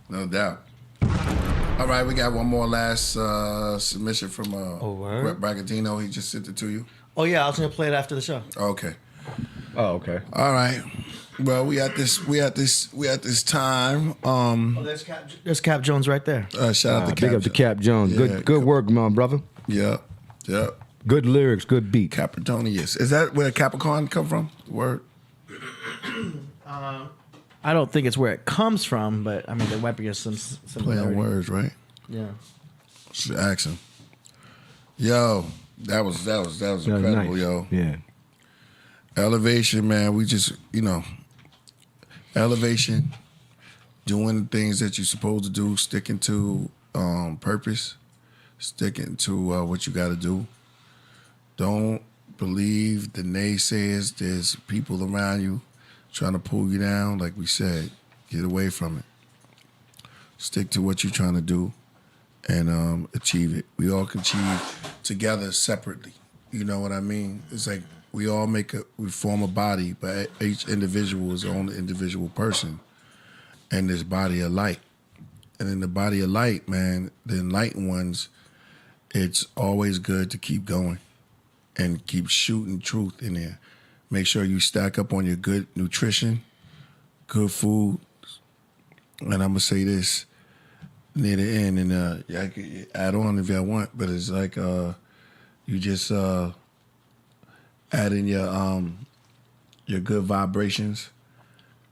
No doubt. All right, we got one more last submission from Braggadino. He just sent it to you. Oh yeah, I was gonna play it after the show. Okay. Oh, okay. All right. Well, we at this time. There's Cap Jones right there. Shout out to Cap. Big up to Cap Jones. Yeah, Good work, my brother. Yeah. Good lyrics, good beat. Capritonius. Is that where Capricorn come from? The word? I don't think it's where it comes from, but I mean there might be some Play on similarity. words, right? Yeah. Should ask him. Yo, that was incredible, nice. yo. Yeah. Elevation, man. We just, elevation, doing the things that you're supposed to do, sticking to purpose, sticking to what you got to do. Don't believe the naysayers. There's people around you trying to pull you down. Like we said, get away from it. Stick to what you're trying to do and achieve it. We all can achieve together separately. You know what I mean? It's like we all we form a body, but each individual is their own individual person. And this body of light. And in the body of light, man, the enlightened ones, it's always good to keep going and keep shooting truth in there. Make sure you stack up on your good nutrition, good food. And I'm gonna say this near the end, and y'all can add on if y'all want, but it's like you just add in your good vibrations.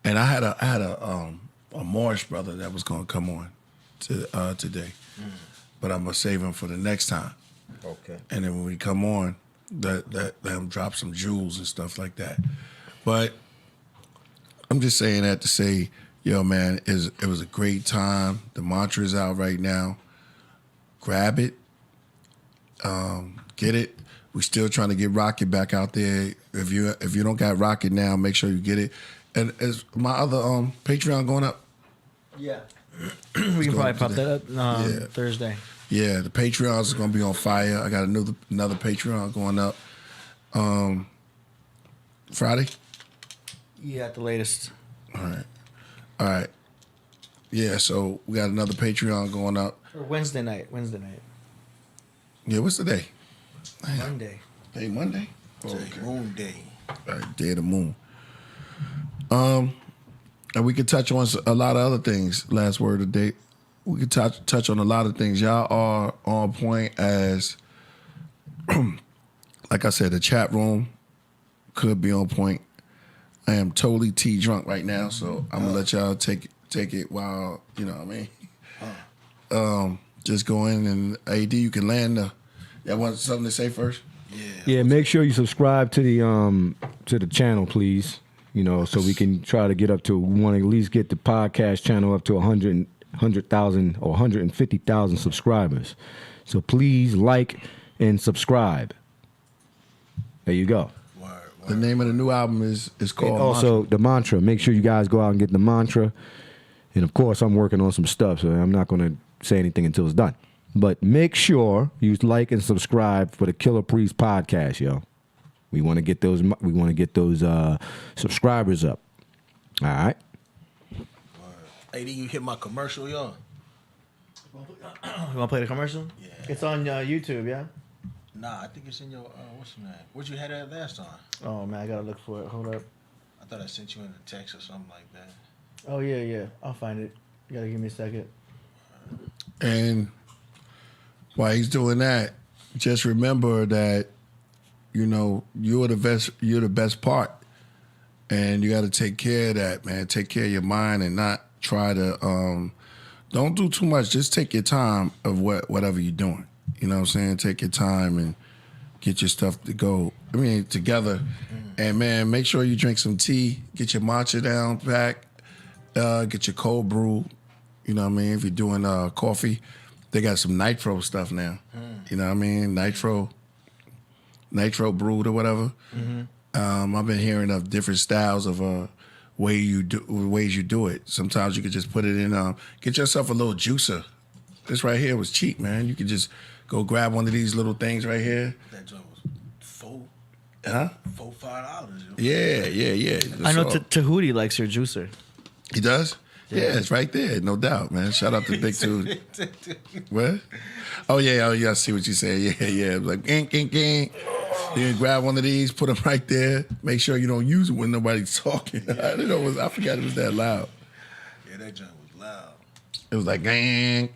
And I had a Morris brother that was gonna come on today, but I'm gonna save him for the next time. Okay. And then when we come on, that drop some jewels and stuff like that. But I'm just saying that to say, yo, man, it was a great time. The mantra is out right now. Grab it, get it. We're still trying to get Rocket back out there. If you don't got Rocket now, make sure you get it. And is my other Patreon going up? Yeah. We can probably pop that up Thursday. Yeah, the Patreons is gonna be on fire. I got another Patreon going up Friday. Yeah, at the latest. All right. Yeah, so we got another Patreon going up. Or Wednesday night. Yeah, what's the day? Monday. Hey, Monday? Okay. Moon day. All right, day of the moon. And we could touch on a lot of other things. Last word of the day. We could touch on a lot of things. Y'all are on point as, like I said, the chat room could be on point. I am totally tea drunk right now, so I'm gonna let y'all take it while, you know what I mean. Just go in and AD, you can land the. Y'all want something to say first? Yeah, make sure you subscribe to the channel, please. You know, so we can try to get up to. We want to at least get the podcast channel up to 100,000 or 150,000 subscribers. So please like and subscribe. There you go. The name of the new album is called. And also the mantra. Make sure you guys go out and get the mantra. And of course, I'm working on some stuff, so I'm not going to say anything until it's done. But make sure you like and subscribe for the Killer Priest podcast, yo. We want to get those. We want to get those subscribers up. All right. Hey, did you hit my commercial, yo? You want to play the commercial? Yeah. It's on YouTube, yeah? Nah, I think it's in your, what's your name? Where'd you have that last time? Oh, man, I got to look for it. Hold up. I thought I sent you in a text or something like that. Oh, yeah. I'll find it. You got to give me a second. And while he's doing that, just remember that, you know, you're the best part. And you got to take care of that, man. Take care of your mind and not try to, don't do too much. Just take your time of whatever you're doing. You know what I'm saying? Take your time and get your stuff to go. I mean, together. And, man, make sure you drink some tea. Get your matcha down pack. Get your cold brew. You know what I mean? If you're doing coffee, they got some nitro stuff now. You know what I mean? Nitro brewed or whatever. I've been hearing of different styles of ways you do it. Sometimes you could just put it in. Get yourself a little juicer. This right here was cheap, man. You could just go grab one of these little things right here. That joint was $5. Yeah. I know Tahuti likes your juicer. He does? Yeah, it's right there, no doubt, man. Shout out to Big Two. What? Oh yeah, I see what you say. Yeah. Like, gang. You can grab one of these, put them right there. Make sure you don't use it when nobody's talking. I forgot it was that loud. Yeah, that joint was loud. It was like, gang.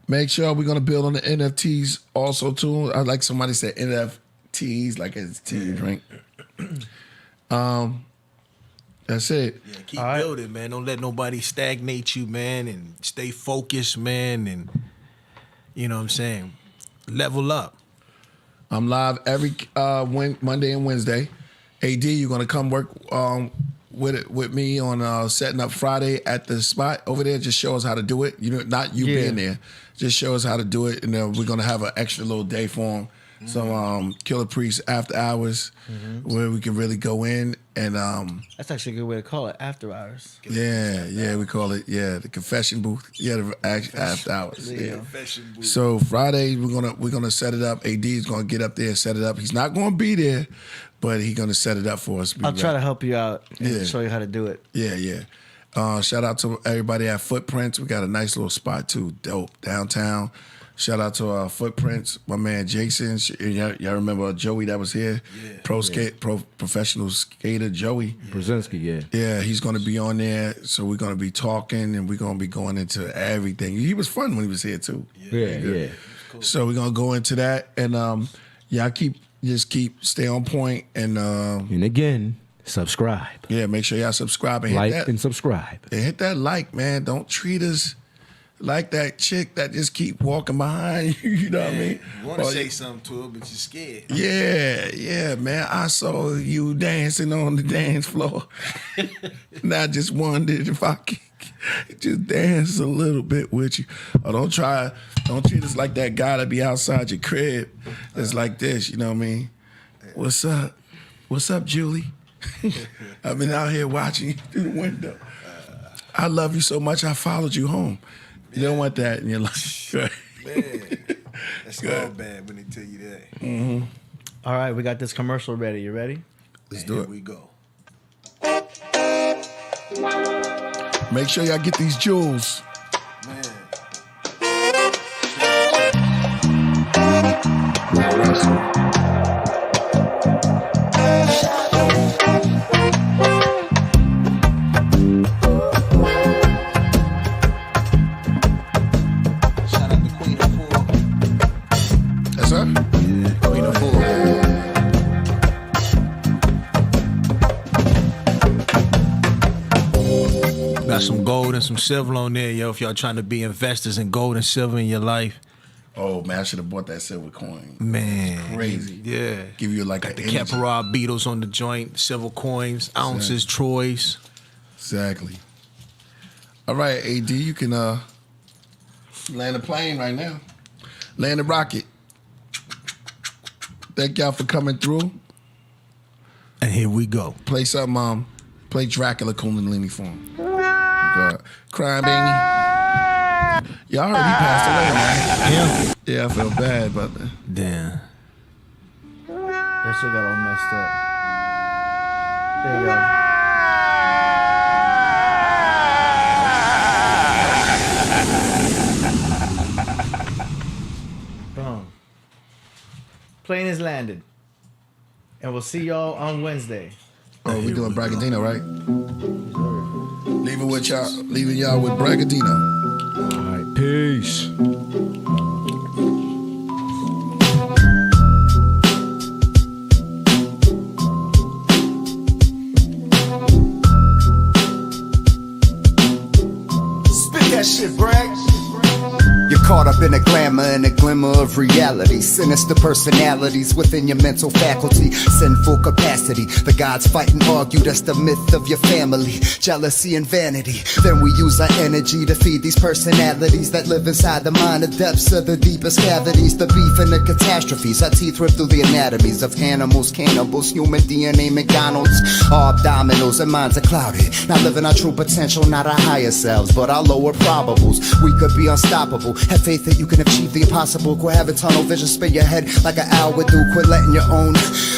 Make sure we're going to build on the NFTs also, too. I like somebody said NFTs, like it's tea drink. That's it. Yeah, keep building, man. Don't let nobody stagnate you, man, and stay focused, man, and you know what I'm saying? Level up. I'm live every Monday and Wednesday. AD, you're going to come work with me on setting up Friday at the spot over there. Just show us how to do it. Not you being there. Just show us how to do it, and then we're going to have an extra little day for them. Some Killer Priest after hours where we can really go in and that's actually a good way to call it, after hours. Yeah, we call it the confession booth. Yeah, the after hours. Yeah. Confession booth. So Friday we're gonna set it up. AD is gonna get up there and set it up. He's not gonna be there, but he's gonna set it up for us. I'll try to help you out and show you how to do it. Yeah. Shout out to everybody at Footprints. We got a nice little spot too. Dope downtown. Shout out to Footprints, my man Jason. Y'all remember Joey that was here? Yeah. Professional skater Joey. Brzezinski, yeah. Yeah, he's going to be on there. So we're going to be talking and we're going to be going into everything. He was fun when he was here too. Yeah. Cool. So we're going to go into that. And y'all stay on point. And again, subscribe. Yeah, make sure y'all subscribe and hit that. And subscribe. And hit that like, man. Don't treat us like that chick that just keep walking behind you, you know what I mean? You want to say something to her, but you're scared. Yeah, man. I saw you dancing on the dance floor. And I just wondered if I could just dance a little bit with you. Or don't treat us like that guy that be outside your crib. It's like this, you know what I mean? What's up? What's up, Julie? I've been out here watching you through the window. I love you so much I followed you home. You don't want that in your life. Man, that's all bad when they tell you that. Mm-hmm. All right, we got this commercial ready. You ready? Let's do it. Here we go. Make sure y'all get these jewels. Got some gold and some silver on there, yo. If y'all trying to be investors in gold and silver in your life. Oh man, I should have bought that silver coin. Man, crazy. Yeah, give you like got the Caparra beetles on the joint, silver coins, ounces, Troys. Exactly. All right, AD, you can land a plane right now. Land a rocket. Thank y'all for coming through. And here we go. Play something. Play Dracula Culinary for him. Crime Baby. Y'all heard he passed away, man. Yeah, I feel bad, but damn. That shit got all messed up. There you go. Boom. Plane is landed. And we'll see y'all on Wednesday. Oh, we doing Braggadino, right? Leaving y'all with Braggadino. All right, peace. Spit that shit, Bragg. You're caught up in a glamour and a glimmer of reality. Sinister personalities within your mental faculty. Sinful capacity. The gods fight and argue, that's the myth of your family. Jealousy and vanity. Then we use our energy to feed these personalities that live inside the mind, the depths of the deepest cavities. The beef and the catastrophes. Our teeth rip through the anatomies of animals, cannibals, human DNA, McDonald's. Our abdominals and minds are clouded. Not living our true potential, not our higher selves, but our lower probables. We could be unstoppable. Have faith that you can achieve the impossible. Quit having tunnel vision, spin your head like an owl would do. Quit letting your own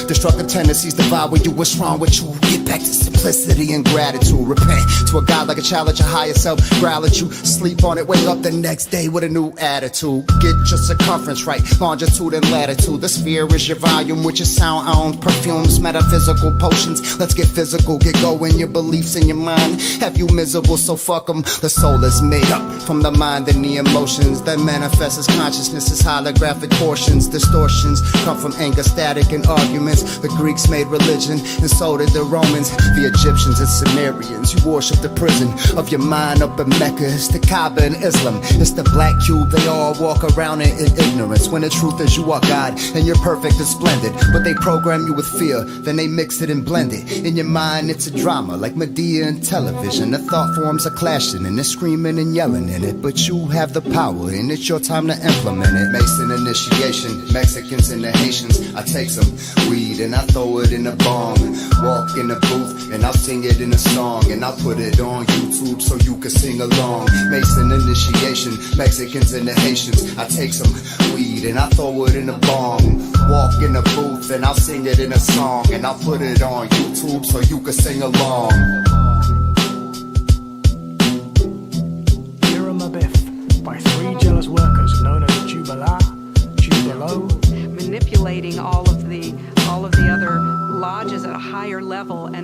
destructive tendencies devour you. What's wrong with you? Get back to simplicity and gratitude. Repent to a God like a child, let your higher self growl at you. Sleep on it, wake up the next day with a new attitude. Get your circumference right, longitude and latitude. The sphere is your volume, which is sound owned. Perfumes, metaphysical potions. Let's get physical, get going. Your beliefs in your mind have you miserable, so fuck them. The soul is made up from the mind and the emotions that manifest as consciousness as holographic portions. Distortions come from anger, static, and arguments. The Greeks made religion, and so did the Romans. The Egyptians and Sumerians, you worship the prison of your mind up in Mecca. It's the Kaaba in Islam, it's the black cube. They all walk around in ignorance, when the truth is you are God, and you're perfect and splendid. But they program you with fear, then they mix it and blend it. In your mind, it's a drama, like Medea and television. The thought forms are clashing, and they're screaming and yelling in it. But you have the power, and it's your time to implement it. Mason initiation, Mexicans and the Haitians. I take some weed and I throw it in a bong. Walk in the booth and I'll sing it in a song. And I'll put it on YouTube so you can sing along. Mason initiation, Mexicans and the Haitians. I take some weed and I throw it in a bong. Walk in the booth and I'll sing it in a song. And I'll put it on YouTube so you can sing along.